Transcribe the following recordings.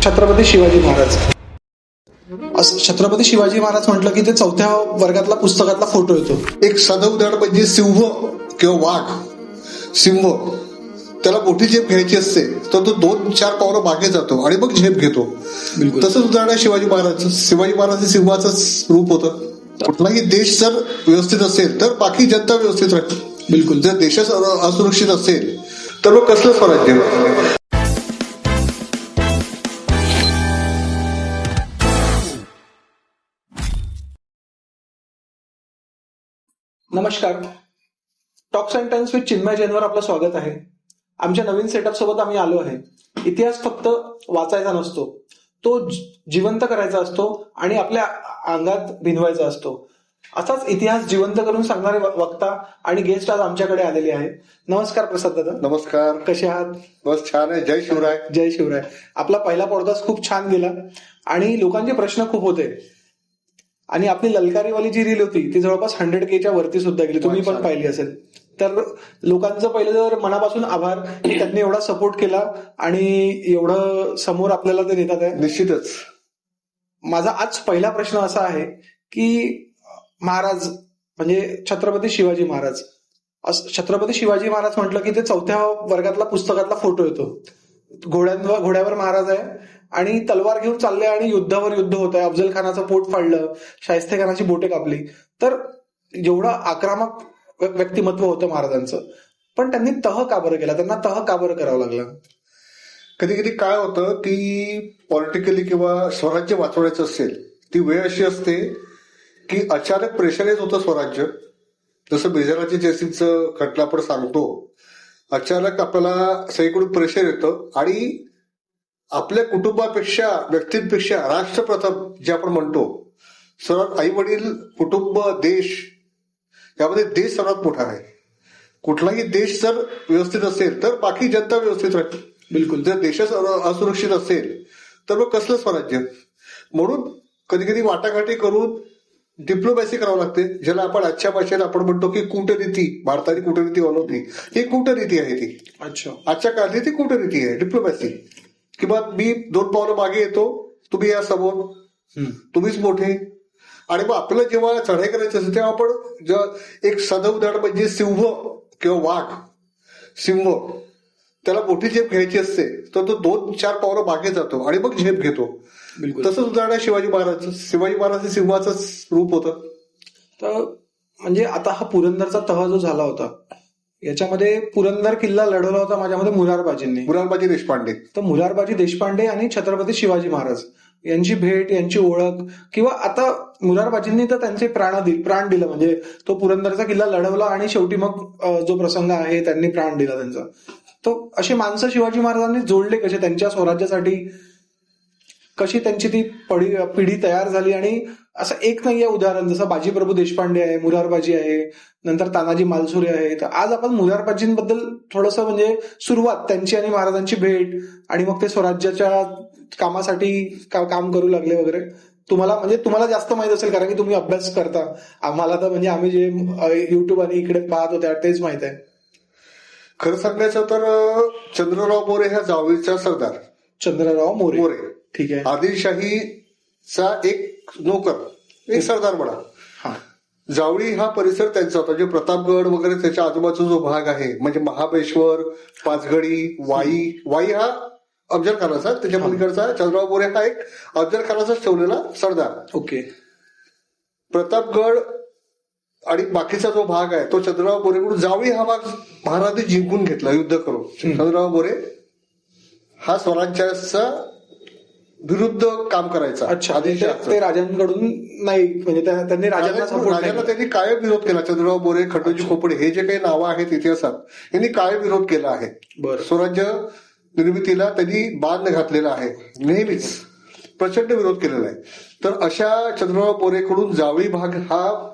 छत्रपती शिवाजी महाराज. छत्रपती शिवाजी महाराज म्हटलं की ते 4थ्या वर्गातला पुस्तकातला फोटो येतो. एक साधं उदाहरण म्हणजे सिंह किंवा वाघ. सिंह त्याला मोठी झेप घ्यायची असते तर तो 2-4 पावलं मागे जातो आणि मग झेप घेतो. तसंच उदाहरण आहे शिवाजी महाराज हे सिंहाचंच रूप होतं. कुठलाही देश जर व्यवस्थित असेल तर बाकी जनता व्यवस्थित राहते. बिलकुल. जर देशच असुरक्षित असेल तर मग कसलं स्वराज्य. नमस्कार. Talks and times with Chinmay Jainwar आपलं स्वागत आहे. आमच्या नवीन सेटअप सोबत आम्ही आलो आहे. इतिहास फक्त वाचायचा नसतो, तो जिवंत करायचा असतो आणि आपल्या अंगात भिनवायचा असतो. असाच इतिहास जिवंत करून सांगणारे वक्ता आणि गेस्ट आज आमच्याकडे आलेले आहेत. नमस्कार प्रसाद दादा. नमस्कार. कसे आहात? बस छान आहे. जय शिवराय. जय शिवराय. आपला पहिला पॉडकास्ट खूप छान गेला आणि लोकांचे प्रश्न खूप होते आणि आपली ललकारीवाली जी रील होती ती जवळपास 100K वरती सुद्धा गेली. तुम्ही पण पाहिली असेल. तर लोकांचं पहिलं तर मनापासून आभार की त्यांनी एवढा सपोर्ट केला आणि एवढं समोर आपल्याला ते देतात आहे. निश्चितच. माझा आज पहिला प्रश्न असा आहे की महाराज म्हणजे छत्रपती शिवाजी महाराज. छत्रपती शिवाजी महाराज म्हटलं की ते 4थ्या वर्गातला पुस्तकातला फोटो येतो. घोड्यावर महाराज आहे आणि तलवार घेऊन चालले आणि युद्धावर युद्ध होत आहे. अफजल खानाचं पोट फाडलं, शाहिस्ते खानाची बोटे कापली. तर जेवढं आक्रमक व्यक्तिमत्व होतं महाराजांचं, पण त्यांनी तह का बरं केला? त्यांना तह का बरं करावं लागलं? कधी कधी काय होतं की पॉलिटिकली किंवा स्वराज्य वाचवायचं असेल ती वेळ अशी असते की अचानक प्रेशराईज होतं स्वराज्य. जसं बेजाराच्या जयसिंगचं खटला आपण सांगतो, अचानक आपल्याला सगळीकडून प्रेशर येतं आणि आपल्या कुटुंबापेक्षा, व्यक्तींपेक्षा राष्ट्रप्रथम जे आपण म्हणतो, सर्वात आई वडील, कुटुंब, देश, यामध्ये देश सर्वात मोठा आहे. कुठलाही देश जर व्यवस्थित असेल तर बाकी जनता व्यवस्थित राहते. बिलकुल. जर देशच असुरक्षित असेल तर मग कसलं स्वराज्य. म्हणून कधी कधी वाटाघाटी करून डिप्लोमॅसी करावं लागते, ज्याला आपण आजच्या भाषेत आपण म्हणतो की कूटनीती. भारताने कूटनीती बनवली, ही कूटनीती आहे ती. अच्छा. आजच्या काळातली ती कूटनीती आहे, डिप्लोमॅसी. किंवा मी 2 पावलं मागे येतो, तुम्ही या समोर, तुम्हीच मोठे. आणि मग आपल्याला जेव्हा चढाई करायची असते तेव्हा आपण एक साधं उदाहरण म्हणजे सिंह किंवा वाघ. सिंह त्याला मोठी झेप घ्यायची असते तर तो 2-4 पावलं मागे जातो आणि मग झेप घेतो. तसंच उदाहरण आहे शिवाजी महाराज हे सिंहाचंच रूप होतं. तर म्हणजे आता हा पुरंदरचा तह जो झाला होता, याच्यामध्ये पुरंदर किल्ला लढवला होता माझ्यामध्ये मुरारबाजी देशपांडे. तर मुरारबाजी देशपांडे आणि छत्रपती शिवाजी महाराज यांची भेट, यांची ओळख, किंवा आता मुरारबाजींनी तर त्यांचे प्राण दिलं, म्हणजे तो पुरंदरचा किल्ला लढवला आणि शेवटी मग जो प्रसंग आहे त्यांनी प्राण दिला त्यांचा. तर अशी माणसं शिवाजी महाराजांनी जोडले कसे त्यांच्या स्वराज्यासाठी? कशी त्यांची ती पिढी तयार झाली? आणि असं एक नाहीये उदाहरण, जसं बाजीप्रभू देशपांडे आहे, मुरारबाजी आहे, नंतर तानाजी मालसुरे आहे. तर आज आपण मुरारबाजींबद्दल थोडंसं म्हणजे सुरुवात त्यांची आणि महाराजांची भेट आणि मग ते स्वराज्याच्या कामासाठी काम करू लागले वगैरे. तुम्हाला जास्त माहित असेल कारण की तुम्ही अभ्यास करता. आम्हाला तर म्हणजे आम्ही जे युट्यूब आणि इकडे पाहत होते तेच माहित आहे. खरं सांगायचं तर चंद्रराव मोरे ह्या जावळीचा सरदार. चंद्रराव मोरे. ठीक आहे. आदिलशाहीचा एक नोकर, एक सरदार म्हणा. जावळी हा परिसर त्यांचा होता. जे प्रतापगड वगैरे त्याच्या आजूबाजूचा जो भाग आहे, म्हणजे महाबळेश्वर, पाचगडी, वाई हा अफजल खानाचा, त्याच्या पलीकडचा चंद्रराव मोरे हा एक अफजल खानाचाच ठेवलेला सरदार. ओके. प्रतापगड आणि बाकीचा जो भाग आहे तो चंद्रराव मोरेकडून, जावळी हा भाग महाराजांनी जिंकून घेतला युद्ध करून. चंद्रराव मोरे हा स्वराज्याचा विरुद्ध काम करायचा. अच्छा. ते राजांकडून नाही, म्हणजे त्यांनी राजांना त्यांनी कायम विरोध केला. चंद्रराव मोरे, खंडोजी खोपडे हे जे काही नावं आहेत इतिहासात यांनी कायम विरोध केला आहे. स्वराज्य निर्मितीला त्यांनी बांध घातलेला आहे, नेहमीच प्रचंड विरोध केलेला आहे. तर अशा चंद्रराव मोरेकडून जावळी भाग हा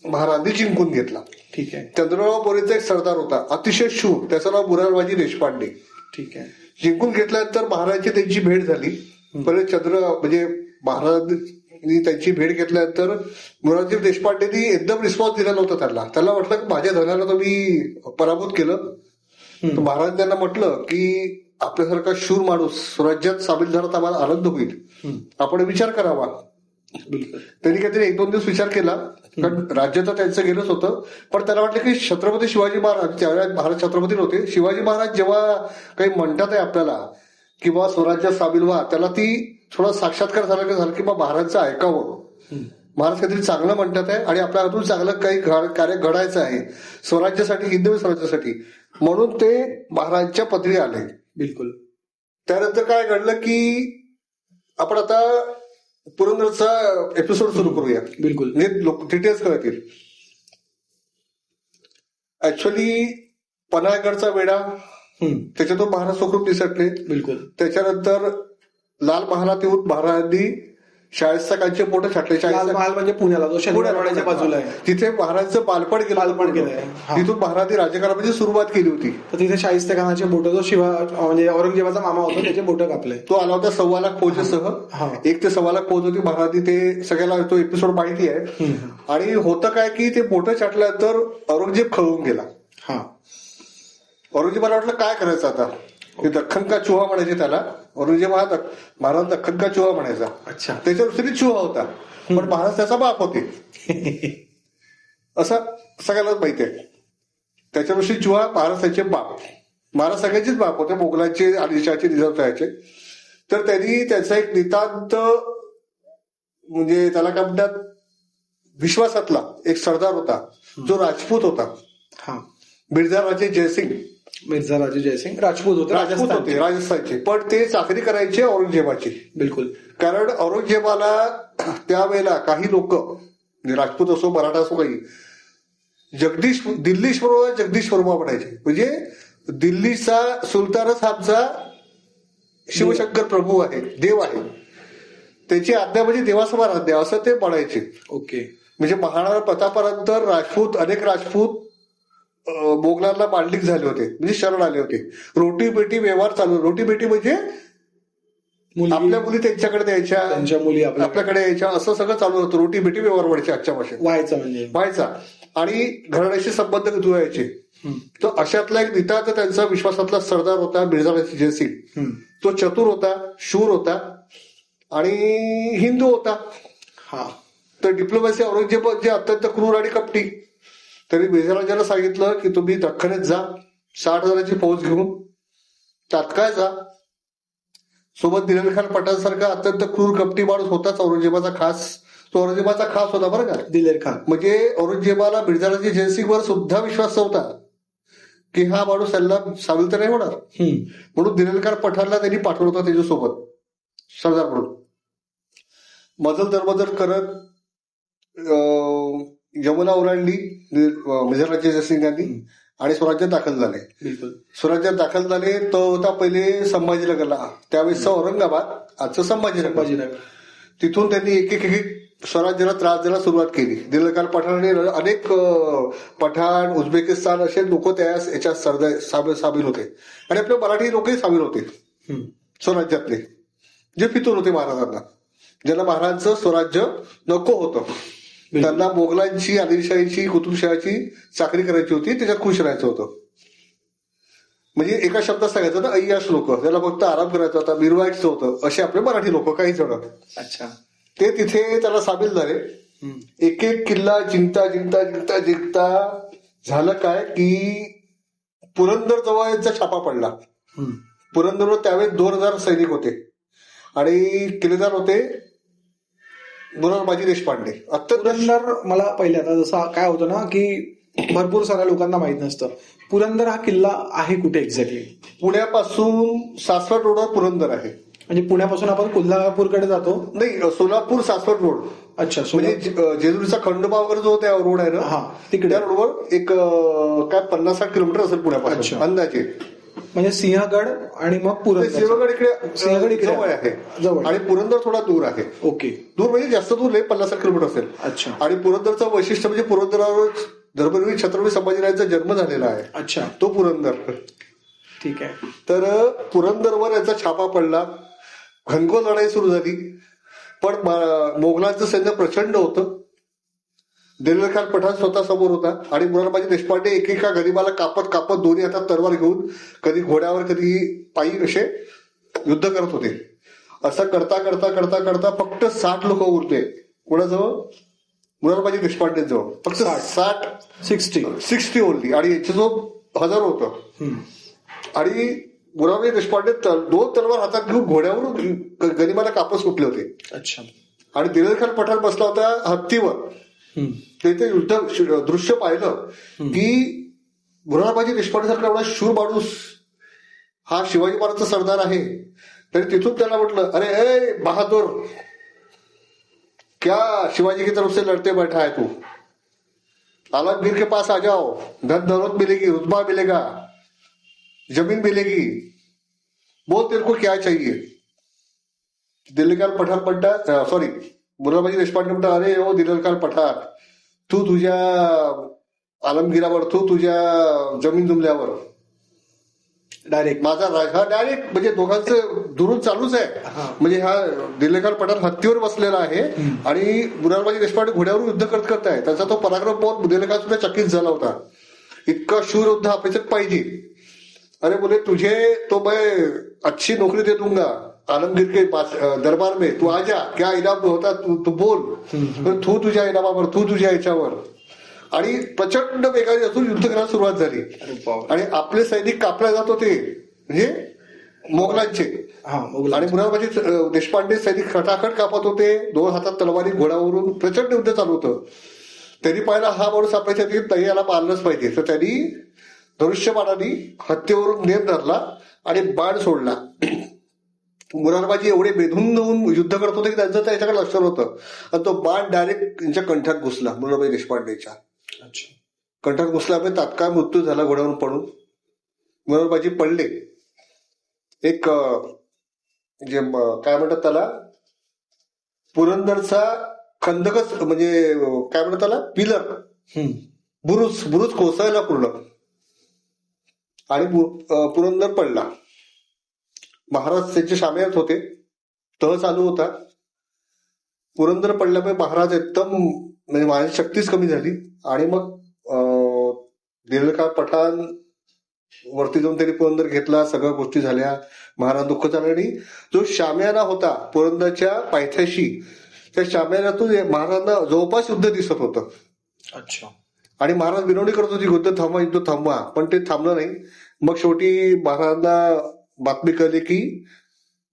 महाराजांनी जिंकून घेतला. ठीक आहे. चंद्रराव मोरेचा एक सरदार होता, अतिशय शूर, त्याचं नाव मुरारबाजी देशपांडे. ठीक आहे. जिंकून घेतल्यानंतर महाराजांची त्यांची भेट झाली. म्हणजे महाराजांनी त्यांची भेट घेतल्यानंतर मुरारजी देशपांडेंनी एकदम रिस्पॉन्स दिला नव्हता. त्याला वाटलं की माझ्या धनाला तुम्ही पराभूत केलं. तर महाराज त्यांना म्हटलं की आपल्यासारखा शूर माणूस स्वराज्यात सामील झाला तर आम्हाला आनंद होईल, आपण विचार करावा. बिलकुल. त्यांनी काहीतरी 1-2 दिवस विचार केला, कारण राज्य तर त्यांचं गेलंच होतं, पण त्याला वाटलं की छत्रपती शिवाजी महाराज, त्यावेळेला महाराज छत्रपती नव्हते, शिवाजी महाराज जेव्हा काही म्हणतात आहे आपल्याला किंवा स्वराज्यात सामील व्हा, त्याला ती थोडा साक्षात्कार झाला की बा महाराजचं ऐकावं, महाराज काहीतरी चांगलं म्हणतात आहे आणि आपल्या हातून चांगलं काही कार्य घडायचं आहे स्वराज्यासाठी, हिंदवी स्वराज्यासाठी, म्हणून ते महाराजच्या पदरी आले. बिलकुल. त्यानंतर काय घडलं की आपण आता पुरंदरचा एपिसोड सुरू करूया. बिलकुल. म्हणजे डिटेल्स कळतील. ऍक्च्युअली पन्हाळगडचा वेढा, त्याच्यातून महाराज सुखरूप निसटले. बिलकुल. त्याच्यानंतर लाल महालात येऊन महाराजांनी शाळेस्थकांचे पोटं छाटले. लाल महाल म्हणजे पुण्याला, जो शनिवारवाड्याच्या बाजूला आहे, तिथे महाराजांचं बालपण गेलं. तिथून महाराजांनी राजकारणाची सुरुवात केली होती. तर तिथे शाहिस्तेखानाचे बोट, जो म्हणजे औरंगजेबाचा मामा होता, त्याचे बोट कापले. तो आला होता 1.25 लाख फौजेसह. 1 ते 1.25 लाख फौज होती. महाराजांनी ते सगळ्याला तो एपिसोड माहिती आहे. आणि होतं काय की ते बोटं छाटल्यानंतर औरंगजेब खवळून गेला. औरंगजेबाला वाटलं काय करायचं आता, ते दख्खन का चुहा म्हणायचे त्याला. औरंगजेब महाराज दख्खन का चुहा म्हणायचा. अच्छा. त्याच्यावर चुहा होता, पण महाराज त्याचा बाप होते असं सगळ्यालाच माहिती आहे. त्याच्याविषयी चुहा, महाराज त्याचे बाप, महाराज सगळ्यांचेच बाप होते, मोगलांचे, आदिलशहाचे, निजामशाहाचे. तर त्यांनी त्याचा एक नितांत, म्हणजे त्याला काय म्हणतात, विश्वासातला एक सरदार होता, जो राजपूत होता. मिर्झा राजे जयसिंग. मिर्झा राजे जयसिंग राजपूत होते, राजस्थानचे, पण ते चाकरी करायचे औरंगजेबाची. बिलकुल. कारण औरंगजेबाला त्यावेळेला काही लोक, राजपूत असो, मराठा असो, काही दिल्ली जगदीश वर्मा म्हणायचे. म्हणजे दिल्लीचा सुलतानच आमचा शिवशंकर प्रभू आहे, देव आहे, त्याची आज्ञा म्हणजे देवासमान आज्ञा, असं ते म्हणायचे. ओके. म्हणजे महाराणा प्रतापानंतर अनेक राजपूत मोगलांना मांडलिक झाले होते, म्हणजे शरण आले होते. रोटी बेटी व्यवहार चालू. रोटी बेटी म्हणजे आपल्या मुली त्यांच्याकडे द्यायच्या, त्यांच्या मुली आपल्याकडे यायच्या, असं सगळं चालू होतं. रोटी बेटी व्यवहार व्हायचे आजच्या भाषेत, व्हायचा. आणि घराण्याशी संबंध जुळायचे. तर अशातला एक नितांत त्यांचा विश्वासातला सरदार होता मिर्झा राजे जयसिंग. तो चतुर होता, शूर होता आणि हिंदू होता. तर डिप्लोमॅसी औरंगजेब जे अत्यंत क्रूर आणि कपटी, तरी मिर्झाराजाला सांगितलं की तुम्ही दख्खनेत जा, 60,000ची फौज घेऊन तात्काळ जा. सोबत दिलेर खान पठाणसारखा अत्यंत क्रूर कपटी माणूस होताच औरंगजेबाचा खास. तो औरंगजेबाचा खास होता बरं का, दिलेर खान. म्हणजे औरंगजेबाला मिर्झाराजे जयसिंगवर सुद्धा विश्वास नव्हता की हा माणूस त्याला सामील तर नाही होणार, म्हणून दिलेर खान पठाणला त्यांनी पाठवलं होतं त्याच्यासोबत सरदार म्हणून. मजल दरबदर करत यमुना ओलांडली मिर्झा राजे जयसिंगांनी आणि स्वराज्यात दाखल झाले. स्वराज्यात दाखल झाले तो होता पहिले संभाजीनगरला, त्यावेळेसचा औरंगाबाद, आजचं संभाजीनगर. तिथून त्यांनी एक एक स्वराज्याला त्रास द्यायला सुरुवात केली. दिलेर खान पठाणाने अनेक पठाण, उझबेकिस्तान असे लोक याच्यात सामील होते आणि आपले मराठी लोकही सामील होते स्वराज्यातले, जे फितूर होते महाराजांना, ज्यांना महाराजांचं स्वराज्य नको होतं. त्यांना मोगलांची, आदिलशाहीची, कुतुबशहाची चाकरी करायची होती, त्याच्यात खुश राहायचं होतं. म्हणजे एका शब्दात सांगायचं तर अय्याश लोक, ज्याला फक्त आराम करायचा होता, मिरवायचं होतं, असे आपले मराठी लोक काही जण. अच्छा. ते तिथे त्याला सामील झाले. एक एक किल्ला जिंकता झालं काय की पुरंदर जवळ यांचा छापा पडला. पुरंदरवर त्यावेळेस 2,000 सैनिक होते आणि किल्लेदार होते मुरारबाजी देशपांडे. पुरंदर, मला पहिले आता जसं काय होतं ना की भरपूर साऱ्या लोकांना माहित नसतं, पुरंदर हा किल्ला आहे कुठे एक्झॅक्टली? पुण्यापासून सासवड रोडवर पुरंदर आहे. म्हणजे पुण्यापासून आपण कोल्हापूरकडे जातो? नाही, सोलापूर सासवड रोड. अच्छा. म्हणजे जेजुरीचा खंडोबा वगैरे जो त्या रोड आहे ना, तिकडे त्या रोडवर एक काय 50-60 किलोमीटर असेल पुण्यापासून अंदाजे. म्हणजे सिंहगड आणि मग पुरंदर. सिंहगड इकडे जवळ आहे आणि पुरंदर थोडा दूर आहे. ओके. दूर म्हणजे जास्त दूर नाही, 50-60 किलोमीटर असेल. अच्छा. आणि पुरंदरचं वैशिष्ट्य म्हणजे पुरंदरावर धर्मवीर छत्रपती संभाजीराजांचा जन्म झालेला आहे. अच्छा. तो पुरंदर. ठीक आहे. तर पुरंदरवर याचा छापा पडला, घनघोर लढाई सुरू झाली, पण मोगलांचं सैन्य प्रचंड होतं दिलेर खान पठाण स्वतः समोर होता आणि मुरारबाजी देशपांडे एकेका गनिमाला कापत कापत दोन्ही हातात तलवार घेऊन कधी घोड्यावर कधी पायी असे युद्ध करत होते. असं करता करता करता करता फक्त 60 लोक उरले. कोणाजवळ? मुरारबाजी देशपांडेजवळ फक्त 60 ओनली. आणि याच्याजवळ 1000 होतं. आणि मुरारबाजी देशपांडे 2 तलवार हातात घेऊन घोड्यावरून गनिमाला कापत सुटले होते. अच्छा. आणि दिलेर खान पठाण बसला होता हत्तीवर. ते युद्ध दृश्य पाहिलं की मुरारबाजी देशपांडे सारखा एवढा शूर माणूस हा शिवाजी महाराजचा सरदार आहे. तरी तिथून त्याला म्हटलं, अरे ए बहादूर, क्या शिवाजी की तरफ से लड़ते बैठा है तू? आलमगीर के पास आ जाओ, धन दौलत मिलेगी, रुतबा मिलेगा, जमीन मिलेगी, बोल तेरे को क्या चाहिए? दिलेर खान पठाण म्हणता, सॉरी मुरारबाजी देशपांडे म्हणता, अरे ओ दिलेर खान पठाण, तू तुझ्या आलमगीरावर, तू तुझ्या जमीन जुमल्यावर डायरेक्ट माझा राग, हा डायरेक्ट म्हणजे दोघांचं दुरून चालूच आहे. म्हणजे हा दिलेर खान पठाण हत्तीवर बसलेला आहे आणि मुरारबाजी देशपांडे घोड्यावर युद्ध करत आहे. त्याचा तो पराक्रम पाहून दिलेर खान सुद्धा चकित झाला होता. इतका शूर योद्धा आपल्याच्यात पाहिजे. अरे बोले तुझे तो मैं अच्छी नौकरी दे दूंगा आलमगीर के पास दरबार में, तू आजा, क्या इनाम होता तू बोल, तू तुझ्या इनामावर, तू तुझ्या याच्यावर. आणि प्रचंड वेगाने अजून युद्ध करायला सुरुवात झाली. आणि आपले सैनिक कापले जात होते म्हणजे मोगलांचे. आणि मुरारबाजी देशपांडे सैनिक खटाखट कापत होते. 2 हातात तलवारी घोड्यावरून प्रचंड युद्ध चालू होतं. त्यांनी पाहिला हा माणूस आपल्याच्या तयाला मारलंच पाहिजे. तर त्यांनी धनुष्यबाणाने हत्तीवरून नेम धरला आणि बाण सोडला. मुरारबाजी एवढे बेधुंद होऊन युद्ध करत होते की त्यांचं त्याच्याकडे लक्ष होतं. आणि तो बाण डायरेक्ट त्यांच्या कंठात घुसला. मुरारबाजी देशपांडेच्या कंठात घुसल्यामुळे तात्काळ मृत्यू झाला घोड्यावरून पडून. मुरारबाजी पडले. एक जे काय म्हणतात त्याला, पुरंदरचा खंदकच म्हणजे काय म्हणतात त्याला, पिलर, बुरुज कोसळला पूर्ण आणि पुरंदर पडला. महाराज त्यांचे शामेत होते. तह चालू होता. पुरंदर पडल्यामुळे महाराज एकदम म्हणजे माझी शक्तीच कमी झाली. आणि मग दिलेर खान पठाण वरती जाऊन त्यांनी पुरंदर घेतला. सगळ्या गोष्टी झाल्या. महाराज दुःख झालं. आणि जो शामियाना होता पुरंदरच्या पायथ्याशी, त्या शामियानातून महाराजांना जवळपास युद्ध दिसत होतं. अच्छा. आणि महाराज विनवणी करत होती, युद्ध थांबवा, पण ते थांबलं नाही. मग शेवटी महाराजांना बातमी कळली की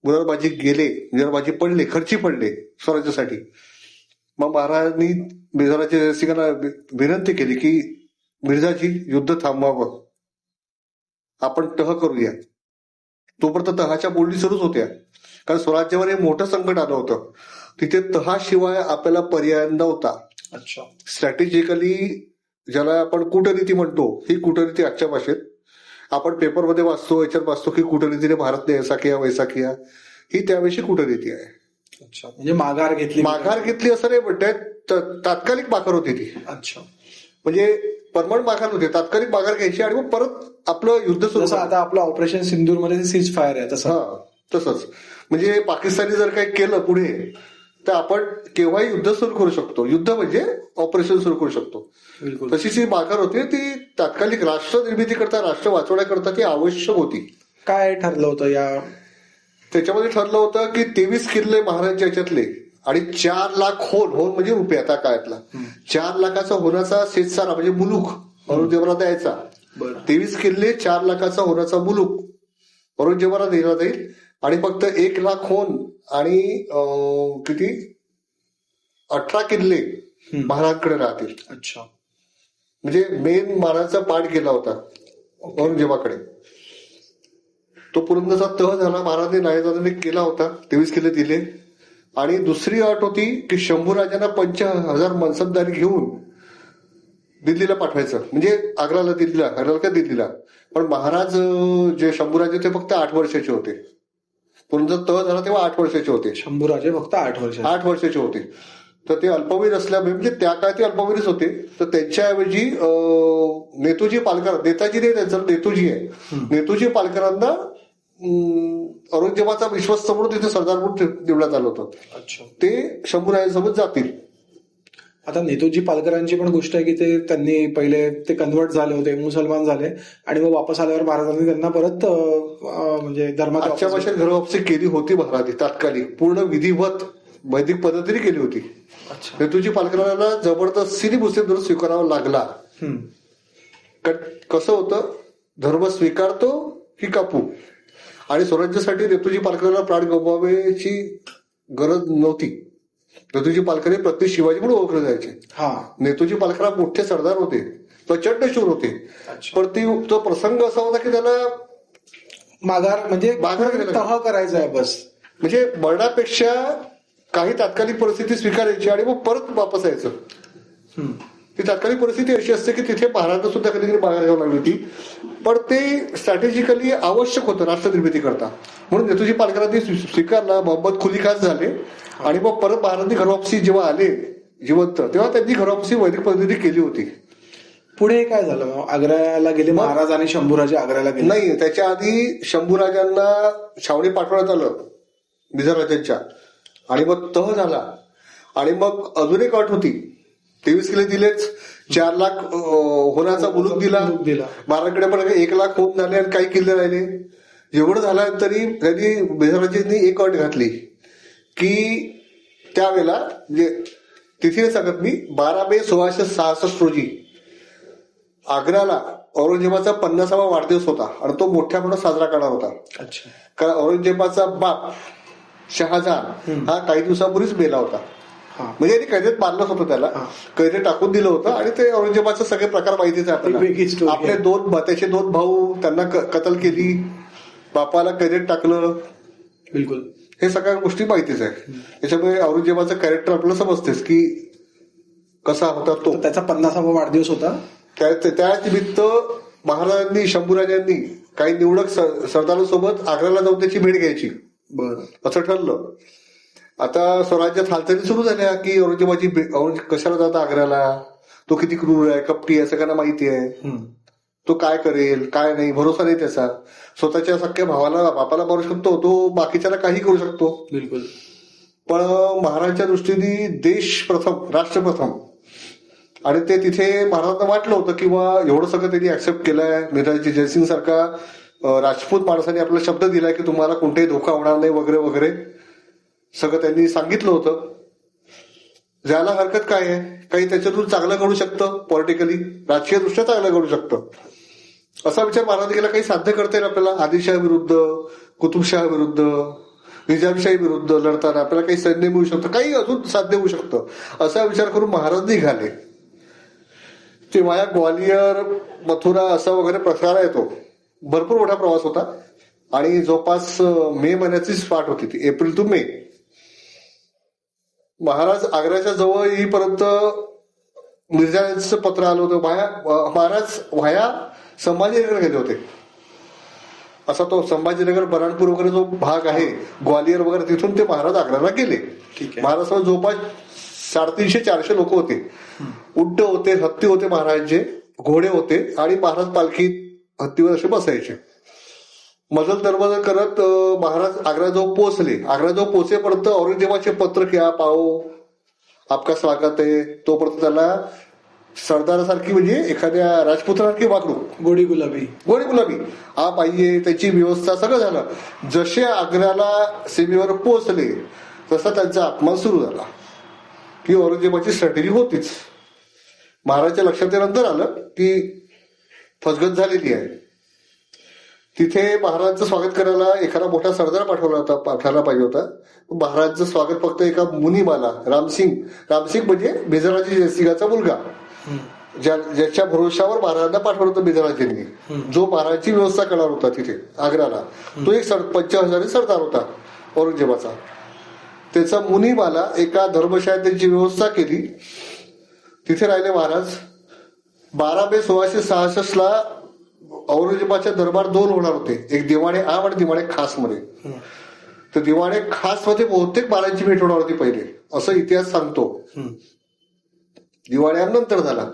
मुरारबाजी गेले, मुरारबाजी पडले, खर्ची पडले स्वराज्यासाठी. मग महाराजांनी मिर्झाच्या सिंगांना विनंती केली की मिर्झाजी युद्ध थांबवावं, आपण तह करूया. तोपर्यंत तहाच्या बोलणी सुरूच होत्या. कारण स्वराज्यावर हे मोठं संकट आलं होतं. तिथे तहाशिवाय आपल्याला पर्याय नव्हता. अच्छा. स्ट्रॅटेजिकली ज्याला आपण कूटनीती म्हणतो, ही कूटनीती आजच्या भाषेत आपण पेपरमध्ये वाचतो, याच्यात वाचतो की कूटनीतीने भारतने ऐसा किया वैसा किया, ही त्यावेळी कूटनीती आहे. अच्छा. म्हणजे माघार घेतली असं नाही म्हणतात, तात्कालिक माघार होती ती. अच्छा. म्हणजे परमनंट माघार होते, तात्कालिक माघार घ्यायची आणि मग परत आपलं युद्ध सुरू. आता आपलं ऑपरेशन सिंदूर मध्ये सीज फायर आहे तसंच. म्हणजे पाकिस्तानी जर काही केलं पुढे तर आपण केव्हाही युद्ध सुरू करू शकतो. युद्ध म्हणजे ऑपरेशन सुरू करू शकतो. तशी जी माघार होती ती तात्कालिक राष्ट्र निर्मिती करता, राष्ट्र वाचवण्याकरता ती आवश्यक होती. काय ठरलं होतं त्याच्यामध्ये ठरलं होतं की 23 किल्ले महाराजांच्या याच्यातले आणि 4 लाख होल म्हणजे रुपये आता काळातला 4 लाखाचा होण्याचा शेतसारा म्हणजे मुलूक औरंगजेबाला द्यायचा. 23 किल्ले 4 लाखाचा होण्याचा मुलूक औरंगजेबाला दिला जाईल. आणि फक्त 1 लाख होन आणि किती 18 किल्ले महाराजांकडे राहतील. अच्छा. म्हणजे मेन महाराजांचा पाठ गेला होता औरंगजेबाकडे. तो पुरंदरचा तह झाला. महाराजांनी नायजादाने केला होता. 23 किल्ले दिले. आणि दुसरी अट होती की शंभूराजांना 50,000 मनसबदारी घेऊन दिल्लीला पाठवायचं. म्हणजे आग्राला दिल्लीला. पण महाराज जे शंभूराजे ते फक्त 8 वर्षाचे होते. पुरंदर तह झाला तेव्हा 8 वर्षाचे होते. शंभूराजे फक्त 8 वर्षाचे होते. तर ते अल्पवीर असल्यामुळे म्हणजे त्या काळात ते अल्पवीरच होते. तर त्यांच्याऐवजी नेताजी पालकर, नेताजी नाही त्यांचं नेतूजी आहे, नेतूजी पालकरांना औरंगजेबाचा विश्वस्त म्हणून तिथे सरदार म्हणून निवडण्यात आलं होतं. अच्छा. ते शंभूराजांसोबत जातील. आता नेतोजी पालकरांची पण गोष्ट आहे की ते त्यांनी पहिले ते कन्वर्ट झाले होते, मुसलमान झाले आणि मग वापस आल्यावर महाराजांनी त्यांना परत म्हणजे धर्मात आजच्या वापस- भाषेत घरवापसी केली होती महाराज तात्कालिक, पूर्ण विधिवत वैदिक पद्धतीने केली होती. अच्छा. नेतोजी पालकरांना जबरदस्तीने मुस्लिम धर्म स्वीकारावा लागला. हम्म. कसं होतं, धर्म स्वीकारतो की कापू, आणि स्वराज्यासाठी नेतोजी पालकरांना प्राण गमवावेची गरज नव्हती. नेतोजी पालकर हे प्रत्येक शिवाजी म्हणून ओळखले जायचे. हा. नेतोजी पालकर मोठे सरदार होते, प्रचंड शूर होते, अच्छा. पण तो प्रसंग असा होता की त्याला माघार म्हणजे माघार घ्यायला तह करायचा आहे बस. म्हणजे मरणापेक्षा काही तात्कालिक परिस्थिती स्वीकारायची आणि मग परत वापस यायचं. हम्म. ती तात्कालिक परिस्थिती अशी असते की तिथे महाराजांना सुद्धा कधी माघार घ्यावी लागली होती, पण ते स्ट्रॅटेजिकली आवश्यक होतं राष्ट्रनिर्मिती करता. म्हणून नेतोजी पालकरांनी स्वीकारला, मोहम्मद खुली खास झाले आणि मग परत महाराजांनी घरवापसी जेव्हा आले जिवंत, तेव्हा त्यांनी घरवापसी वैदिक पद्धतीने केली होती. पुढे काय झालं मग? आग्र्याला गेले महाराज आणि शंभूराजे आग्र्याला गेले. नाही, त्याच्या आधी शंभूराजांना छावणी पाठवण्यात आलं बिजाराजांच्या, आणि मग तह झाला. आणि मग अजून एक अट होती, 23 किल्ले दिलेच, 4 लाख होण्याचा मुलूक दिला. महाराजांकडे पण 1 लाख होत झाले आणि काही किल्ले राहिले. एवढं झालं तरी त्यांनी बिजाराजांनी एक अट घातली की त्यावेळेला म्हणजे तिथे सांगत मी 12 मे 1666 रोजी आग्र्याला औरंगजेबाचा 50वा वाढदिवस होता आणि तो मोठ्या प्रमाणात साजरा करणार होता. अच्छा. कारण औरंगजेबाचा बाप शहाजहान हा काही दिवसापूर्वीच मेला होता. म्हणजे यांनी कैदेत मारलंच होतं, त्याला कैदेत टाकून दिलं होतं. आणि ते औरंगजेबाचे सगळे प्रकार माहितीच आहे आपल्याला. आपले त्याचे 2 भाऊ, त्यांना कत्ल केली, बापाला कैदेत टाकलं, बिलकुल हे सगळ्या गोष्टी माहितीच आहे. त्याच्यामुळे औरंगजेबाचं कॅरेक्टर आपल्याला समजतेस की कसा होता तो. त्याचा 50वा वाढदिवस होता. त्या निमित्त महाराजांनी, शंभूराजांनी काही निवडक सरदारांसोबत आग्र्याला जाऊन त्याची भेट घ्यायची, बरं असं ठरलं. आता स्वराज्यात हालचाली सुरू झाल्या की औरंगजेबाची कशाला जाता आग्र्याला, तो किती क्रूर आहे, कपटी आहे, सगळ्यांना माहिती आहे. तो काय करेल काय नाही भरोसा नाही त्याचा. स्वतःच्या सख्या भावाला, बापाला मारू शकतो तो, बाकीच्याला काही करू शकतो. बिलकुल. पण महाराजांच्या दृष्टीने देश प्रथम, राष्ट्र प्रथम. आणि ते तिथे महाराजांना वाटलं होतं किंवा एवढं सगळं त्यांनी ऍक्सेप्ट केलंय. मिराजी जयसिंग सारखा राजपूत माणसाने आपला शब्द दिलाय की तुम्हाला कोणताही धोका होणार नाही वगैरे वगैरे सगळं त्यांनी सांगितलं होतं. ज्याला हरकत काय आहे, काही त्याच्यातून चांगलं घडू शकतं, पॉलिटिकली राजकीय दृष्ट्या चांगलं घडू शकतं, असा विचार महाराज केला. काही साध्य करता येईल आपल्याला, आदिलशाह विरुद्ध, कुतुबशाह विरुद्ध, निजामशाही विरुद्ध लढताना आपल्याला काही सैन्य मिळू शकतं, काही अजून साध्य होऊ शकतं, असा विचार करून महाराज निघाले. ते वाया ग्वालियर, मथुरा असा वगैरे प्रसार आहे, तो भरपूर मोठा प्रवास होता. आणि जवळपास मे महिन्याची स्पाट होती ती, एप्रिल टू मे. महाराज आग्र्याच्या जवळ येईपर्यंत मिर्झाचं पत्र आलं होतं. महाराज व्हाया संभाजीनगर गेले होते. असा तो संभाजीनगर, बराणपूर वगैरे जो भाग आहे, ग्वालियर वगैरे, तिथून ते महाराज आग्र्याला गेले. महाराज जवळपास 350-400 लोक होते. उंट होते, हत्ती होते महाराजांचे, घोडे होते, आणि महाराज पालखीत हत्तीवर असे बसायचे. मजल दरवाजा करत महाराज आग्र्याजवळ पोहोचले. आग्र्याजवळ पोहोचेपर्यंत औरंगजेबाचे पत्र क्या पाहो, आपका स्वागत आहे, तोपर्यंत त्याला सरदारासारखी, म्हणजे एखाद्या राजपुत्रासारखी वागणूक, गोडी गुलाबी आप आइये, त्याची व्यवस्था सगळं झालं. जसे आग्र्याला सीमेवर पोहोचले तसा त्यांचा अपमान सुरू झाला. ही औरंगजेबाची स्ट्रॅटेजी होतीच. महाराजच्या लक्षात नंतर आलं की फसगत झालेली आहे. तिथे महाराजांचं स्वागत करायला एखादा मोठा सरदार पाठवायला पाहिजे होता. महाराजांचं स्वागत फक्त एका मुनीमाला, रामसिंग म्हणजे बिजाराजी जयसिंगाचा मुलगा, ज्याच्या भरोशावर महाराजांना पाठवलं होतं बिजाराजींनी, जो महाराजांची व्यवस्था करणार होता तिथे आग्र्याला, तो एक 50,000 सरदार होता औरंगजेबाचा. त्याचा मुनीमाला एका धर्मशाळेत त्यांची व्यवस्था केली. तिथे राहिले महाराज. 12 मे 1666 औरंगजेबाच्या दरबार 2 होणार होते, एक दिवाणे आम आणि दिवाणे खास मध्ये. तर दिवाणे खास मध्ये बहुतेक महाराजांची भेट होणार होती पहिले, असं इतिहास सांगतो. दिवाणे आम नंतर झाला.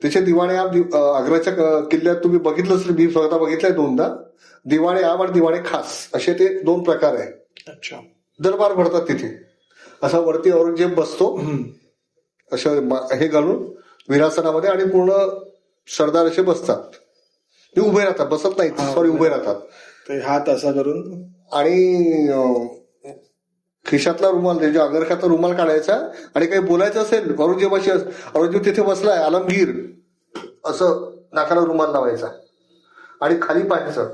त्याचे दिवाणे आम आग्र्याच्या किल्ल्यात तुम्ही बघितलं असेल, मी स्वतः बघितलंय 2दा. दिवाणे आम आणि दिवाणे खास असे ते 2 प्रकार आहे. अच्छा. दरबार भरतात तिथे. असा वरती औरंगजेब बसतो हे घालून विरासनामध्ये आणि पूर्ण सरदार असे बसतात. ते उभे राहतात, बसत नाहीत, सॉरी उभे राहतात. ते हात असा करून आणि खिशातला रुमाल, त्याच्या अंगरख्यातला रुमाल काढायचा आणि काही बोलायचं असेल औरंगजेबाशी, औरंगजेब तिथे बसलाय आलमगीर, असं नाकाला रुमाल लावायचा आणि खाली पाहायचं,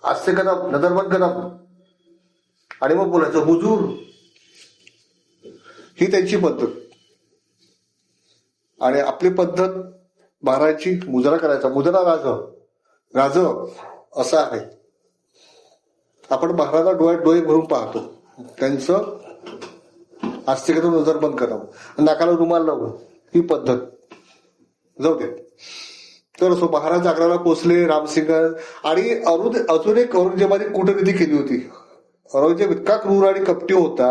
आस्ते कदम नजरबंद कदम, आणि मग बोलायचं हुजूर. ही त्यांची पद्धत. आणि आपली पद्धत महाराजांची मुजरा करायचा. मुजरा राज असा आहे. आपण महाराजांना डोळ्यात डोळे भरून पाहतो. त्यांचं आस्ते कदम नजरबंद कदम, नाकाला रुमाल लावून, ही पद्धत. जाऊ दे. तर असो महाराज आग्र्याला पोहोचले, रामसिंग. आणि अजून एक औरंगजेबाने कूटनीती केली होती. औरंगजेब इतका क्रूर आणि कपटी होता,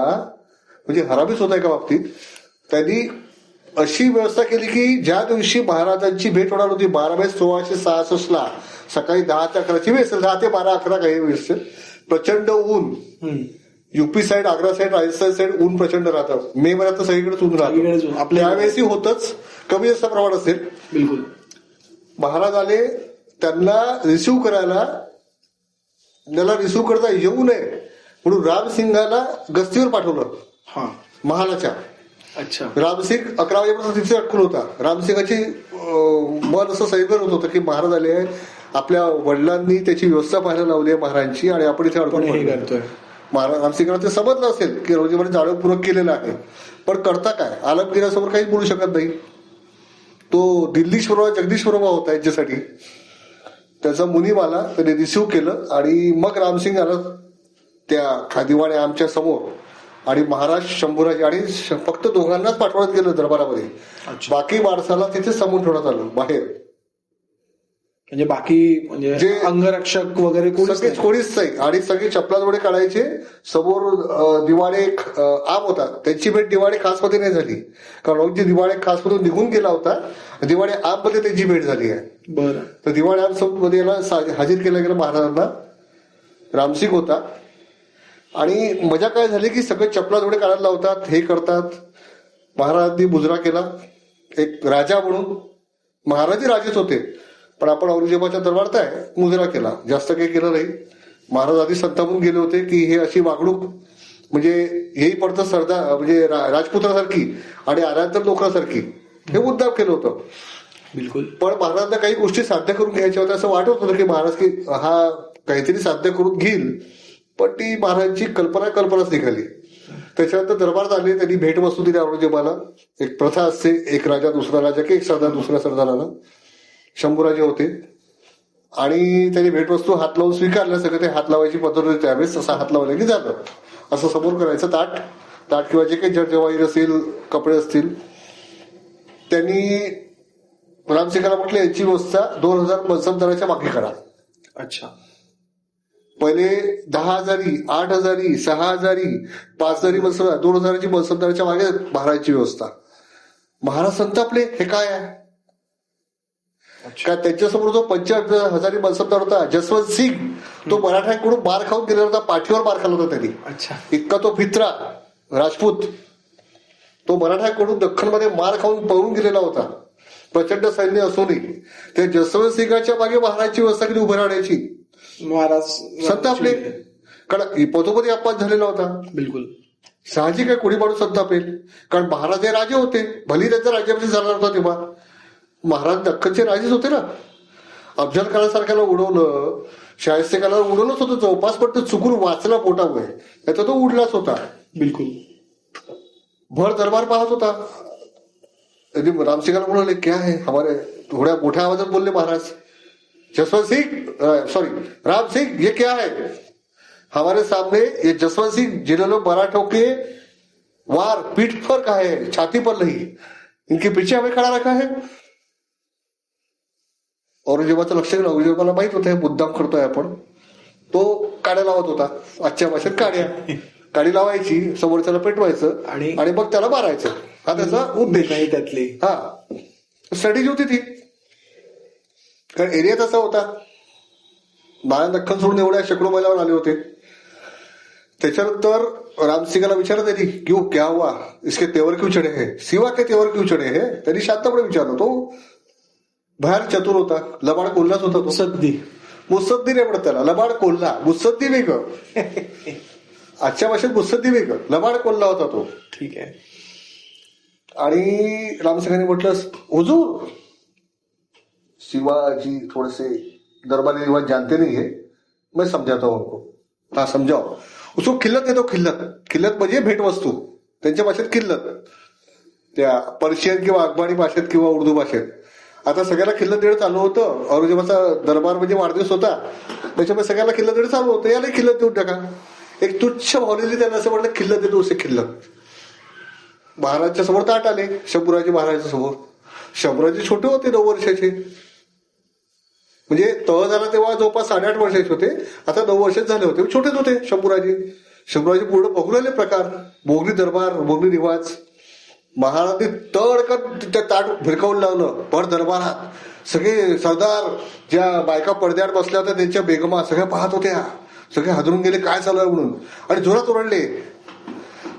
म्हणजे हरामीच होता एका बाबतीत. त्यांनी अशी व्यवस्था केली की ज्या दिवशी महाराजांची भेट होणार होती 12 मे 1666 सकाळी 10 ते 11ची वेळ असेल, 10 ते 12 11 काही वेळ असेल, प्रचंड ऊन. UP side, Agra side, Rajasthan side ऊन प्रचंड राहतं. मे महिन्यात तर सगळीकडेच ऊन राहतं. आपल्या यावेळेसही होतच, कमी जास्त प्रमाण असेल. बिलकुल. महाराज आले, त्यांना रिसिव्ह करायला, त्याला रिसिव्ह करता येऊ नये म्हणून रामसिंगाला गस्तीवर पाठवलं महालाच्या. अच्छा. रामसिंग 11 वाजेपर्यंत तिथे अटकून होता. रामसिंगाची मन असं सैगर होत होतं की महाराज आले, आपल्या वडिलांनी त्याची व्यवस्था पाहायला लावली आहे महाराजांची, आणि आपण इथे अडकून करतोय. महाराज रामसिंगाला ते समजलं असेल की औरंगजेबाने जाणीवपूर्वक केलेलं आहे. पण करता काय, आलमगिरासमोर काहीच बोलू शकत नाही. तो दिल्लीश्वरवा जगदीश्वरवा होता यांच्यासाठी. त्याचा मुनीम आला, त्याने रिसिव्ह केलं, आणि मग रामसिंग आला त्या दिवाणे आमच्या समोर. आणि महाराज शंभूराजे, आणि फक्त दोघांनाच पाठवण्यात गेलं दरबारामध्ये. बाकी माणसाला तिथे समोर ठेवण्यात आलं बाहेर. म्हणजे बाकी म्हणजे जे अंगरक्षक वगैरे कोणीच नाही. आणि सगळे चपलाजोडे काढायचे. समोर दिवाणे आम होता, त्यांची भेट दिवाणे खास मध्ये नाही झाली, कारण दिवाणे खास मधून निघून गेला होता. दिवाणे आम मध्ये त्यांची भेट झाली आहे. बरं. तर दिवाणे आम मध्ये हाजीर केलं गेलं महाराजांना. रामसिंग होता. आणि मजा काय झाली की सगळे चपलाजोडे काढायला लावतात, हे करतात. महाराजांनी मुजरा केला एक राजा म्हणून. महाराजही राजेच होते, पण आपण औरंगजेबाच्या दरबारात आहे, मुजरा केला. जास्त काही केलं नाही. महाराज आधी संतावून गेले होते की हे अशी वागणूक म्हणजे हेही पडतं सरदार म्हणजे राजपुत्रासारखी आणि आराधर लोकांसारखी, हे मुद्दाम केलं होतं. बिलकुल. पण महाराजांना काही गोष्टी साध्य करून घ्यायच्या होत्या असं वाटत होतं की महाराज की हा काहीतरी साध्य करून घेईल, पण ती महाराजांची कल्पनाच निघाली. त्याच्यानंतर दरबारात आले, त्यांनी भेटवस्तू दिली औरंगजेबाला. एक प्रथा असते, एक राजा दुसरा राजा की एक सरदार दुसऱ्या सरदाराला. शंभूराजे होते, आणि त्यांनी भेटवस्तू हात लावून स्वीकारल्या. सगळं ते हात लावायची पद्धत होती त्यावेळेस. तसा हात लावला की जातं, असं समोर करायचं. ताट किंवा जे काही जडजवाहीर असेल, कपडे असतील. त्यांनी रामसिंगाला म्हटलं याची व्यवस्था 2000 मनसबदाराच्या मागे करा. अच्छा. पहिले 10,000, 8,000, 6,000, 5,000 मनसबदार, 2,000ची मनसबदाराच्या मागे महाराजांची व्यवस्था. महाराज संतापले, हे काय आहे का. त्यांच्यासमोर जो 50,000 मनसबदार होता जसवंत सिंग, तो मराठ्यांकडून मार खाऊन गेलेला होता. पाठीवर मार खाल्ला होता त्यांनी. अच्छा. इतका तो फित्रा राजपूत, तो मराठ्यांकडून दख्खनमध्ये मार खाऊन पळून गेलेला होता. प्रचंड सैन्य असूनही ते जसवंत सिंगाच्या मागे महाराजांची व्यवस्था केली उभं राहण्याची. महाराज संतापले, कारण पदोपदी अपमान झालेला होता. बिलकुल साहजिक आहे, कोणी माणूस संतापेल, कारण महाराज हे राजे होते. भली त्यांचा राज्याभिषेक झाला होता तेव्हा. महाराज दख्खनचे राजेच होते ना. अफजल खानासारख्याला उडवलं, शाहिस्तेखानाला उडवलंच होतं जवळपास, पण तो चुकून वाचला पोटामुळे, त्याचा तो उडलाच होता. बिलकुल. भर दरबार पाहत होता. रामसिंगाला म्हणाले क्या है हमारे, थोड्या मोठ्या आवाजात बोलले महाराज. जसवंत सिंह सॉरी राम सिंह, ये क्या है हमारे सामने, ये जसवंत सिंह जिन्होंने मराठों के वार पीठ पर कहा है, छाती पर नहीं, इनके पीछे हमें खड़ा रखा है. औरंगजेबाचं लक्ष गेलं. औरंगजेबाला माहित होतं हे मुद्दाम करतोय आपण. तो काड्या लावत होता, आजच्या भाषेत काड्या. काडी लावायची, समोरच्याला पेटवायचं आणि मग त्याला मारायचं, हा त्याचा उद्देश नाही त्यातली. हा स्ट्रॅटेजी होती ती. कारण एरिया तसा होता. बाळा दख्खन सोडून एवढ्या शेकडो मैलावर आले होते. त्याच्यानंतर रामसिंगाला विचारत त्यांनी क्यों क्या हुआ, इसके तेवर क्यों चढे है, सिवा के तेवर क्यों चढे है, त्यांनी शांतपणे विचारलं. तो बाहेर चतुर होता, लबाड कोल्हाच होता तो. सद्दी मुसद्दी नाही पडत त्याला, लबाड कोल्हा. मुसद्दी वेगळं, आजच्या भाषेत मुसद्दी वेगळं, लबाड कोल्हा होता तो. ठीक आहे. आणि रामसिंगाने म्हटलं हुजूर शिवाजी थोड़े से दरबारी रिवाज जानते नहीं है, मैं समझाता हूं उनको. हा समजाव. उसको खिल्लत देतो. खिल्लत म्हणजे भेटवस्तू, त्यांच्या भाषेत खिल्लत, त्या पर्शियन किंवा अफगाणी भाषेत किंवा उर्दू भाषेत. आता सगळ्याला खिल्लत देणं चालू होतं. औरंगजेबाचा दरबार म्हणजे वाढदिवस होता, त्याच्यामुळे सगळ्याला खिल्लत देणं चालू होतं. याला खिल्लत देऊन टाका. एक तुच्छ भावलेली त्यांना असं म्हटलं खिल्लत देतो असे खिल्लत. महाराजच्या समोर ताट आले, शंभूराजे महाराजांच्या समोर. शंभूराजे छोटे होते, 9 वर्षाचे. म्हणजे तह झाला तेव्हा जवळपास 8.5 वर्षाचे होते, आता 9 वर्षाचे झाले होते, छोटेच होते शंभूराजे. शंभूराजे पूर्ण बघून आले प्रकार, मोगली दरबार, मोगली रिवाज. महाराजांनी तडकन त्या ताट भिरकावून लावलं. भर दरबारात सगळे सरदार, ज्या बायका पडद्यात बसल्या होत्या त्यांच्या बेगमा सगळ्या पाहत होत्या. सगळे हादरून गेले काय चालू आहे म्हणून, आणि जोरात ओरडले,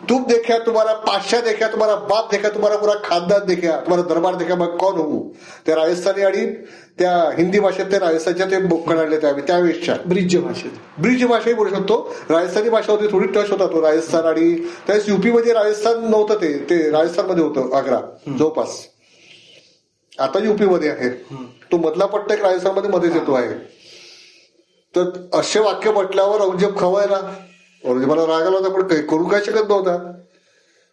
तुम देखा तुम्हारा पातशाह देखा, तुम्हारा बाप देखा, तुम्हारा पूरा खानदान देखा, तुम्हारा दरबार देखा, मग कोण होऊ. त्या राजस्थानी आणि त्या हिंदी भाषेत त्या राजस्थानच्या ते कळले त्यावेळेसच्या ब्रिज भाषेत. ब्रिज भाषाही बोलू शकतो. राजस्थानी भाषा होती, थोडी टच होता तो राजस्थान. आणि त्यावेळेस युपी मध्ये राजस्थान नव्हतं, ते राजस्थानमध्ये होतं, आग्रा जवळपास. आता युपी मध्ये आहे तो, मधला पट्टा एक राजस्थानमध्ये मध्येच येतो आहे. तर असे वाक्य म्हटल्यावर औरंगजेब खवायला. औरंगजेबाला राग आला होता, पण काही करू काय शकत नव्हता,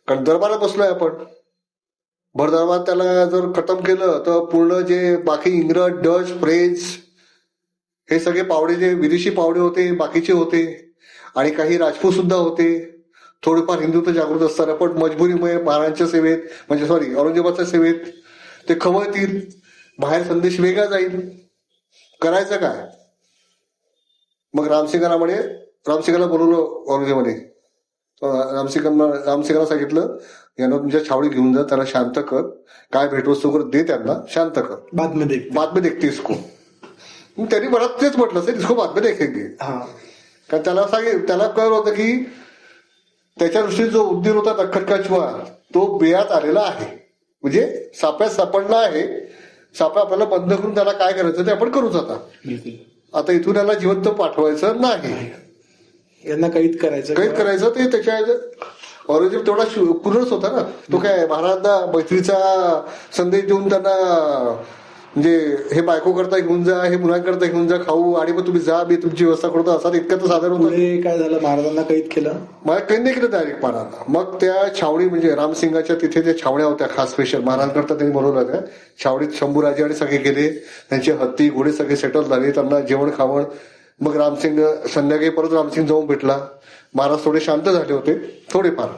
कारण दरबारात बसलोय आपण. भर दरबार त्याला जर खतम केलं तर पूर्ण जे बाकी इंग्रज, डच, फ्रेंच हे सगळे पावडे, जे विदेशी पावडे होते बाकीचे होते, आणि काही राजपूत सुद्धा होते, थोडेफार हिंदुत्व जागृत असताना, पण मजबुरीमुळे महाराजांच्या सेवेत, म्हणजे सॉरी औरंगजेबाच्या सेवेत ते खवळतील. बाहेर संदेश वेगळा जाईल, करायचं काय. मग रामसिंगाला बोलवलं औरंगजेबाने. रामसिंगाला सांगितलं, यांना तुमच्या छावडी घेऊन जा, त्याला शांत कर, काय भेटवस्तू वगैरे दे, त्यांना शांत कर, बाद में देखते इसको. त्यांनी मला तेच म्हटलं असेल, इसको बाद में देखेंगे. कारण त्याला कळलं होतं की त्याच्या दृष्टीने जो उद्दीन होता दख्खन कछवा, तो बियात आलेला आहे, म्हणजे सापळ्यात सापडला आहे. सापळा आपल्याला बंद करून त्याला काय करायचं ते आपण करूच. आता इथून याला जिवंत पाठवायचं नाही, यांना कैद करायचं ते त्याच्या. औरंगजेब तेवढा कुरच होता ना, तो काय महाराजांना मैत्रीचा संदेश देऊन त्यांना, म्हणजे हे बायको करता घेऊन जा, हे मुलांकरता घेऊन जा खाऊ, आणि मग तुम्ही जा, मी तुमची व्यवस्था करतो, असा इतकं तर साधारण होतं. काय झालं, महाराजांना कैद केलं. मला कैद नाही केलं डायरेक्ट महाराजांना. मग त्या छावणी, म्हणजे रामसिंगाच्या तिथे त्या छावण्या होत्या खास स्पेशल महाराजांकरता त्यांनी बनवल्या होत्या. छावणीत शंभूराजे आणि सगळे गेले, त्यांचे हत्ती घोडे सगळे सेटल झाले, त्यांना जेवण खावण. मग रामसिंग संध्याकाळी परत रामसिंग जाऊन भेटला. महाराज थोडे शांत झाले होते, थोडेफार.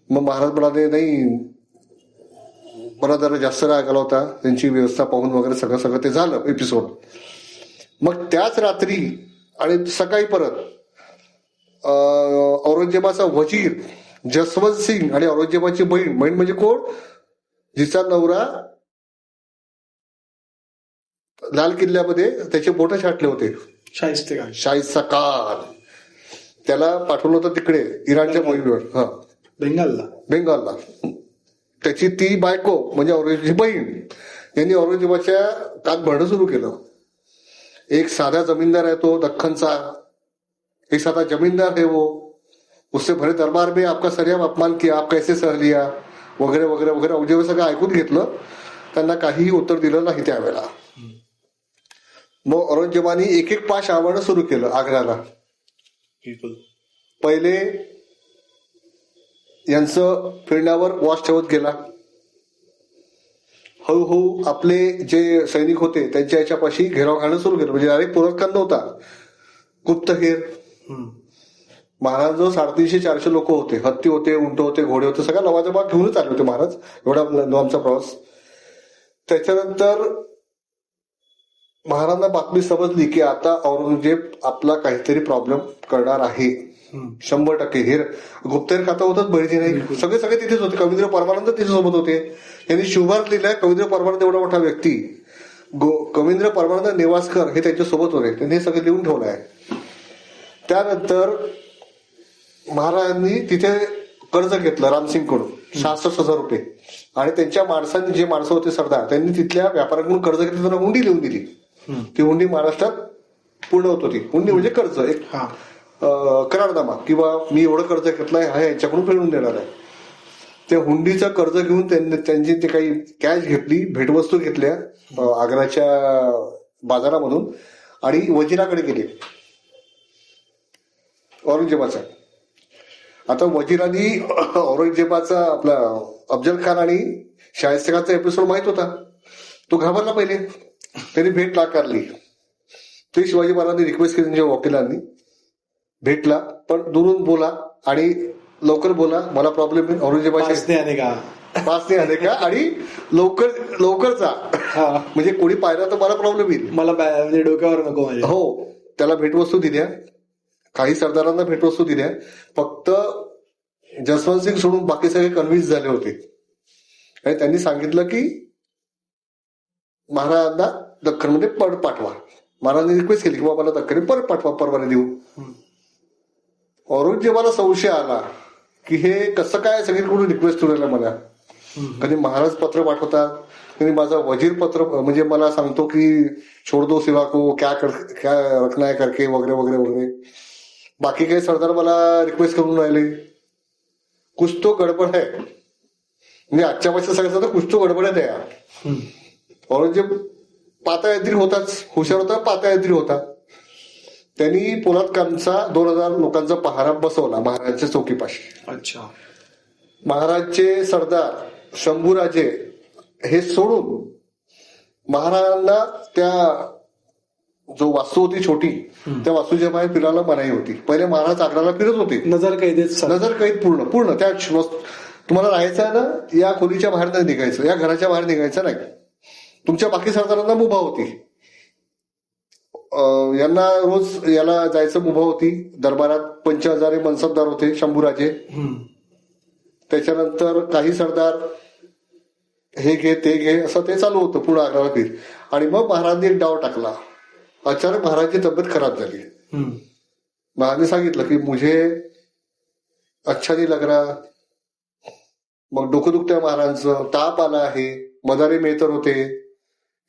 मग महाराज म्हणाले, नाही मला जरा जास्त राग आला होता, त्यांची व्यवस्था पाहून वगैरे सगळं ते झालं एपिसोड. मग त्याच रात्री आणि सकाळी परत औरंगजेबाचा वजीर जसवंत सिंग आणि औरंगजेबाची बहीण म्हणजे कोण, जिचा नवरा लाल किल्ल्यामध्ये त्याचे बोट छाटले होते, शाहिस्ता खान, त्याला पाठवलं होतं तिकडे इराणच्या मोहिमेवर, बेंगालला. त्याची ती बायको म्हणजे औरंगजेबाची बहीण यांनी औरंगजेबाच्या कात भरणं सुरू केलं. एक साधा जमीनदार आहे तो दख्खनचा, एक साधा जमीनदार है वो, उससे भरे दरबार में आपका सरियाम अपमान किया, आप कैसे सह लिया, वगैरे वगैरे वगैरे. औरंगजेब सगळं ऐकून घेतलं, त्यांना काहीही उत्तर दिलं नाही त्यावेळेला. मग औरंगजेबाने एक पाच आव्हानं सुरू केलं आग्र्याला. पहिले यांचं फिरण्यावर वॉच ठेवत गेला. हळूहळू आपले जे सैनिक होते त्यांच्या याच्यापाशी घेराव घालणं सुरू केलं, म्हणजे डायरेक्ट पुरस्कार नव्हता, गुप्तहेर. महाराज 350-400 लोक होते, हत्ती होते, उंट होते, घोडे होते, सगळा लवाजमा घेऊनच आले होते महाराज. एवढा लांबचा प्रवास. त्याच्यानंतर महाराजांना बातमी समजली की आता औरंगजेब आपला काहीतरी प्रॉब्लेम करणार आहे 100%. हे गुप्तहेर खाता होतच बहिणी नाही, सगळे तिथेच होते. कवींद्र परमानंद तिच्यासोबत होते. यांनी शिवभारत लिहिलाय. कवींद्र परमानंद एवढा मोठा व्यक्ती, कवींद्र परमानंद नेवासकर हे त्यांच्या सोबत होते, त्यांनी हे सगळं लिहून ठेवलं आहे. त्यानंतर महाराजांनी तिथे कर्ज घेतलं रामसिंगकडून 66,000 रुपये. आणि त्यांच्या माणसांनी, जे माणसं होते सरदार, त्यांनी तिथल्या व्यापाऱ्यांकडून कर्ज घेतलं, त्यांना हुंडी लिहून दिली. ती हुंडी महाराष्ट्रात पूर्ण होत होती. हुंडी म्हणजे कर्ज, एक करारनामा, किंवा मी एवढं कर्ज घेतलंय हा यांच्याकडून फेडून देणार आहे. त्या हुंडीचं कर्ज घेऊन त्यांची ते काही कॅश घेतली, भेटवस्तू घेतल्या आग्राच्या बाजारामधून, आणि वजिराकडे गेले औरंगजेबाचा. आता वजिरांनी औरंगजेबाचा, आपला अफजल खान आणि शाहिस्ते खानचा एपिसोड माहित होता. तो घाबरला पहिले, त्यांनी भेट नाकारली. ते शिवाजी महाराजांनी रिक्वेस्ट केली त्यांच्या वकिलांनी, भेटला पण दुरून बोला आणि लवकर बोला, मला प्रॉब्लेम आहे. औरंगजेबाच्या पास नाही आले का, आणि लवकर जा, म्हणजे कोणी पाहिलं तर मला प्रॉब्लेम येईल, मला म्हणजे डोक्यावर नको. हो, त्याला भेटवस्तू दिल्या, काही सरदारांना भेटवस्तू दिल्या. फक्त जसवंत सिंग सोडून बाकी सगळे कन्व्हिन्स झाले होते. आणि त्यांनी सांगितलं की महाराजांना दख्खनमध्ये परत पाठवा. महाराजांनी रिक्वेस्ट केली की मला दख्खनमध्ये परत पाठवा, परवाने देऊ. औरंगजेबाला संशय आला की हे कसं काय सगळीकडून रिक्वेस्ट ठेवलेला मला. कधी महाराज पत्र पाठवतात, कधी माझा वजीर पत्र म्हणजे मला सांगतो की छोड़ दो सिवा को, क्या रखना है करके, वगैरे वगैरे वगैरे. बाकी काही सरदार मला रिक्वेस्ट करून राहिले. कुछ तो गडबड आहे, म्हणजे आजच्या भाषेत सांगायचं तर कुछ तो गडबड आहे त्या. औरंगजेब पाताळात्री होताच, हुशार होता, पाताळात्री होता. त्यांनी पोलादकांचा 2000 लोकांचा पहारा बसवला महाराजांच्या चौकीपाशी. अच्छा. महाराजचे सरदार शंभूराजे हे सोडून महाराजांना त्या जो वास्तू होती छोटी, त्या वास्तूच्या बाहेर फिरायला मनाई होती. पहिले महाराज आग्राला फिरत होते, नजरकैद पूर्ण त्या तुम्हाला राहायचं आहे ना, या खोलीच्या बाहेर नाही निघायचं, या घराच्या बाहेर निघायचं नाही. तुमच्या बाकी सरदारांना मुभा होती, यांना रोज याला जायचं मुभा होती. दरबारात 50,000 मनसबदार होते शंभूराजे. त्याच्यानंतर काही सरदार हे घे ते घे असं ते चालू होतं पूर्ण आग्राला फिर. आणि मग महाराजांनी एक डाव टाकला. अचानक महाराजांची तब्येत खराब झाली. महाराजांनी सांगितलं की मुझे अच्छा नहीं लग रहा. मग डोकं दुखतंय महाराजांचं, ताप आला आहे. मदारी मेहतर होते,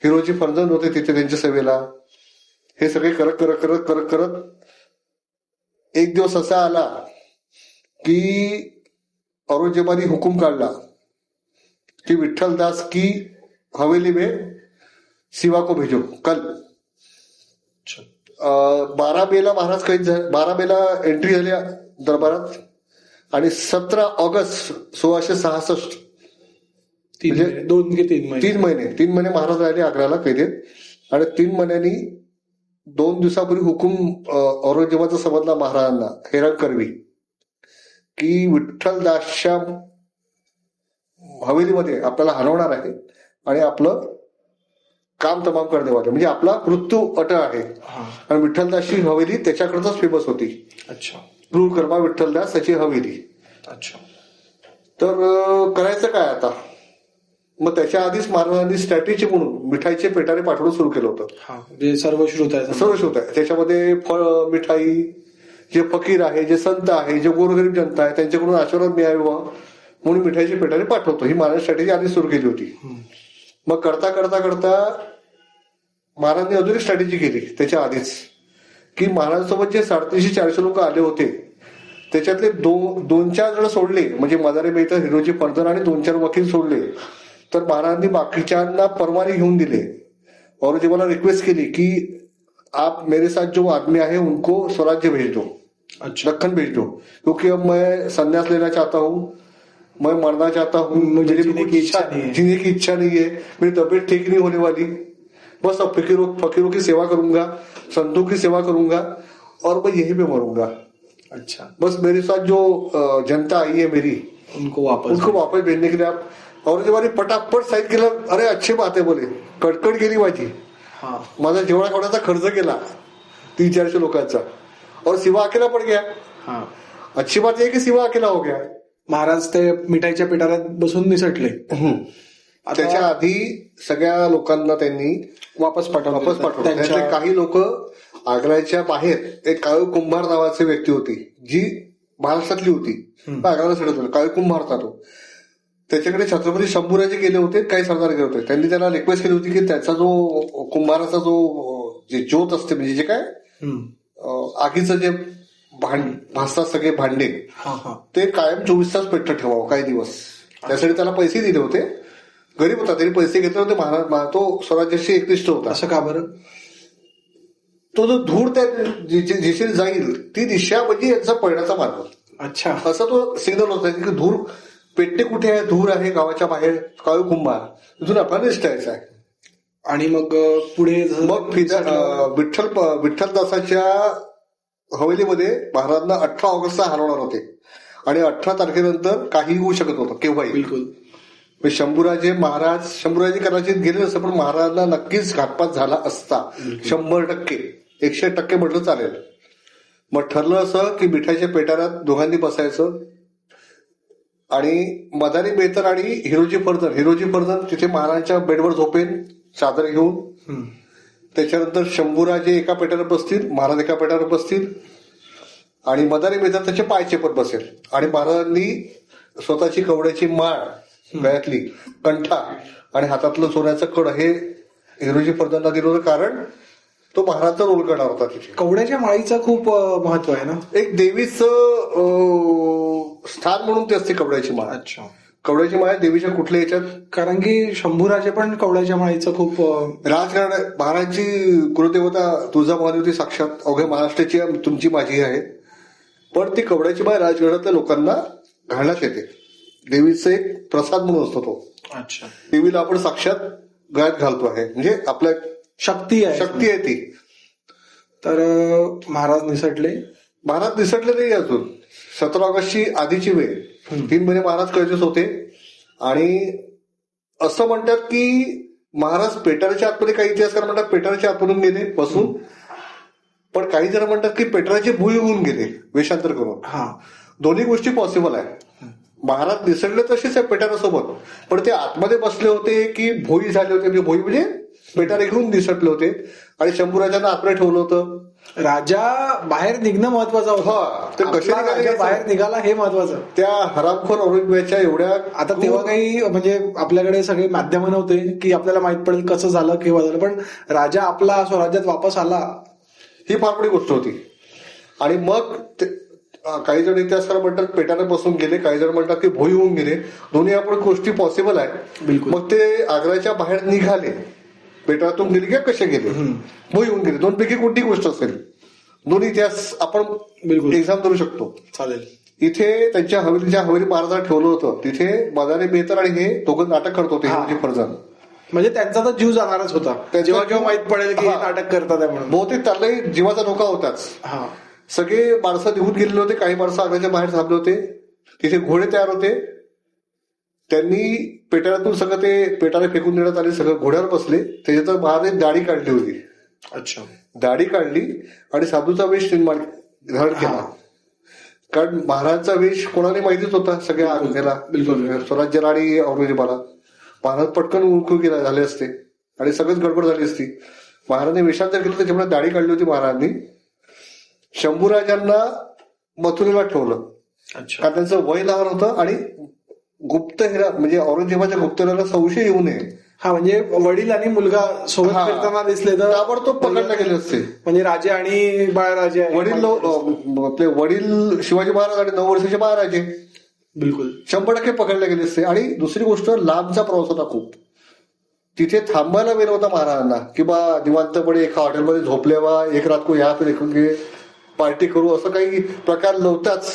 हिरोजी फर्जंद होते तिथे त्यांच्या सेवेला. हे सगळे करत करत करत करत करत एक दिवस असा आला की औरंगजेबाने हुकूम काढला की विठ्ठलदास की हवेली में सिवा को भेजो कल. 12 मेला महाराज कैद झाले, 12 मेला एंट्री झाली दरबारात. आणि 17 ऑगस्ट 1666 म्हणजे 3 महिने महाराज राहिले आग्र्याला कैदेत. आणि 3 महिन्यांनी 2 दिवसापूर्वी हुकूम औरंगजेबाचा समजला महाराजांना हेरंग करवी की विठ्ठलदासच्या हवेलीमध्ये आपल्याला हलवणार आहे आणि आपलं काम तमाम करणे वाटतं, म्हणजे आपला मृत्यू अटळ आहे. आणि विठ्ठलदासची हवेली त्याच्याकरताच फेमस होती. अच्छा. क्रूर कर्मा विठ्ठलदास त्याची हवेली. अच्छा. तर करायचं काय आता. मग त्याच्या आधीच महाराजांनी स्ट्रॅटेजी म्हणून मिठाईचे पेटारे पाठवणं सुरू केलं होतं. सर्वश्रुत आहे. त्याच्यामध्ये फळ, मिठाई, जे फकीर आहे, जे संत आहे, जे गोरगरीब जनता आहे त्यांच्याकडून आशीर्वाद मिळावा म्हणून मिठाईचे पेटारे पाठवतो. ही महाराज स्ट्रॅटेजी आधी सुरू केली होती. मग करता करता करता महाराजांनी अजून एक स्ट्रॅटेजी केली त्याच्या आधीच की महाराजांसोबत जे 350-400 लोक आले होते त्याच्यातले 2-4 जण सोडले, म्हणजे मदारी मेहतर, हिरोजी फर्जंद आणि 2-4 वकील सोडले. तर महाराजांनी बाकीच्यांना परवाने घेऊन दिले. औरंगजेबाला रिक्वेस्ट केली की आप मेरे साथ जो आदमी आहे उनको स्वराज्य भेज दो, दक्कन भेज दो, क्योंकि अब मैं संन्यास लेना चाहता हूँ, मैं मरना चाहता हूँ, मुझे जीने की इच्छा नहीं है, मेरी तबीयत ठीक नहीं होने वाली, बस अब फकीरों की सेवा करूंगा, संतों की सेवा करूंगा और मैं यहीं पे मरूंगा. अच्छा. बस मेरे साथ जो जनता आई है मेरी उनको वापस भेजने के लिए आप. औरंगजेबाने पटापट साईन केलं. अरे अच्छी बात आहे बोले, कडकड केली माझी. माझा जेवढा कोणाचा खर्च केला 300-400 लोकांचा, और सिवा अकेला पड गया. अच्छी बात आहे की सिवा अकेला हो गया. महाराज ते मिठाईच्या पिटाऱ्यात बसून निसटले. त्याच्या आधी सगळ्या लोकांना त्यांनी वापस पाठवलं. त्यातले काही लोक आग्र्याच्या बाहेर एक काळू कुंभार नावाची व्यक्ती होती जी महाराष्ट्रातली होती, आग्र्याला सडत होती, काळीकुंभ होता तो. त्याच्याकडे छत्रपती शंभूराजे गेले होते, काही सरदार गेले होते. त्यांनी त्याला रिक्वेस्ट केली होती की त्याचा जो कुंभाराचा जो जे ज्योत असते, म्हणजे जे काय आगीचं जे भासतात सगळे भांडे, ते कायम 24 तास पेटत ठेवावं काही दिवस. त्यासाठी त्याला पैसे दिले होते. गरीब होता, त्यांनी पैसे घेतले होते. तो स्वराज्याशी एकनिष्ठ होता. असं का बरं? तो जो धूर त्या दिशेने जाईल ती दिशा म्हणजे याचा पळण्याचा मार्ग. अच्छा, असा तो सिग्नल होता की धूर पेटते कुठे आहे, धूर आहे गावाच्या बाहेर, काळूकुंभा, तिथून आपल्याला निष्ठायचं आहे. आणि मग पुढे मग विठ्ठलदासाच्या हवेलीमध्ये महाराजांना 18 ऑगस्टला हलवणार होते आणि 18 तारखेनंतर काही होऊ शकत होतं केव्हाही. बिलकुल. शंभूराजे कदाचित गेले नसतं, पण महाराजांना नक्कीच घातपात झाला असता. 100%, 100% म्हटलं चालेल. मग ठरलं असं की मिठाच्या पेटाऱ्यात दोघांनी बसायचं आणि मदारी बेहतर आणि हिरोजी फर्जन तिथे महाराजांच्या बेडवर झोपेन चादर घेऊन. त्याच्यानंतर शंभूराजे एका पेटाऱ्यावर बसतील, महाराज एका पेटाऱ्यावर बसतील आणि मदारी बेहतर त्याचे पाय चेपत बसेल आणि महाराजांनी स्वतःची कवड्याची माळ, गळ्यातली कंठा आणि हातातलं सोन्याचं कड हे हिरोजी फर्जनला दिलं होतं, कारण तो महाराजचा रोल करणार होता तिथे. कवड्याच्या माळीचं खूप महत्व आहे ना. एक देवीचं स्थान म्हणून ते असते कवड्याची माळ. अच्छा, कवड्याची माळ देवीच्या कुठल्या याच्यात, कारण की शंभूराजे पण कवड्याच्या माळीचं खूप राजकारण. महाराजची कुलदेवता तुळजाभवानी होती साक्षात, अवघ्या महाराष्ट्राची तुमची माझी आहे. पण ती कवड्याची माळ राजकारणातल्या लोकांना घालण्यात येते. देवीचा एक प्रसाद म्हणून असतो तो. अच्छा, देवीला आपण साक्षात गळ्यात घालतो आहे, म्हणजे आपल्या शक्ती आहे ती. तर महाराज निसटले नाही अजून. 17 ऑगस्टची आधीची वेळ. 3 महिने महाराज कैदेत होते आणि असं म्हणतात की महाराज पेटाऱ्याच्या आतमध्ये, काही इतिहासकार म्हणतात पेटाऱ्याच्या आतमधून गेले बसून, पण काही जण म्हणतात की पेटाऱ्याचे भुई होऊन गेले वेषांतर करून. दोन्ही गोष्टी पॉसिबल आहे. महाराज निसटले तसेच आहे पेटाऱ्यासोबत, पण ते आतमध्ये बसले होते की भोई झाले होते, म्हणजे भोई म्हणजे पेटारे घेऊन निसटले होते आणि शंभूराजांना आतमध्ये ठेवलं होतं. राजा बाहेर निघणं महत्वाचं होतं. ते कसे बाहेर निघाला हे महत्वाचं. त्या हरामखोर औरंगजेबाच्या एवढ्या, आता तेव्हा काही म्हणजे आपल्याकडे सगळे माध्यम नव्हते की आपल्याला माहित पडेल कसं झालं किंवा झालं, पण राजा आपला स्वराज्यात वापस आला ही फार मोठी गोष्ट होती. आणि मग काही जण इतिहासकार म्हणतात पेटाने बसून गेले, काही जण म्हणतात की भोई होऊन गेले. दोन्ही आपण गोष्टी पॉसिबल आहे. बिलकुल. मग ते आग्र्याच्या बाहेर निघाले, पेटातून गेले किंवा कसे गेले, भोई होऊन गेले, दोनपैकी कोणती गोष्ट असेल. दोन्ही इतिहास आपण बिलकुल एक्झाम करू शकतो. चालेल. इथे त्यांच्या हवेली महाराजांना ठेवलं होतं. तिथे मदारी बेहतर आणि हे दोघं नाटक करत होते, हिरोजी फर्जन. म्हणजे त्यांचा तर जीव जाणारच होता जेव्हा जेव्हा माहित पडेल की नाटक करतात आहे म्हणून. बहुतेक त्यालाही जीवाचा धोका होताच. सगळे माणसं निघून गेलेले होते, काही माणसं आग्र्याच्या बाहेर थांबले होते. तिथे घोडे तयार होते. त्यांनी पेटाऱ्यातून सगळं ते पेटारे फेकून देण्यात आले, सगळं घोड्यावर बसले. त्याच्यात महाराज दाढी काढली होती. अच्छा, दाढी काढली आणि साधूचा वेश धारण केला. कारण महाराजचा वेश कोणाला माहितीच होता सगळ्या आग्र्याला, स्वराज्याला आणि औरंगजेबाला. महाराज पटकन उरकू गेला झाले असते आणि सगळंच गडबड झाली असती. महाराजांनी वेशांतर घेतलं, त्याच्यामुळे दाढी काढली होती महाराजांनी. शंभूराजांना मथुरेला ठेवलं, कारण त्यांचं वय लहान होतं आणि गुप्तहेरा म्हणजे औरंगजेबाच्या गुप्तहेराला संशय येऊ नये. म्हणजे वडील आणि मुलगा सोबत फिरताना दिसले तर ताबडतोब पकडले गेले असते. म्हणजे राजे आणि बाळराजे, आपले वडील शिवाजी महाराज आणि 9 वर्षाचे बाळराजे बिलकुल 100% पकडले गेले असते. आणि दुसरी गोष्ट, लांबचा प्रवास होता खूप. तिथे थांबायला वेळ होता महाराजांना की बा निवांतपणे एका हॉटेलमध्ये झोपलेवा, एक रात को या फिर पार्टी करू, असं काही प्रकार नव्हताच.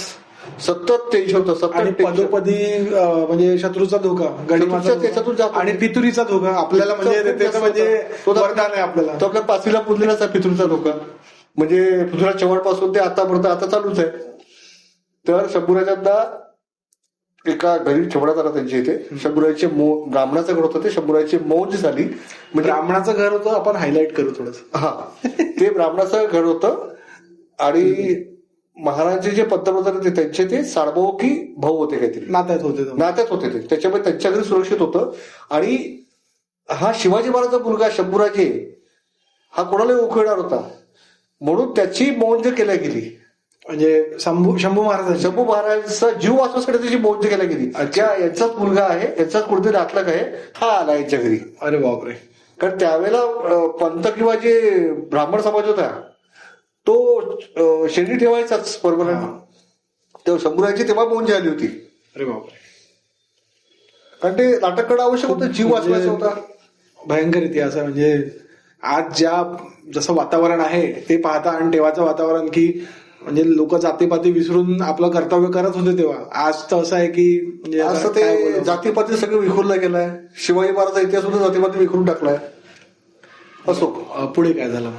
सतत टेन्शन होतं, सतत पदोपदी म्हणजे शत्रूचा धोका, गणिमाचा आणि पितुरीचा धोका आपल्याला, म्हणजे त्याचं म्हणजे वरदान आहे आपल्याला. तो आपल्या 5वीला पुजलेलाच आहे पितृचा धोका. म्हणजे पृथ्वीराज चव्हाण पासून ते आतापर्यंत आता चालूच आहे. तर शंभूराजांना एका घरी ठेवण्यात आला त्यांच्या इथे. शंभूराजाचे ब्राह्मणाचं घर होतं, ते शंभूराजाची मौज झाली. म्हणजे ब्राह्मणाचं घर होतं, आपण हायलाइट करू थोडं. ते ब्राह्मणाचं घर होतं आणि महाराजांचे जे पंतप्रधान होते त्यांचे ते साडभाऊ की भाऊ होते, काहीतरी नात्यात होते ते. त्याच्यामुळे त्यांच्या घरी सुरक्षित होतं. आणि हा शिवाजी महाराजांचा मुलगा शंभूराजे हा कोणाला ओळखणार होता, म्हणून त्याची मौंज केल्या गेली. म्हणजे शंभू महाराज. शंभू महाराजांचा जीव वाचवण्यासाठी त्याची मौज केल्या गेली. अच्छा, यांचाच मुलगा आहे, यांचाच कुठे नातलग आहे, हा आला यांच्या घरी. अरे बापरे. कारण त्यावेळेला पंत किंवा जे ब्राह्मण समाज होता तो शेंडी ठेवायचाच परमनंट. तेव्हा शंभूराजांची तेव्हा मौज झाली होती. अरे बापरे. कारण ते नाटक करणं आवश्यक होतं, जीव वाचवायचा होता. भयंकर इतिहास आहे. म्हणजे आज जसं वातावरण आहे ते पाहता आणि तेव्हाचं वातावरण की म्हणजे लोक जातीपाती विसरून आपलं कर्तव्य करत होते तेव्हा. आज तर असं आहे की म्हणजे आज ते जातीपाती सगळं विखुरला गेलाय. शिवाजी महाराजांचा इतिहास सुद्धा जातीपाती विखरून टाकलाय. असो, पुढे काय झालं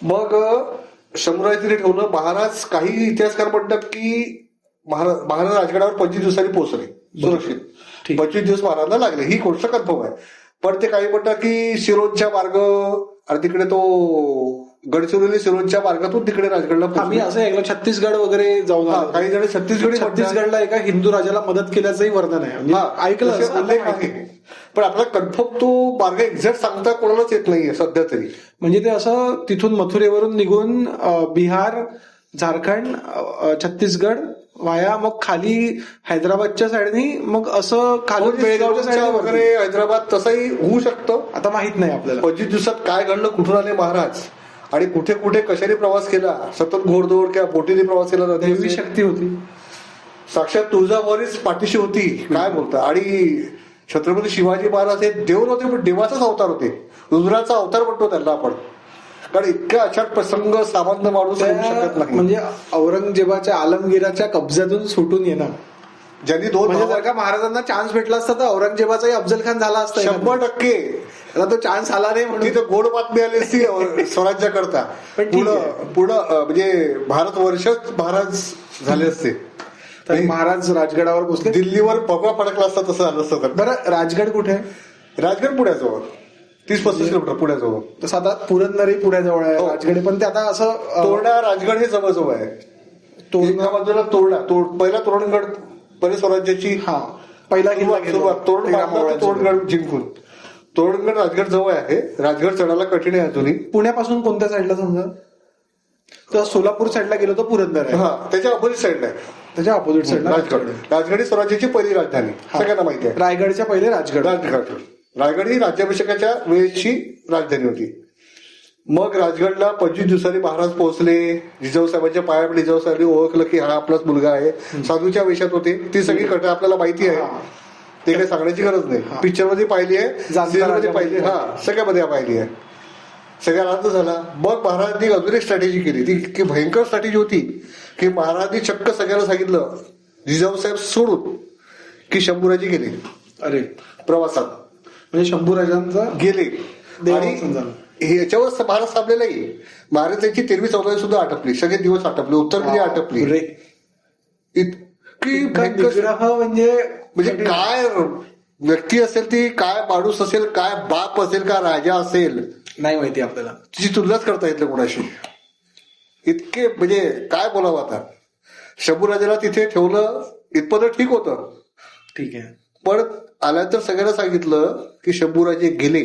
मग शंभूराज तिथे ठेवलं. महाराज, काही इतिहासकार म्हणतात की महाराज राजगडावर 25 दिवसांनी पोहोचले सुरक्षित. 25 दिवस महाराजांना लागले, ही गोष्ट कन्फर्म आहे. पण ते काही म्हणतात की सिरोंचा मार्ग आणि तिकडे तो गडचिरोली सिरोंच्या मार्गातून तिकडे राजगडला. आम्ही असं ऐकलं छत्तीसगड वगैरे जाऊन. काही जण छत्तीसगडला एका हिंदू राजाला मदत केल्याचंही वर्णन आहे. म्हणजे ऐकलं आहे, पण आपल्याला कन्फर्म तो मार्ग एक्झॅक्ट सांगता कोणालाच येत नाहीये सध्या तरी. म्हणजे ते असं तिथून मथुरेवरून निघून बिहार, झारखंड, छत्तीसगड वाया मग खाली हैदराबादच्या साईडनी, मग असं खाली बेळगावच्या साईडने वगैरे हैदराबाद तसंही होऊ शकतं. आता माहित नाही आपल्याला 25 दिवसात काय घडलं, कुठून आले महाराज आणि कुठे कुठे कशाने प्रवास केला, सतत घोडदौड किंवा बोटीने प्रवास केला. देवी शक्ती होती, साक्षात तुळजाभवानीच पाठीशी होती. काय बोलता. आणि छत्रपती शिवाजी महाराज हे देव नव्हते, पण देवाचाच अवतार होते. रुद्राचा अवतार म्हणतो त्यांना आपण. कारण इतका अचाट प्रसंग सामान्य माणूस होऊ शकत नाही. म्हणजे औरंगजेबाच्या आलमगीराच्या कब्जातून सुटून येणं, ज्यांनी दोन, म्हणजे जर का महाराजांना चान्स भेटला असता तर औरंगजेबाचाही अफजल खान झाला असता 100%. त्याला तो चान्स आला नाही म्हणून तिथं गोड बातमी आली असती स्वराज्याकरता. पुढं म्हणजे भारतवर्षच महाराज झाले असते. तर महाराज राजगडावर पोहोचले, दिल्लीवर भगवा फडकला असता तसं झालं असतं. तर बरं, राजगड कुठे आहे? राजगड पुण्याजवळ 30-35 किलोमीटर पुण्याजवळ. तसं आता पुरंदरही पुण्याजवळ आहे, राजगड पण ते आता असं तोरणा राजगड हे जवळजवळ आहे. एका बाजूला तोरणा, पहिला तोरणगड, पहिले स्वराज्याची पहिला सुरुवात तोरणगड जिंकून. तोरणगड राजगड जवळ आहे. राजगड चढायला कठीण आहे अजूनही. पुण्यापासून कोणत्या साईडला समजा तर सोलापूर साईडला गेलो तर पुरंदर आहे. त्याच्या अपोजिट साईडला आहे. त्याच्या अपोजिट साईडला राजगड. राजगड ही स्वराज्याची पहिली राजधानी, सगळ्यांना माहिती आहे. रायगडच्या पहिले राजगड. रायगड ही राज्याभिषेकाच्या वेळेची राजधानी होती. मग राजगडला 25 दिवसांनी महाराज पोहोचले. जिजाऊसाहेबांच्या पायावर जिजाऊसाहेबांनी ओळखलं की हा आपलाच मुलगा आहे. साधूच्या वेशात होते. ती सगळी कथा आपल्याला माहिती आहे, ते काही सांगण्याची गरज नाही. पिक्चर मध्ये पाहिली आहे, सिरियल मध्ये पाहिली, सगळ्यामध्ये पाहिली आहे. सगळ्या आनंद झाला. मग महाराजांनी अजून एक स्ट्रॅटेजी केली, ती की भयंकर स्ट्रॅटेजी होती की महाराजांनी चक्क सगळ्याला सांगितलं जिजाऊसाहेब सोडून की शंभूराजे गेले. अरे प्रवासात, म्हणजे शंभूराजांचा गेले. आणि ह्याच्यावर महाराज थांबलेलाही. महाराजांची 13-14 सुद्धा आटपली, सगळे दिवस आटपले, उत्तर आटपली. इतकी भयंकर म्हणजे काय व्यक्ती असेल ती, काय माणूस असेल, काय बाप असेल, का राजा असेल, नाही माहिती आपल्याला. तिची तुलनाच करता येत नाही कोणाशी. इतके म्हणजे काय बोलावं आता. शंभूराजाला तिथे ठेवलं इतपत ठीक होतं, ठीक आहे. पण आल्यानंतर सगळ्यांना सांगितलं की शंभूराजे गेले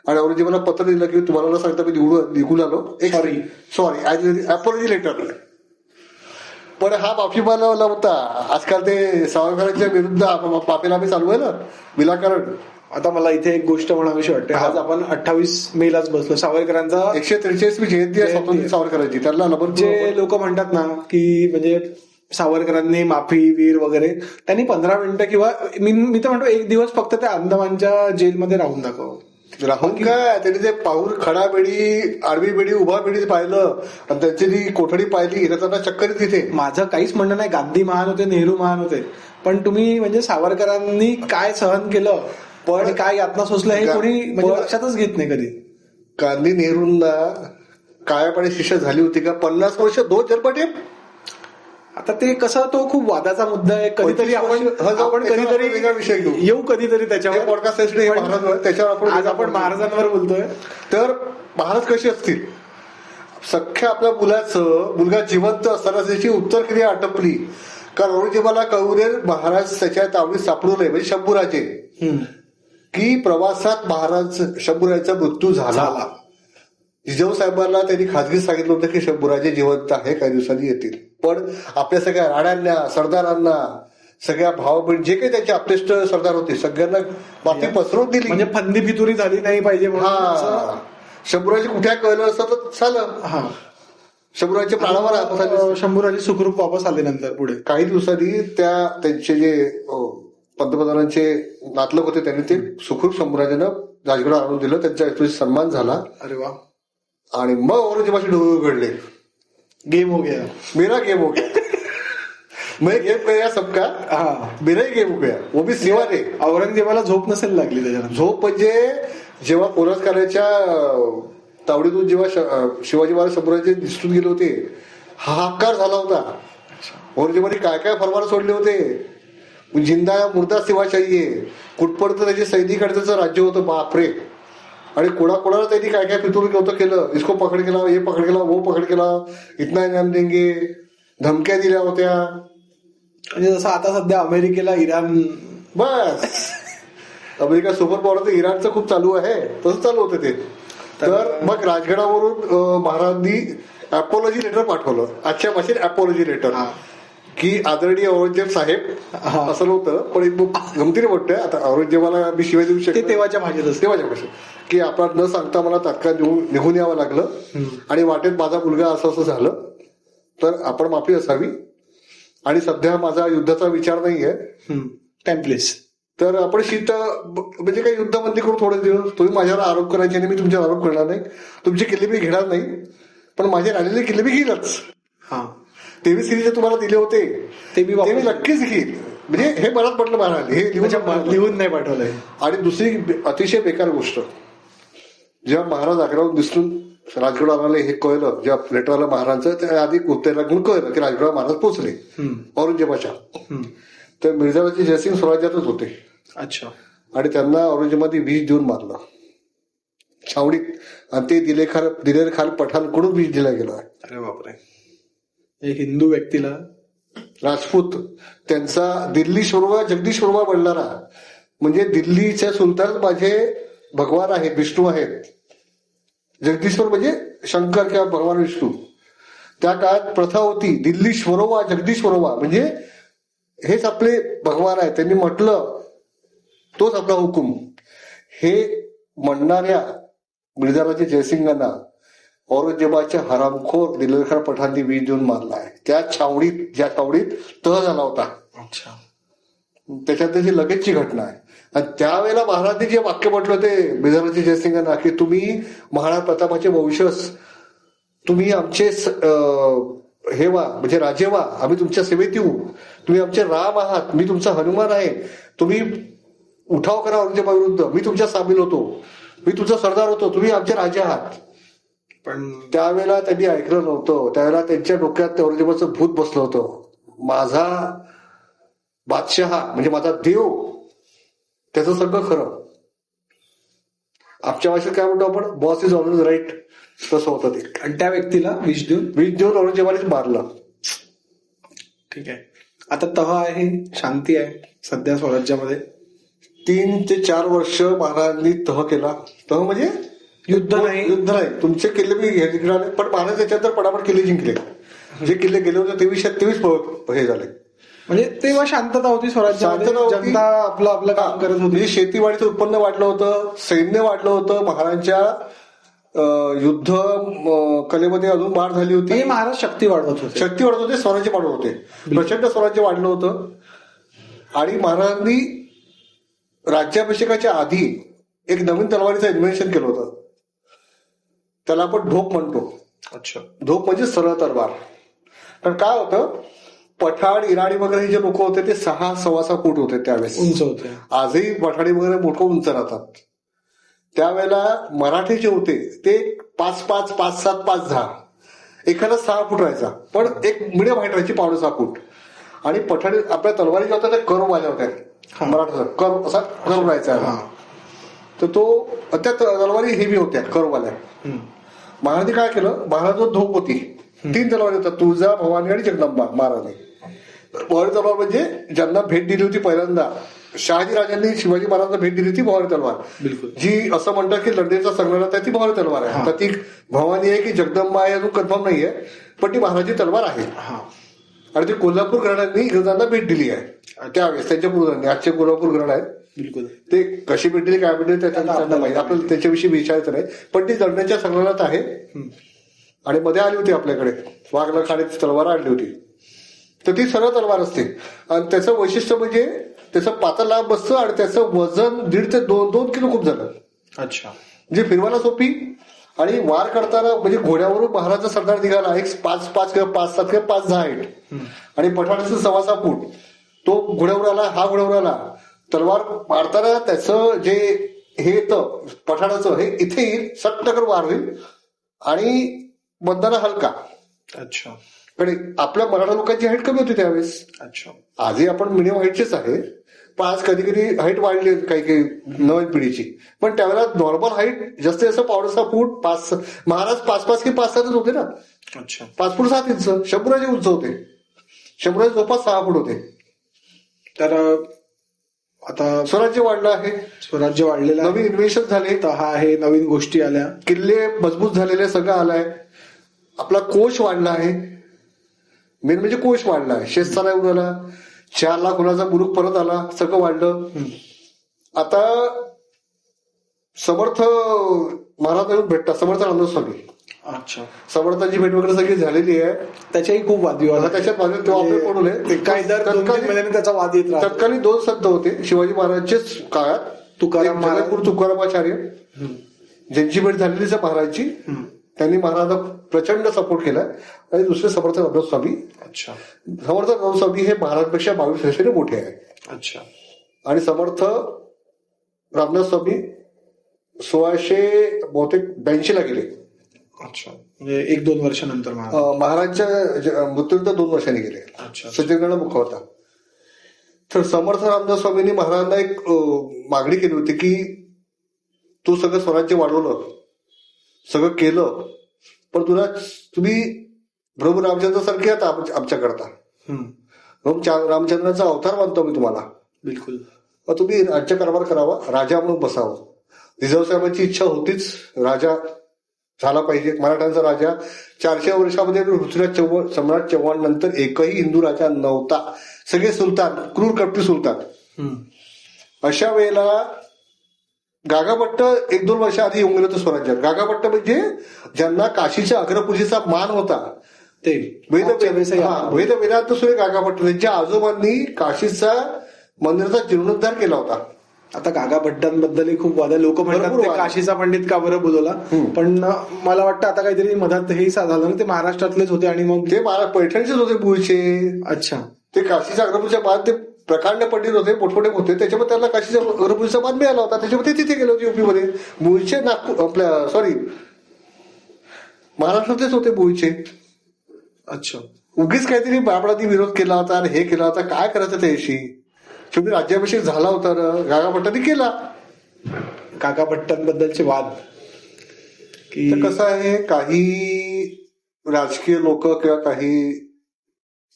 आणि औरंगजेबाला पत्र दिलं की तुम्हाला सांगता मी निघून आलो, सॉरी अपॉलॉजी लेटर. पण हा माफी मागायला होता. आजकाल ते सावरकरांच्या विरुद्ध पापेला आम्ही चालू आहे ना विनाकारण. आता मला इथे एक गोष्ट म्हणावीशी वाटते. आज आपण 28 मेलाच बसलो. सावरकरांचा 143वी जयंती आहे स्वातंत्र्य सावरकरांची. त्यांना जे लोक म्हणतात ना की म्हणजे सावरकरांनी माफी वीर वगैरे, त्यांनी 15 मिनिटं किंवा मी तर म्हणतो 1 दिवस फक्त त्या अंदमानच्या जेलमध्ये राहून दाखव. राहून काय त्यांनी ते पाहून खडा बेडी, आडवी बेडी, उभा बेडी पाहिलं आणि त्यांची जी कोठडी पाहिली, त्यांना चक्कर तिथे. माझं काहीच म्हणणं नाही, गांधी महान होते, नेहरू महान होते, पण तुम्ही म्हणजे सावरकरांनी काय सहन केलं, पण काय यातना सोसलं हे कोणी म्हणजे लक्षातच घेत नाही कधी. गांधी नेहरूंना काळ्यापाणी शिक्षा झाली होती का? 50 वर्ष 2 जन्मठेप. आता ते कसं, तो खूप वादाचा मुद्दा आहे. कधीतरी आपण कधीतरी वेगळा विषय घेऊ, येऊ कधीतरी त्याच्यावर पॉडकास्ट. त्याच्यावर आज आपण महाराजांवर बोलतोय. तर महाराज कसे असतील, सख्या आपल्या मुलगा जिवंत असताना त्याची उत्तर क्रिया आटपली. कारण औरंगजेबाला कळू नये महाराज त्याच्या तावडीत सापडू नये, म्हणजे शंभूराजे, की प्रवासात महाराज शंभूराजांचा मृत्यू झाला. जिजाऊ साहेबांना त्यांनी खाजगी सांगितलं होतं की शंभूराजे जिवंत आहे, काही दिवसांनी येतील. पण आपल्या सगळ्या राण्यांना, सरदारांना, सगळ्या भाव बहीण जे काही त्यांचे आपलेष्ट सरदार होते सगळ्यांना बातमी पसरवून दिली. म्हणजे फंदी फितुरी झाली नाही पाहिजे म्हणून असं. हा, शंभूराजे कुठे कळलं असतं तर झालं. हा, शंभूराजे प्राणावर आले. शंभूराजे सुखरूप वापस आले नंतर पुढे. काही दिवसांनी त्यांचे जे पंतप्रधानांचे नातलग होते त्यांनी ते सुखरूप शंभूराजांना राजगडावर आणून दिलं. त्यांचा ऐतिहासिक सन्मान झाला. अरे वा. आणि मग औरंगजेबाचे डोळे उघडले. गेम हो गया. मेरा गेम हो गया. मैं गेम गया सबका, हा, मेरा ही गेम हो गया. वो भी सेवा दे. औरंगजेबाला झोप नसेल लागली त्याच्यानंतर. झोप म्हणजे जेव्हा पुरस्काराच्या तावडीतून जेव्हा शिवाजी महाराज शंभूराजे दिसून गेले होते, हाहाकार झाला होता. औरंगजेबाने काय काय फरमान सोडले होते. जिंदा मुर्दा सेवा चाहिए, कुठपर्यंत त्याचे सैनिक आणि त्याचं राज्य होतं. बापरे. आणि कोणाकोणाला त्यांनी काय काय फितूर होतं केलं. इसको पकड केला, हे पकड केला, वो पकड केला, इतना इनाम देंगे, धमक्या दिल्या होत्या. म्हणजे जसं आता सध्या अमेरिकेला इराण. बस अमेरिका सुपर पॉवर तर इराणचं खूप चालू आहे, तसं चालू होतं ते. तर मग राजगडावरून महाराजांनी अपोलॉजी लेटर पाठवलं. आजच्या भाषेत अपोलॉजी लेटर, की आदरणीय औरंगजेब साहेब असं नव्हतं, पण एक गमतीने वाटतंय. आता औरंगजेबाला मी शिवाय देऊ शकतो तेव्हाच्या भाषेत, तेव्हाच्या भाषेत, की आपण न सांगता मला तात्काळ निघून यावं लागलं आणि वाटेत माझा मुलगा असं असं झालं, तर आपण माफी असावी. आणि सध्या माझा युद्धाचा विचार नाहीये. Time please. तर आपण शीत म्हणजे काही युद्धबंदी करू थोडे दिवस. तुम्ही माझ्यावर आरोप करायचे आणि मी तुमच्यावर आरोप करणार नाही. तुमचे किल्ले मी घेणार नाही, पण माझे राहिलेले किल्ले मी घेईलच. हा, 23 किल्ले तुम्हाला दिले होते ते मी नक्कीच घेईल. म्हणजे हे मनात पडलं महाराज, हे लिहून नाही पाठवलंय. आणि दुसरी अतिशय बेकार गोष्ट, जेव्हा महाराज आग्र्याहून दिसून राजगडावर आले हे कळलं, जेव्हा लेटर आलं महाराजांचं, त्या आधी उत्तरेला कळलं की राजगडावर महाराज पोहोचले औरंगजेबाच्या. तर मिर्झाबाजी जयसिंग स्वराज्यातच होते. अच्छा. आणि त्यांना औरंगजेबाने 20 देऊन मारलं छावणीत. आणि ते दिलेर खान पठाणकडून 20 दिला गेला. अरे बापरे. एक हिंदू व्यक्तीला राजपूत, त्यांचा दिल्ली शोरवा जगदीश शोरवा बनणारा, म्हणजे दिल्लीच्या सुलतान माझे भगवान आहेत, विष्णू आहेत. जगदीश्वर म्हणजे शंकर किंवा भगवान विष्णू. त्या काळात प्रथा होती दिल्ली श्वरोवा जगदीश्वरोवा, म्हणजे हेच आपले भगवान आहेत. त्यांनी म्हटलं तोच आपला हुकूम. हे म्हणणाऱ्या मिर्झाराजे जयसिंगांना औरंगजेबाच्या हरामखोर दिलेरखान पठाणनी 20 देऊन मारला आहे. त्या छावणीत, ज्या छावणीत तह झाला होता. अच्छा. त्याच्यात त्याची लगेचची घटना आहे. आणि त्यावेळेला महाराजांनी जे वाक्य म्हटलं होते मिर्झाराजे जयसिंगांना, की तुम्ही महाराज प्रतापाचे वंशज, तुम्ही आमचे हे व्हा, म्हणजे राजे व्हा, आम्ही तुमच्या सेवेत येऊ, तुम्ही आमचे राम आहात, मी तुमचा हनुमान आहे, तुम्ही उठाव करा औरंगजेबाविरुद्ध, मी तुमच्या सामील होतो, मी तुमचा सरदार होतो, तुम्ही आमचे राजे आहात. पण त्यावेळेला त्यांनी ऐकलं नव्हतं. त्यावेळेला त्यांच्या डोक्यात औरंगजेबाचं भूत बसलं होतं. माझा बादशहा म्हणजे माझा देव, त्याचं सगळं खरं. आमच्या भाषेत काय म्हणतो आपण, बॉस इज ऑलवेज राईट, तसं होतं ते. आणि त्या व्यक्तीला 20 देऊन औरंगजेबानेच मारलं. ठीक आहे. आता तह आहे, शांती आहे सध्या स्वराज्यामध्ये. 3 ते 4 वर्ष महाराजांनी तह केला. तह म्हणजे युद्ध नाही. तुमचे किल्ले मी घेतले, पण महाराज त्याच्यानंतर पटापट किल्ले जिंकले. जे किल्ले गेले होते 23 हे झाले. म्हणजे तेव्हा शांतता होती स्वराज्यामध्ये, जनता आपलं आपलं काम करत होती. शेतीवाडीचं उत्पन्न वाढलं होतं, सैन्य वाढलं होतं, महाराजांच्या युद्ध कलेमध्ये अजून वाढ झाली होती. महाराज शक्ती वाढवत होते, स्वराज्य वाढवत होते, प्रचंड स्वराज्य वाढलं होतं. आणि महाराजांनी राज्याभिषेकाच्या आधी एक नवीन तलवारीचं इन्व्हेन्शन केलं होतं. त्याला आपण ढोप म्हणतो. अच्छा. ढोप म्हणजे सरळ तलवार. कारण काय होतं, पठाण इराणी वगैरे हे जे लोक होते ते 6-6.25 फूट होते त्यावेळेस, उंच होते. आजही पठाणी वगैरे मोठं उंच राहतात. त्यावेळेला मराठी जे होते ते 5-5, 5-7, 5-10, एखादा 6 फूट राहायचा, पण एक मिडियम हाईट राहायची 5.5 फूट. आणि पठाणी आपल्या तलवारी ज्या होत्या त्या कर्व वाल्या होत्या. मराठा कर्व असा कर्व राहायचा. तर त्या तलवारी हेवी होत्या कर्ववाल्या. महाराजांनी काय केलं, महाराज धोप होती, 3 तलवारी होतात, तुळजा, भवानी आणि जगदंबा. महाराजांनी भवानी तलवार म्हणजे ज्यांना भेट दिली होती पहिल्यांदा शहाजी राजांनी शिवाजी महाराजांना भेट दिली ती भवानी तलवार, बिलकुल. जी असं म्हणतात की लंडेचा संग्रहालयात आहे ती भवानी तलवार आहे. आता ती भवानी आहे की जगदंबा आहे अजून कन्फर्म नाहीये, पण ती महाराजांची तलवार आहे. आणि ती कोल्हापूर घराण्यांनी इंग्रजांना भेट दिली आहे त्यावेळेस, त्यांच्या पूर्वजांनी. आजचे कोल्हापूर घराणं आहे, बिलकुल. ते कशी भेट दिली काय भेट दिली त्यांना माहिती, आपल्याला त्याच्याविषयी विचारायचं नाही. पण ती लंडनच्या संग्रहालयात आहे आणि मध्ये आली होती आपल्याकडे, वाघला खाण्याची तलवार आणली होती. तर ती सरळ तलवार असते आणि त्याचं वैशिष्ट्य म्हणजे त्याचं पातळ लांब बसतं आणि त्याचं वजन 1.5 ते 2 किलो खूप झालं. अच्छा. म्हणजे फिरवायला सोपी आणि वार करताना म्हणजे घोड्यावरून महाराजा सरदार निघाला, एक 5-7 किंवा 5-10 हाईट आणि पठाणाचं 6.25 फूट, तो घोड्यावर आला, हा घोड्यावर आला. तलवार मारताना त्याचं जे हे येतं पठाणाचं, हे इथे येईल, सट्टकर वार होईल आणि बंधारा हलका. अच्छा. पण आपल्या मराठा लोकांची हाईट कमी होती त्यावेळेस. अच्छा. आजही आपण मिडियम हाईटचेच आहे, पण आज कधी कधी हाईट वाढली काही काही नवीन पिढीची. पण त्यावेळेला नॉर्मल हाईट जास्तीत जास्त 1.5 फूट, महाराज 5 की 5-7 होते ना. अच्छा. 5 फूट 7 इंच. शंभराचे उंच होते, शंभराचे जवळपास 6 फूट होते. तर आता स्वराज्य वाढलं आहे, स्वराज्य वाढलेलं आहे, नवीन इन्व्हेन्शन झाले, तहा आहे, नवीन गोष्टी आल्या, किल्ले मजबूत झालेले सगळं आलाय, आपला कोश वाढला आहे. मेन म्हणजे कोश वाढला आहे, शेतसारा येऊन आला, 4 लाख होण्याचा मुलूक परत आला, सगळं वाढलं. आता समर्थ महाराज येऊन भेटतात, समर्थ रामदास स्वामी. अच्छा. समर्थांची भेट वगैरे सगळी झालेली आहे. त्याच्याही खूप वादविवाद आहे. त्याच्यात माझे तेव्हा आपले पडवले काय दर 2-3 महिन्यांनी त्याचा वाद येत राहतो. तत्कालीन 2 संत होते शिवाजी महाराजांचेच काळात, तुकाराम महाराज, जगद्गुरू तुकारामाचार्य, ज्यांची भेट झालेलीच आहे महाराजची. त्यांनी महाराजांना प्रचंड सपोर्ट केला. आणि दुसरे समर्थ रामदास स्वामी. अच्छा. समर्थ रामदास स्वामी हे महाराजांपेक्षा 22 वर्षांनी मोठे आहे. अच्छा. आणि समर्थ रामदास स्वामी 1682 ला गेले. अच्छा. म्हणजे 1-2 वर्षानंतर महाराजच्या मृत्यूनंतर 2 वर्षांनी गेले. अच्छा. सज्जनगड मुखवता. तर समर्थ रामदास स्वामींनी महाराजांना एक मागणी केली होती की तू सगळं स्वराज्य वाढवलं, सगळं केलं, पण तुम्ही प्रभू रामचंद्र सारखे आता आमच्याकरता रामचंद्राचा अवतार मानतो मी तुम्हाला. बिलकुल. तुम्ही राज्यकारभार करावा, राजा म्हणून बसावं. जिजाऊ साहेबांची इच्छा होतीच, राजा झाला पाहिजे, मराठ्यांचा राजा. 400 वर्षामध्ये पृथ्वीराज चव्हाण, सम्राट चव्हाण नंतर एकही हिंदू राजा नव्हता. सगळे सुलतान, क्रूर कपटी सुलतान. अशा वेळेला गागाभट्ट 1-2 वर्ष आधी येऊन गेलं होतं स्वराज्यात. गागाभट्ट म्हणजे ज्यांना काशीच्या अग्रपूजेचा मान होता ते वेद वेदांत सुरे गागाभट्ट, त्यांच्या आजोबांनी काशीचा मंदिराचा जीर्णोद्धार केला होता. आता गागाभट्टांबद्दलही खूप वाद आहे. लोक म्हणतात ते काशीचा पंडित का बरं बुजवला, पण मला वाटतं आता काहीतरी मधात हेही झालं ना, ते महाराष्ट्रातलेच होते आणि मग ते पैठणचेच होते मूळचे. अच्छा. ते काशीच्या अग्रपूजेच्या मान, ते प्रकांड पंडित होते, मोठमोठे होते, त्याच्यामध्ये त्यांना काशीच्या अग्रपूजेचा मान मिळाला होता, त्याच्यामध्ये तिथे गेले होते युपीमध्ये. मूळचे नागपूर आपल्या महाराष्ट्रातलेच होते मूळचे. अच्छा. उगीच काहीतरी बाबळांनी विरोध केला होता आणि हे केला होता, काय करायचं त्याशी. शेवटी राज्याभिषेक झाला होता ना, गागाभट्टांनी केला. गागाभट्टांबद्दलचे वाद की कसं आहे, काही राजकीय लोक किंवा काही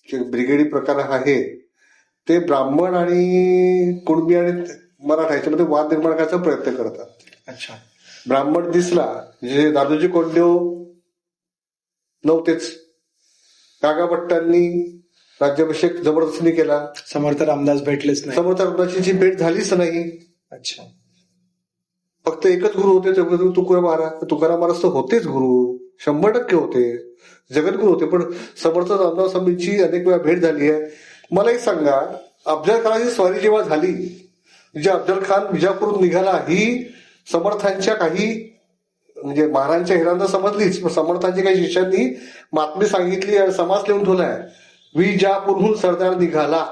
ब्रिगेडी प्रकार आहे ते ब्राह्मण आणि कुणबी आणि मराठा याच्यामध्ये वाद निर्माण करायचा प्रयत्न करतात. अच्छा. ब्राह्मण दिसला म्हणजे दादोजी कोंडदेव नव्हतेच, गागाभट्टांनी राज्याभिषेक जबरदस्तीने केला. समर्थ रामदास भेटलेच नाही, समर्थ रामदासची भेट झालीच नाही. अच्छा. फक्त एकच गुरु होते, जगद्गुरू तुकाराम महाराज. तुकाराम महाराज तर होतेच गुरु, 100% होते, जगद्गुरू होते. पण समर्थ रामदास स्वामींची अनेक वेळा भेट झाली आहे. मला एक सांगा, अफजल खानाची स्वारी जेव्हा झाली, जे अफजल खान विजापूर निघाला, ही समर्थांच्या काही म्हणजे महाराजांच्या हिरांना समजलीच, पण समर्थांच्या काही शिष्यांनी बातमी सांगितली आणि समाज लिहून ठेवलाय, विजापूरहून सरदार निघाला.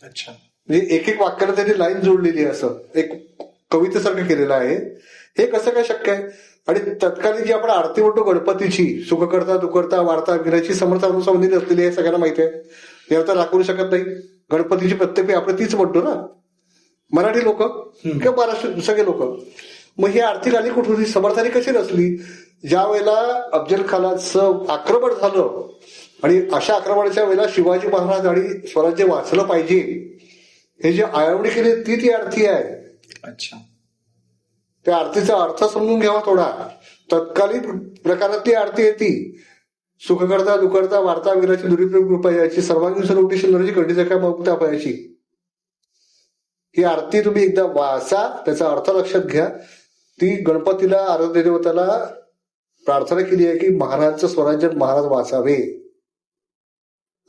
अच्छा. म्हणजे एक वाक्याला त्यांनी लाईन जोडलेली आहे, असं एक कवितेसारखं केलेलं आहे. हे कसं काय शक्य आहे? आणि तत्कालीन जी आपण आरती म्हणतो गणपतीची, सुख करता दुखरता वाढता विघ्नाची समर्थ संबंधित असलेली आहे, सगळ्यांना माहिती आहे. यावर दाखवू शकत नाही. गणपतीची प्रत्येक आपण तीच म्हणतो ना, मराठी लोक किंवा महाराष्ट्र सगळे लोक. मग ही आर्थिक आली कुठून? समर्थानी कशी नसली? ज्या वेळेला अफजल खानाचं आक्रमण झालं आणि अशा आक्रमणाच्या वेळेला शिवाजी महाराज आणि स्वराज्य वाचलं पाहिजे हे जे आळवणी केली ती आरती आहे. अच्छा. त्या आरतीचा अर्थ समजून घ्यावा थोडा. तत्कालीन प्रकारात ती आरती आहे ती. सुख करता दुखरता वार्ता वीराची दुरुपयोग रुपयाची सर्वांगीण सर्वटी सुंदराची कंडीचा काय मुक्ता पायाची. ही आरती तुम्ही एकदा वाचा, त्याचा अर्थ लक्षात घ्या. ती गणपतीला आराध्य देवताला प्रार्थना केली आहे की महाराजचं स्वराज्य महाराज वाचावे.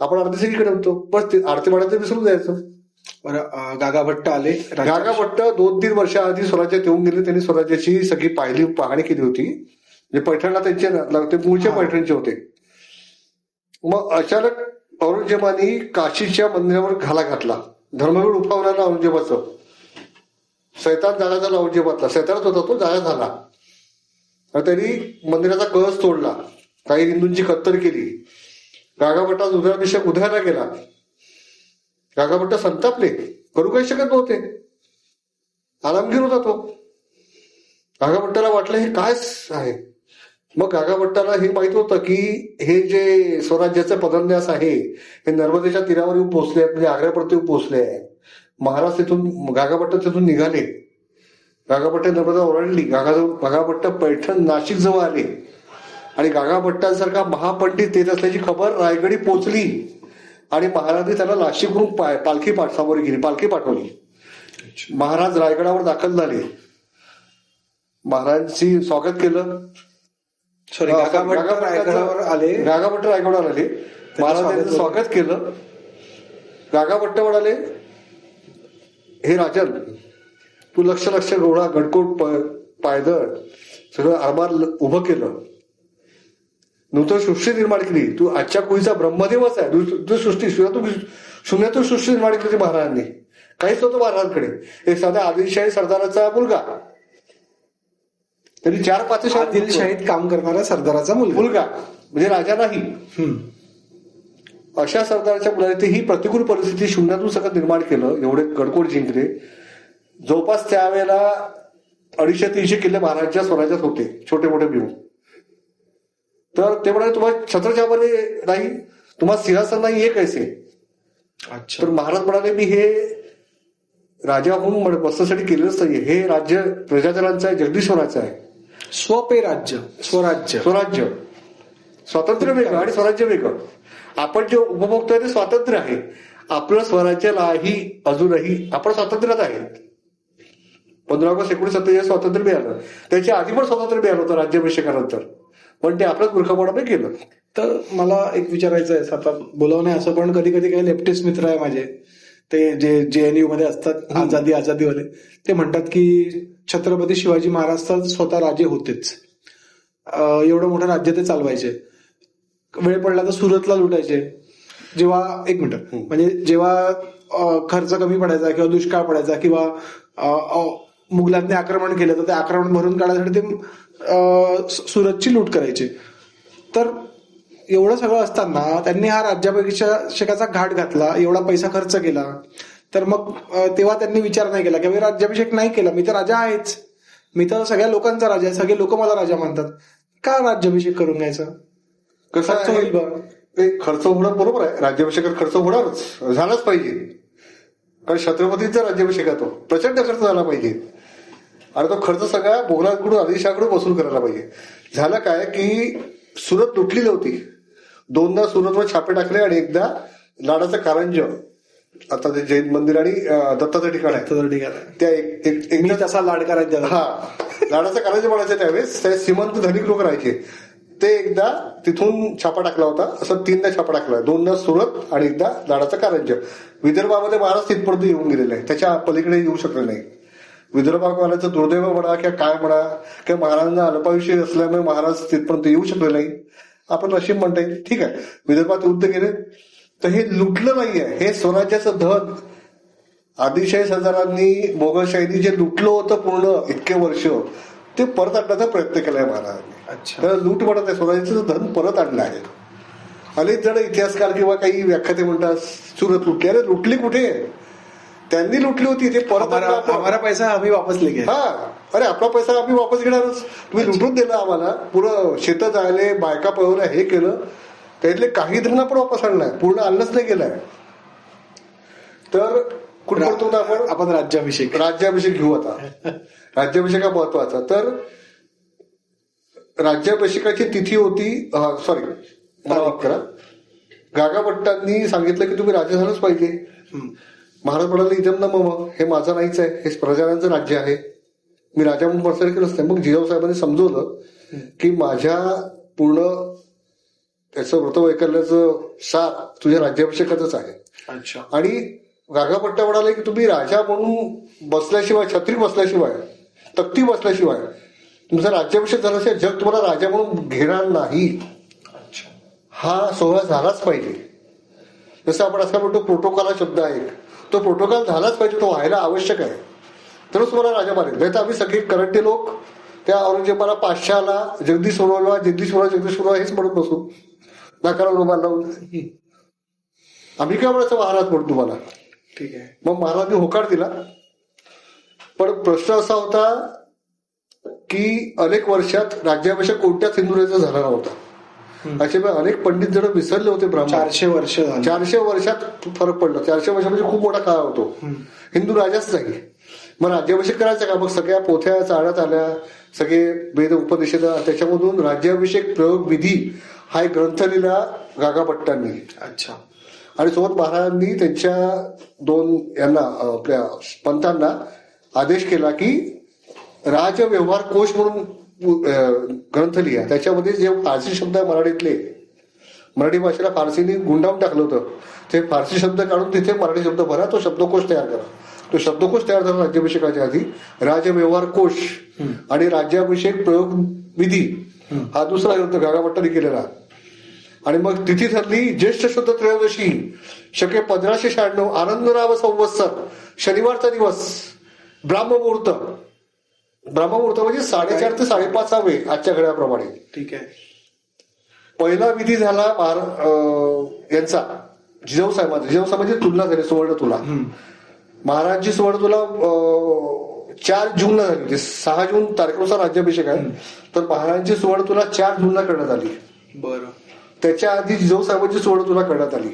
आपण आरती सगळीकडे होतो, बस आरती म्हणायचं विसरून जायचं. बरं, गागा भट्ट आले. गागा भट्ट 2-3 वर्षाआधी स्वराज्यात येऊन गेले. त्यांनी स्वराज्याची सगळी पाहणी केली होती. म्हणजे पैठणला त्यांचे मूळचे पैठणचे होते. मग अचानक औरंगजेबाने काशीच्या मंदिरावर घाला घातला. धर्मवीर उठावला औरंगजेबाचं. सैतान जागा झाला औरंगजेबातला. सैतानच होता तो, जागा झाला. आणि त्यांनी मंदिराचा कळस तोडला. काही हिंदूंची कत्तल केली. गागाभट्टा रुद्राभिषेक उधळला गेला. गागाभट्ट संतापले, करू काही शकत नव्हते. आरामगीर होता तो. गागाभट्टाला वाटलं हे काय आहे. मग गागाभट्टाला हे माहित होतं की हे जे स्वराज्याचा पदन्यास आहे हे नर्मदेच्या तीरावर येऊन पोहोचले आहेत, म्हणजे आग्र्यापर्यंत येऊन पोहोचले आहे. महाराज तिथून गागाभट्ट तिथून निघाले. गागाभट्ट नर्मदा ओलांडली. गागाभट्ट पैठण नाशिक जवळ आले आणि गागाभट्टांसारखा महापंडित येत असल्याची खबर रायगडी पोचली आणि महाराजांनी त्याला नाशिकवरून पालखी सामोरी गेली, पालखी पाठवली. महाराज रायगडावर दाखल झाले. महाराजांची स्वागत केलं. गागाभट्ट रायगडावर आले. गागाभट्ट रायगडावर आले. महाराजांचं स्वागत केलं. गागाभट्ट म्हणाले, हे राजन, तू लक्ष घोडा गडकोट पायदळ सगळं आरमार उभं केलं. नूतन सृष्टी निर्माण केली. तू आजच्या कुळीचा ब्रह्मदेवच आहे. तू सृष्टी शून्यातून सृष्टी निर्माण केली महाराजांनी. काहीच नव्हतं महाराजांकडे. एक साधा आदिलशाही सरदाराचा मुलगा. तरी 4-5 आदिलशाहीत काम करणाऱ्या सरदाराचा मुलगा म्हणजे राजा नाही. अशा सरदाराच्या मुलाने ही प्रतिकूल परिस्थिती शून्यातून सगळं निर्माण केलं. एवढे गडकोट जिंकले. जवळपास त्यावेळेला 250-300 किल्ले महाराजांच्या स्वराज्यात होते, छोटे मोठे मिळून. तर ते म्हणाले, तुम्हाला छत्रछायामध्ये नाही, तुम्हाला सिंहासन नाही, हे कैसे. तर महाराज म्हणाले, मी हे राजा होऊन बसण्यासाठी केलेलंच नाही. हे राज्य प्रजाजनांचं आहे, जगदीश्वराचं आहे. स्वपे राज्य, स्वराज्य. स्वातंत्र्य वेगळं आणि स्वराज्य वेगळं. आपण जे उपभोगतोय ते स्वातंत्र्य आहे. आपलं स्वराज्य नाही अजूनही. आपण स्वातंत्र्यात आहे. 15 ऑगस्ट 1947 स्वातंत्र्य मिळालं. त्याच्या आधी पण स्वातंत्र्य मिळालं होतं राज्याभिषेकानंतर, पण ते आपल्याच मूर्खपणाने केलं. तर मला एक विचारायचं आहे, आता बोलावणे असं, पण कधी कधी काही लेफ्टिस्ट मित्र आहे माझे, ते जे JNU मध्ये असतात, आझादीवाले, ते म्हणतात की छत्रपती शिवाजी महाराज तर स्वतः राजे होतेच. एवढं मोठं राज्य ते चालवायचे. वेळ पडला तर सुरतला लुटायचे. जेव्हा एक मिनिट म्हणजे जेव्हा खर्च कमी पडायचा किंवा दुष्काळ पडायचा किंवा मुघलांनी आक्रमण केलं तर ते आक्रमण भरून काढण्यासाठी ते सुरतची लूट करायचे. तर एवढं सगळं असताना त्यांनी हा राज्याभिषेकाचा घाट घातला, एवढा पैसा खर्च केला. तर मग तेव्हा त्यांनी विचार नाही केला की राज्याभिषेक नाही केला, मी तर राजा आहेच, मी तर सगळ्या लोकांचा राजा आहे, सगळे लोक मला राजा मानतात, का राज्याभिषेक करून घ्यायचा. कसं होईल बघ, खर्च होणं बरोबर आहे. राज्याभिषेकात खर्च होणारच, झालाच पाहिजे. कारण छत्रपतींचा राज्याभिषेक तो प्रचंड खर्च झाला पाहिजे आणि तो खर्च सगळ्या मोगलांकडून आदिलशाहकडून वसूल करायला पाहिजे. झालं काय की सुरत लुटलेली होती. 2दा सुरतवर छापे टाकले आणि एकदा लाडाचं कारंज, आता ते जैन मंदिर आणि दत्ताचं ठिकाण आहे त्या तसा लाड करायचा. हा, लाडाचं कारंज म्हणायचं. त्यावेळेस त्या श्रीमंत धनिक लोक राहायचे. ते एकदा तिथून छापा टाकला होता. असं 3दा छापा टाकला. 2दा सुरत आणि एकदा लाडाचं कारंज. विदर्भामध्ये महाराज तिथपर्यंत येऊन गेलेला आहे, त्याच्या पलीकडे येऊ शकले नाही. विदर्भावाल्याचं दुर्दैव म्हणा किंवा काय म्हणा किंवा महाराजांना अल्पायुष्य असल्यामुळे महाराज तिथपर्यंत येऊ शकले नाही. आपण नशीब म्हणता येईल. ठीक आहे, विदर्भात युद्ध गेले तर हे लुटलं नाहीये. हे स्वराज्याचं धन आदिलशाही सरदारांनी मोगलशाहीनी जे लुटलं होतं पूर्ण इतके वर्ष, ते परत आणण्याचा प्रयत्न केलाय महाराजांनी. तर लूट म्हणत आहे, स्वराज्याचं धन परत आणलं आहे. अनेक जण इतिहासकार किंवा काही व्याख्याते म्हणतात सुरत लुटली. अरे लुटली कुठे, त्यांनी लुटली होती. ते परत आम्हाला पैसा आम्ही वापस ले. हा, अरे आपला पैसा आम्ही वापस घेणारच. तुम्ही लुटून दिला आम्हाला, पुरं शेतं जायले, बायका पळवल्या, हे केलं, त्यातले काही जणांना पण वापस आणलाय, पूर्ण आणलंच नाही गेलाय. तर कुठं पडतो ना आपण राज्याभिषेक घेऊ आता. राज्याभिषेक हा महत्वाचा. तर राज्याभिषेकाची तिथी होती, सॉरी मला माफ करा, गागाभट्टांनी सांगितलं की तुम्ही राजा झालंच पाहिजे. महाराज म्हणाले इदम न मम, हे माझं नाहीच आहे, हे प्रजारांचं राज्य आहे, मी राजा म्हणून प्रचार केलंच नाही. मग जिजाऊसाहेबांनी समजवलं की माझ्या पूर्ण त्याचं व्रतवैकल्याचं सार तुझ्या राज्याभिषेकातच आहे. अच्छा. आणि गागाभट्ट म्हणाले की तुम्ही राजा म्हणून बसल्याशिवाय, छत्री बसल्याशिवाय, तख्ती बसल्याशिवाय, तुमचा राज्याभिषेक झाल्याशिवाय जग तुम्हाला राजा म्हणून घेणार नाही. हा सोहळा झालाच पाहिजे. जसं आपण असं म्हणतो प्रोटोकॉल हा शब्द आहे, तो प्रोटोकॉल झालाच पाहिजे, तो व्हायला आवश्यक आहे, तरच तुम्हाला राजा मारेल. नाही तर आम्ही सगळे करंटे लोक त्या औरंगजेबाला, पाचशहाला जगदीश सोडवला, जगदीश सोडवा हेच म्हणत बसू, नाकाला रुमाल लावून. आम्ही काय म्हणायचं महाराज म्हणून तुम्हाला. ठीक आहे. मग महाराजांनी होकार दिला. पण प्रश्न असा होता की अनेक वर्षात राज्याभिषेक कोणत्याच हिंदू राजाचा झाला नव्हता. असे अनेक पंडित जण विसरले होते. ब्राह्मण 400 वर्षात फरक पडला. 400 वर्ष म्हणजे खूप मोठा काळ होतो. हिंदू राजाच नाही. मग राज्याभिषेक करायचा का? मग सगळ्या पोथ्या चाळण्यात आल्या, सगळे वेद उपनिषद, त्याच्यामधून राज्याभिषेक प्रयोग विधी हा एक ग्रंथ लिहिला गागाभट्टांनी. अच्छा. आणि सोबत महाराजांनी त्यांच्या यांना आपल्या पंतांना आदेश केला की राजव्यवहार कोश म्हणून ग्रंथ लिहा. त्याच्यामध्ये जे फारसी शब्द आहे मराठीतले, मराठी भाषेला फारसीने गुंडाळून टाकलं होतं, ते फारसी शब्द काढून तिथे मराठी शब्द भरा, तो शब्दकोश तयार करा. तो शब्दकोश तयार झाला राज्याभिषेकाच्या आधी. राजव्यवहार कोश आणि राज्याभिषेक प्रयोग विधी हा दुसरा ग्रंथ गागाभट्टांनी केलेला. आणि मग तिथी ठरली ज्येष्ठ शुद्ध त्रयोदशी शके 1596 आनंदराव संवत्सर, शनिवारचा दिवस, ब्राह्ममुहूर्त. ब्राह्ममुहूर्त म्हणजे 4:30 ते 5:30 आजच्या घड्याप्रमाणे. ठीक आहे. पहिला विधी झाला यांचा जिजाऊसाहेबांचा म्हणजे तुलना झाली, सुवर्ण तुला. महाराजची सुवर्ण तुला 4 जूनला झाली, म्हणजे 6 जून तारखेनुसार राज्याभिषेक आहे, तर महाराजांची सुवर्ण तुला 4 जूनला करण्यात आली. बरं. त्याच्या आधी जिजाऊसाहेबांची सुवर्ण तुला करण्यात आली.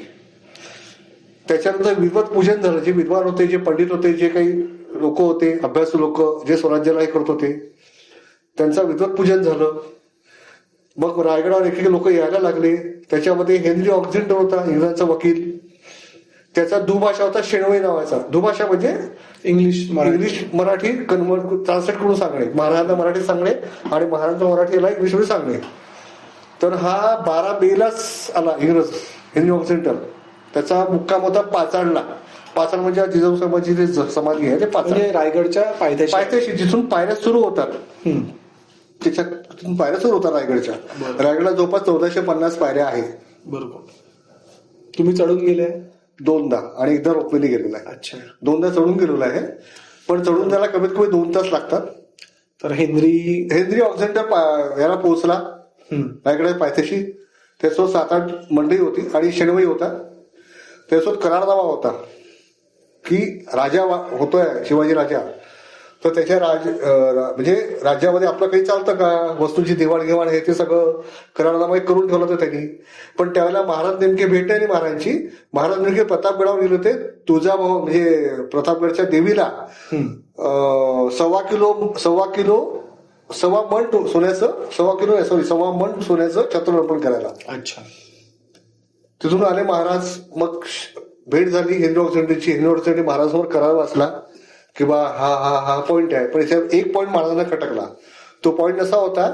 त्याच्यानंतर विद्वत पूजन झालं. जे विद्वान होते, जे पंडित होते, जे काही लोक होते, अभ्यासू लोक, जे स्वराज्याला हे करत होते, त्यांचं विद्वत पूजन झालं. मग रायगडावर एक लोक यायला लागले. त्याच्यामध्ये हेनरी ऑक्झिंटर होता, इंग्रजांचा वकील. त्याचा दुभाषा होता शेणवई नावाचा. दुभाषा म्हणजे इंग्लिश मराठी कन्वर्ट ट्रान्सलेट करून सांगणे, महाराजांना मराठीत सांगणे आणि महाराजांना मराठीला इंग्लिशमध्ये सांगणे. तर हा 12 मेलाच आला इंग्रज, हेनरी ऑक्झिंटर. त्याचा मुक्काम होता पाचाडला. पाचाड म्हणजे जिजाऊसाहेबांची जे समाधी आहे ते पाचाड, रायगडच्या पायथ्याशी, जिथून पायऱ्या सुरू होतात. तिथून पायऱ्या सुरू होतात रायगडच्या. रायगडला जवळपास 1450 पायऱ्या आहेत. बरोबर. तुम्ही चढून गेले? 2दा आणि एकदा रोपवेने गेलेला आहे. अच्छा. 2दा चढून गेलेला आहे, पण चढून जायला कमीत कमी 2 तास लागतात. तर हेनरी ऑक्झिंटर याला पोहोचला रायगड पायथ्याशी. त्यासोबत 7-8 मंडळी होती आणि शेणवई होता. त्यासोबत करारनामा होता की राजा होतोय शिवाजी राजा, तर त्याच्या म्हणजे राज्यामध्ये आपलं काही चालतं का, वस्तूंची देवाणघेवाण हे ते सगळं करारनामा करून ठेवलं होतं त्यांनी. पण त्यावेळेला महाराज नेमके भेट आहे महाराजांची. महाराज नेमके प्रतापगडावर गेले होते. तुळजाभवानी म्हणजे प्रतापगडच्या देवीला 1.25 मण सोन्याचं छत्र अर्पण करायला. अच्छा. तिथून आले महाराज. मग भेट झाली हेनरी ऑक्झिंटरची. हेनरी ऑक्झिंटर महाराजांसमोर करार वाचला की बा हा पॉईंट आहे. पण याच्यावर एक पॉईंट महाराजांना खटकला. तो पॉईंट असा होता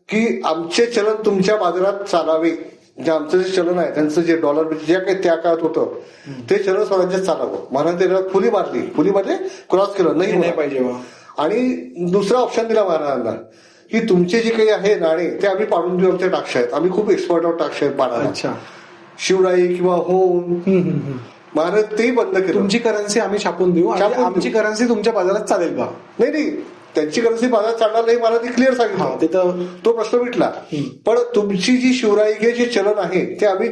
की आमचे चलन तुमच्या बाजारात चालावे. जे आमचं जे चलन आहे, त्यांचं जे डॉलर जे काही त्या काळात होतं, ते चलन स्वराज्यात चालावं. महाराजांनी त्याला फुली मारली म्हणजे क्रॉस केलं, नाही पाहिजे. आणि दुसरा ऑप्शन दिला महाराजांना की तुमचे जे काही आहे नाणे ते आम्ही पाडून देऊ, आमच्या टाक्ष्या आहेत, आम्ही खूप एक्सपर्ट आहोत टाक्ष्या पाडायला. शिवराई किंवा होम, महाराज तेही बंद केलं. तुमची करन्सी आम्ही छापून देऊ, आमची करन्सी तुमच्या बाजारात चालेल का? नाही, त्यांची करन्सी बाजारात चालणार नाही, मला ती क्लिअर सांगितलं. तो प्रश्न मिटला. पण तुमची जी शिवराई जे चलन आहे ते आम्ही,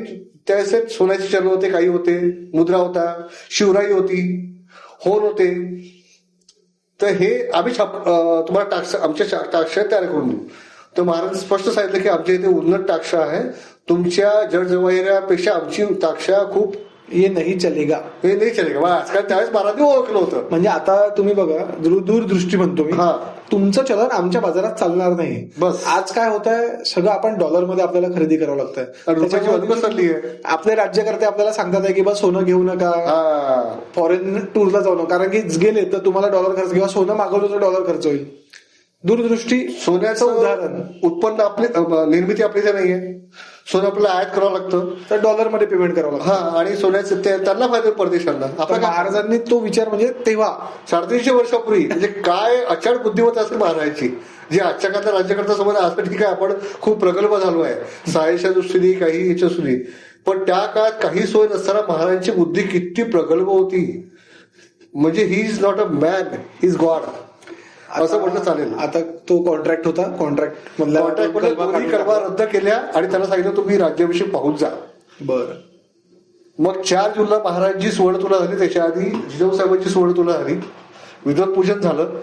त्याचे सोन्याचे चलन होते, काही होते, मुद्रा होता, शिवराई होती, होन होते, तर हे आम्ही तुम्हाला आमच्या टाक्ष्या तयार करून देऊ. तर महाराज स्पष्ट सांगितलं की आमच्या इथे उन्नत टाक्ष्या आहे, तुमच्या जडजवाहिऱ्यापेक्षा आमची टाक्ष्या खूप ये नाही चलेगा. हे नाही चले का आजकाल त्यावेळेस महाराजांनी ओळखलं होतं. म्हणजे आता तुम्ही बघा, दूरदृष्टी म्हणतो मी, हा. तुमचं चलन आमच्या बाजारात चालणार नाही. बस. आज काय होत आहे, सगळं आपण डॉलरमध्ये आपल्याला खरेदी करावं लागतंय. आणि रुपयाची व्हॅल्यू बसरली आहे. आपले राज्यकर्ते आपल्याला सांगतात आहे की बा सोनं घेऊ नका, हा. फॉरेन टूरला जाऊ नका, कारण की गेले तर तुम्हाला डॉलर खर्च, किंवा सोनं मागवलं तर डॉलर खर्च होईल. दूरदृष्टी सोन्याचं उदाहरण. उत्पन्न आपली निर्मिती आपली इथे नाहीये. सोनं आपल्याला आयात करावं लागतं. तर डॉलरमध्ये पेमेंट करावं लागतं. हा. आणि सोन्याचं त्यांना फायदा परदेशांना. तर आपल्या महाराजांनी तो विचार, म्हणजे तेव्हा 350 वर्षापूर्वी म्हणजे काय अचाट बुद्धिमत्ता असेल महाराजांची, जे आजच्या काळात राज्यकर्ता समोर असं ठीक आहे आपण खूप प्रगल्भ झालो आहे सायन्सच्या दृष्टीने काही याच्या दृष्टीने, पण त्या काळात काही सोय नसताना महाराजांची बुद्धी किती प्रगल्भ होती. म्हणजे he is not a man, he is God असं म्हटलं चालेल. आता तो कॉन्ट्रॅक्ट होता, कॉन्ट्रॅक्ट दोन्ही कलमा रद्द केल्या आणि त्यांना सांगितलं तुम्ही राज्याभिषेक पाहून जा. बरं. मग 4 जूनला महाराजांची सुवर्ण तुला झाली. त्याच्या आधी जिजाऊसाहेबांची सुवर्ण तुला झाली. विद्वत पूजन झालं.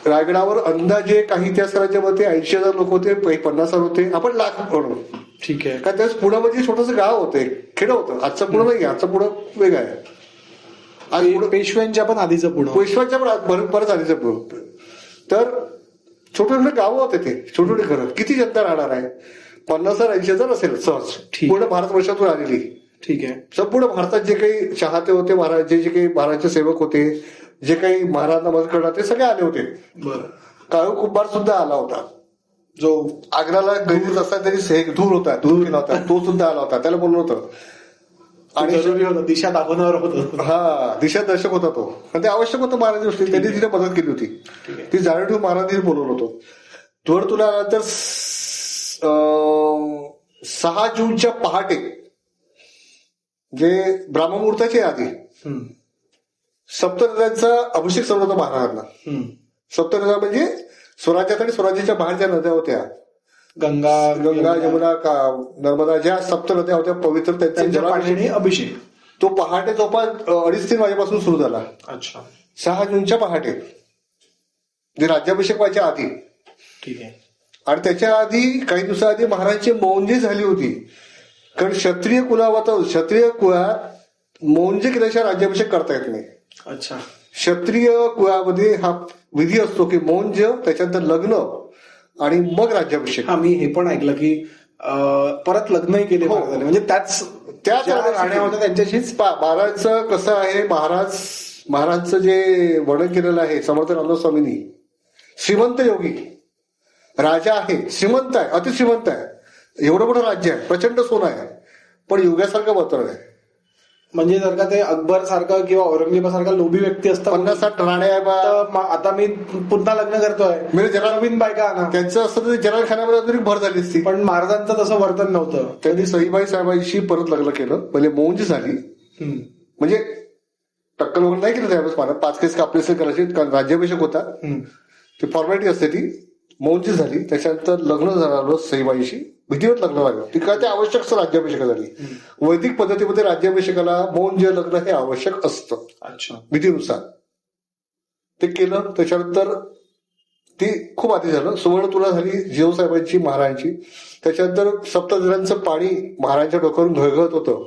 रायगडावर अंदाजे काही इतिहासकारांच्या मते 80,000 लोक होते, 50,000 होते, आपण लाख म्हणू. ठीक आहे. कारण त्याच पुणे म्हणजे छोटंसं गाव होतं, खेडं होतं. आजचं पुणे नाही, आजचं पुणे वेगळं आहे. आज पेशव्यांच्या पण आधीचं पुणे, पेशव्यांच्या पण परत आधीचं पुणे. तर छोटे छोटे गावं होते ते, छोटे छोटे घरं. किती जनता राहणार आहे? 50,000 80,000 असेल सहज. पूर्ण भारतवर्षातून आलेली. ठीक आहे. संपूर्ण भारतात जे काही चाहते होते महाराज, जे काही महाराजचे सेवक होते, जे काही महाराजांना मदत करणार ते सगळे आले होते. बरं. काळू कुंभार सुद्धा आला होता, जो आग्राला गैरीत असताना तरी धूर होता, धूर केला होता, तो सुद्धा आला होता. त्याला बोललं होतं. आणि जरुरी होतं, दिशा दाखवण्यावर होतं. हा, दिशादर्शक होता तो. आणि ते आवश्यक होतं महाराज गोष्टी. त्यांनी तिथे मदत केली होती. ती जाणीव ठेवून महाराजांनी बोलवलं होतं. धुळ तुला नंतर 6 जूनच्या पहाटे, जे ब्राह्ममुहूर्ताच्या आधी सप्तनद्यांचा अभिषेक चालू होता महाराजांना. सप्तनद्या म्हणजे स्वराज्यात आणि स्वराज्याच्या बाहेरच्या नद्या होत्या. गंगा, यमुना, नर्मदा, ज्या सप्त नद्या होत्या पवित्र, त्यांच्या पाण्याने अभिषेक तो पहाटे जवळपास 2:30-3 वाजेपासून सुरू झाला. अच्छा. 6 जूनच्या पहाटे, जे राज्याभिषेक व्हायच्या आधी. ठीक आहे. आणि त्याच्या आधी काही दिवसाआधी महाराजांची मौंजी झाली होती. कारण क्षत्रिय कुळात मौंजी केल्याशिवाय राज्याभिषेक करता येत नाही. अच्छा. क्षत्रिय कुळामध्ये हा विधी असतो की मौंज, त्याच्यानंतर लग्न आणि मग राज्याभिषेक. हा, मी हे पण ऐकलं की परत लग्नही केले महाराजांनी, म्हणजे त्याच राण्या होत्या त्यांच्याशीच. महाराजचं कसं आहे, महाराजचं जे वर्णन केलेलं आहे समर्थ रामदास स्वामींनी, श्रीमंत योगी राजा आहे, श्रीमंत आहे, अतिश्रीमंत आहे, एवढं मोठं राज्य आहे, प्रचंड सोनं आहे, पण युगासारखं वातावरण आहे. म्हणजे जर का ते अकबर सारखं किंवा औरंगजेबासारखा लोभी व्यक्ती असतात, 50-60 राण्या आहे, आता मी पुन्हा लग्न करतोय, म्हणजे नवीन बायका आणा, त्यांचं असतं तर जनाखान्यामध्ये अजून भर झाली असती. पण महाराजांचं तसं वर्तन नव्हतं. त्यांनी सईबाई साहेबांशी परत लग्न केलं. पहिले मौंज झाली, म्हणजे टक्कल वगैरे नाही केलं त्यावेळेस. मला 5 केस कापले असेल करायचे, कारण राज्याभिषेक होता, ती फॉर्मॅलिटी असते ती. मौंजी झाली, त्याच्यानंतर लग्न झालं सईबाईशी, विधिवत लग्न झालं. ती काय ते आवश्यक असतं राज्याभिषेक झाली. वैदिक पद्धतीमध्ये राज्याभिषेकाला मौंज लग्न हे आवश्यक असतं. अच्छा. विधीनुसार ते केलं. त्याच्यानंतर ती खूप आधी झालं. सुवर्ण तुला झाली जिजाऊसाहेबांची, महाराजांची. त्याच्यानंतर सप्तनद्यांचं पाणी महाराजांच्या डोक्यावरून घळघळत होतं.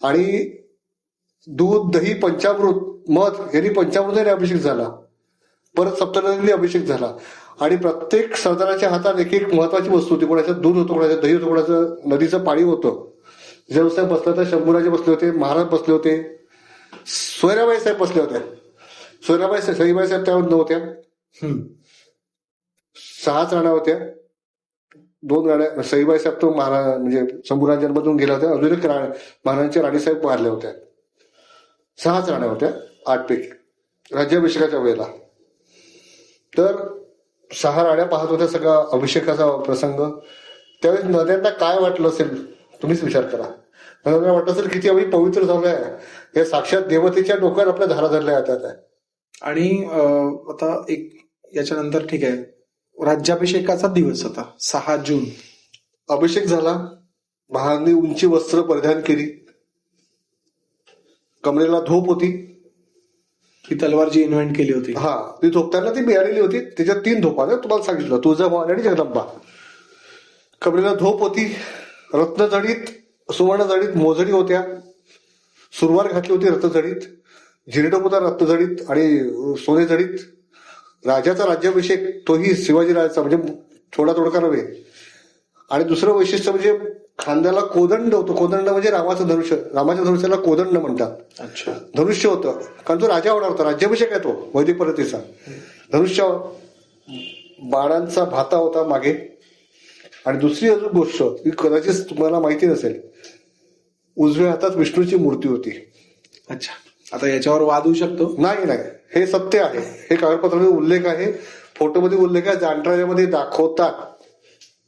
आणि दूध, दही, पंचामृत, मध यांनी पंचामृताने अभिषेक झाला. परत सप्तनद्यांनी अभिषेक झाला. आणि प्रत्येक सरदाराच्या हातात एक एक महत्वाची वस्तू होती. कोणाचं दूध होतं, कोणाचं दही होतं, कोणाचं नदीचं पाणी होतं. जिजाऊसाहेब बसले होते, शंभूराजे बसले होते, महाराज बसले होते, सोयराबाई साहेब बसले होते. सईबाई साहेब त्यावर नव्हत्या. 6 राण्या होत्या. 2 राण्या सईबाई साहेब तो महाराज म्हणजे शंभूराजांमधून गेल्या होत्या. अजून एक महाराजांच्या राणीसाहेब वारल्या होत्या. 6 राण्या होत्या 8 पैकी राज्याभिषेकाच्या वेळेला. तर 6 राण्या पाहत होत्या सगळा अभिषेकाचा प्रसंग. त्यावेळेस नद्यांना काय वाटलं असेल तुम्हीच विचार करा. नद्यांना वाटलं असेल किती आम्ही पवित्र झालोय, या साक्षात देवतेच्या डोक्यावर आपल्या धारा धरल्या जातात. आणि आता एक याच्यानंतर ठीक आहे, राज्याभिषेकाचा दिवस होता 6 जून. अभिषेक झाला. महाराजांनी उंची वस्त्र परिधान केली, कमरेला धोप होती. ही तलवार जी इन्व्हेंट केली होती, हा, ती धोपताना ती मिळालेली होती. त्याच्यात 3 धोपा तुम्हाला सांगितलं, तुळजाभवानी आणि जगदंबा. कमरेला धोप होती, रत्नजडीत सुवर्ण जडीत मोजडी होत्या. सुरुवात घातली होती रत्नजडीत, जिरेटोप होता रत्नजडीत आणि सोनेजडीत. राजाचा राज्याभिषेक तोही शिवाजीराजाचा, म्हणजे थोडा तोडका नव्हे. आणि दुसरं वैशिष्ट्य म्हणजे खांद्याला कोदंड होतं. कोदंड म्हणजे रामाचं धनुष्य. रामाच्या धनुष्याला कोदंड म्हणतात. अच्छा. धनुष्य होतं कारण तो राजा होणार होता. राज्याभिषेक आहे तो वैदिक पद्धतीचा. धनुष्य, बाणांचा भाता होता मागे. आणि दुसरी अजून गोष्ट ही कदाचित तुम्हाला माहिती नसेल, उजव्या हातात विष्णूची मूर्ती होती. अच्छा. आता याच्यावर वाद होऊ शकतो. नाही, हे सत्य आहे. हे कागदपत्रामध्ये उल्लेख आहे, फोटोमध्ये उल्लेख आहे, जाणकारामध्ये दाखवतात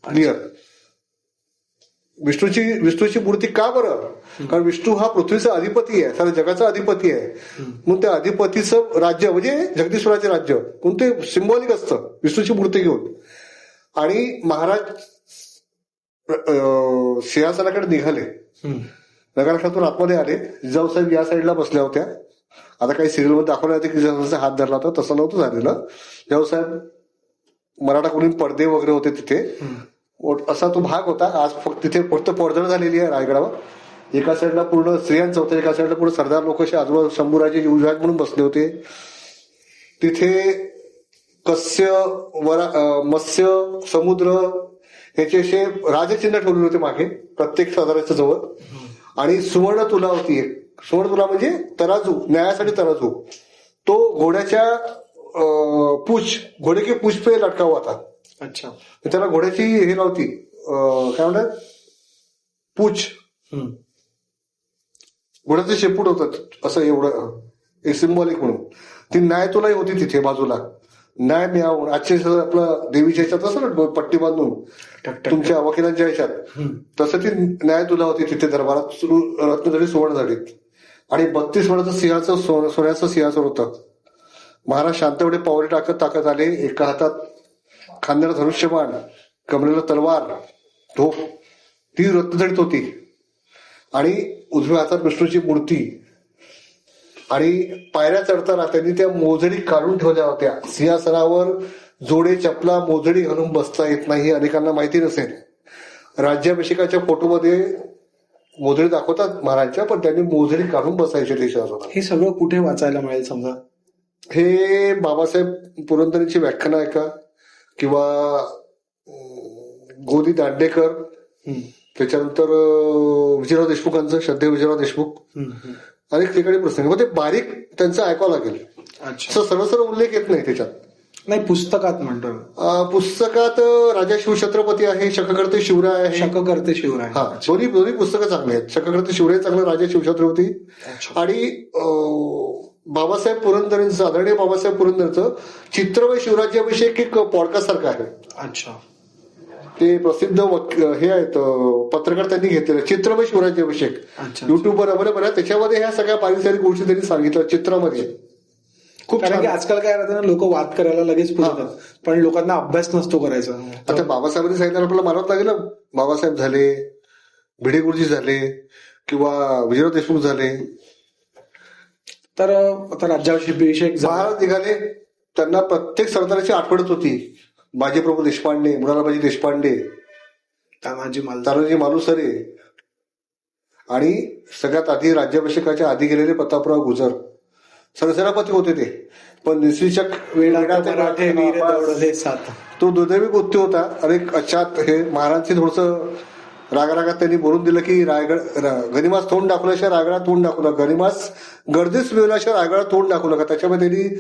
क्लिअर. विष्णूची मूर्ती का बरं? कारण विष्णू हा पृथ्वीचा अधिपती आहे, साऱ्या जगाचा अधिपती आहे. म्हणून त्या अधिपतीचं राज्य म्हणजे जगदीश्वराचे राज्य म्हणून ते सिंबॉलिक असतं विष्णूची मूर्ती घेऊन. आणि महाराज सिंहासनाकडे निघाले. नगरातून आतमध्ये आले. जिजाऊसाहेब या साईडला बसल्या होत्या. आता काही सिरियलमध्ये दाखवलं होतं की जिजाऊचा हात धरला होता, तसं नव्हतं झालेलं. जिजाऊसाहेब मराठा कोणी पडदे वगैरे होते तिथे, असा तो भाग होता. आज तिथे फक्त पडझड झालेली आहे रायगडावर. एका साईडला पूर्ण स्त्रियांचं होतं, एका साईडला पूर्ण सरदार लोक असे आजूबाजू शंभूराजे युवराज म्हणून बसले होते. तिथे कस्य मत्स्य समुद्र याचे असे राजचिन्ह ठेवलेले होते मागे प्रत्येक सरदाराच्या जवळ. आणि सुवर्ण तुला होती एक. सुवर्ण तुला म्हणजे तराजू, न्यायासाठी तराजू. तो घोड्याच्या घोडे की पूछ पे लटका हुआ था. अच्छा. त्याला घोड्याची हे नव्हती, काय म्हणतात, पूछ. घोड्याचं शेपूट होतं असं एवढं एक सिंबॉलिक म्हणून. ती न्याय तुलाही होती तिथे बाजूला. न्याय मिळावून आजचे आपलं देवीच्या ह्याच्यात असं ना पट्टी बांधून तुमच्या वकिलांच्या ह्याच्यात, तसं ती न्याय तुला होती तिथे दरबारात रत्नजडी सुवर्ण झालीत. आणि 32 वर्षाचं सिंहाचं सोन्याचं सिंहासन होतं. महाराज शांतपणे पावले टाकत आले. एका हातात खांद्याला धनुष्यबाण, कमरेला तलवार, धोप, ती रत्नजडीत होती. आणि उजव्या हातात विष्णूची मूर्ती. आणि पायऱ्या चढताना त्यांनी त्या मोजडी काढून ठेवल्या होत्या. सिंहासनावर जोडे चपला मोजडी घालून बसता येत नाही, अनेकांना माहिती नसेल. राज्याभिषेकाच्या फोटोमध्ये मोजडी दाखवतात महाराजच्या, पण त्यांनी मोजडी काढून बसायचे ते सिंहासनावर. हे सगळं कुठे वाचायला मिळेल समजा? हे बाबासाहेब पुरंदरेंची व्याख्यानं ऐका, किंवा गोदी दांडेकर, त्याच्यानंतर विजयराव देशमुखांचं, श्रद्धेय विजयराव देशमुख, अनेक ठिकाणी प्रसंग. मग ते बारीक त्यांचं ऐकावं लागेल. सर्व उल्लेख येत नाही त्याच्यात. नाही, पुस्तकात म्हणतो. पुस्तकात राजा शिवछत्रपती आहे, शककर्ते शिवराय आहे. शककर्ते शिवराय, हा, दोन्ही पुस्तकं चांगली आहेत. शककर्ते शिवराय चांगलं, राजा शिवछत्रपती. आणि बाबासाहेब पुरंदरेंचं, आदरणीय बाबासाहेब पुरंदरेंचं चित्रमय शिवराज्याभिषेक एक पॉडकास्ट सारखं आहे. अच्छा. ते प्रसिद्ध हे आहेत पत्रकार त्यांनी घेतलेले, चित्रमय शिवराज्याभिषेक. युट्यूबवर अवेलेबल आहे. त्याच्यामध्ये ह्या सगळ्या बारीक गोष्टी त्यांनी सांगितलं चित्रामध्ये. खूप, कारण की आजकाल काय राहतं ना, लोक वाद करायला लगेच पुरतात, पण लोकांना अभ्यास नसतो करायचा. आता बाबासाहेबांनी सांगितलं आपल्याला मानवत लागेल ना. बाबासाहेब झाले, भिडे गुरुजी झाले, किंवा विजयराव देशमुख झाले. तर आता राज्याभिषेक महाराज निघाले, त्यांना प्रत्येक सरदाराची आठवणच होती. बाजीप्रभू देशपांडे, मुरारबाजी देशपांडे, तानाजी मालुसरे, आणि सगळ्यात आधी राज्याभिषेकाच्या आधी गेलेले प्रतापराव गुजर सरसेनापती होते ते. पण निश्चित तो दुर्दैवी मृत्यू होता. आणि अचात हे महाराजांची थोडंसं रागारागात त्यांनी बोलून दिलं की गनिमास तोंड दाखवल्याशिवाय रायगडात तोंड दाखवलं, गनिमास गर्दीस मिळवल्याशिवाय रायगडात तोंड दाखवलं का. त्याच्यामध्ये त्यांनी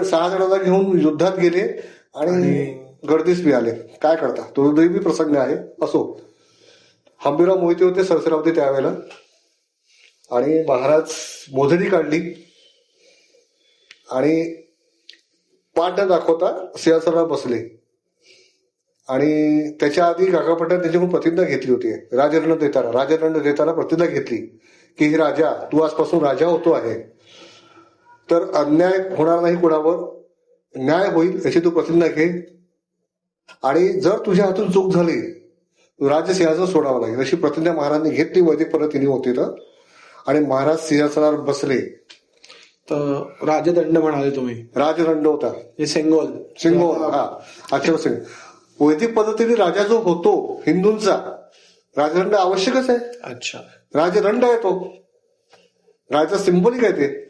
6 जणांना घेऊन युद्धात गेले आणि गर्दीस मिळाले. काय करता, तो दुर्दैवी प्रसंग आहे. असो, हंबीरराव मोहिते होते सरसेनापती त्यावेळेला. आणि महाराज मोजडी काढली आणि पाठ न दाखवता सिंहासनावर बसले. आणि त्याच्या आधी काकापट्ट्याने त्याच्याकडून प्रतिज्ञा घेतली होती. राजदंड देताना प्रतिज्ञा घेतली की हे राजा, तू आजपासून राजा होतो आहे, तर अन्याय होणार नाही कोणावर, न्याय होईल याची तू प्रतिज्ञा घे. आणि जर तुझ्या हातून चूक झाली राज्य सिंहासन सोडावं लागेल, अशी प्रतिज्ञा महाराजांनी घेतली. वैदिक पद्धतीने होती तर. आणि महाराज सिंहासनावर बसले. तर राजदंड म्हणाले तुम्ही? राजदंड होता, सेंगोल. हा, आचार्य सिंग. वैदिक पद्धतीने राजा जो होतो हिंदूंचा, राजदंड आवश्यकच आहे. अच्छा. राजदंड आहे तो. राजाचं सिंबॉलिक आहे ते.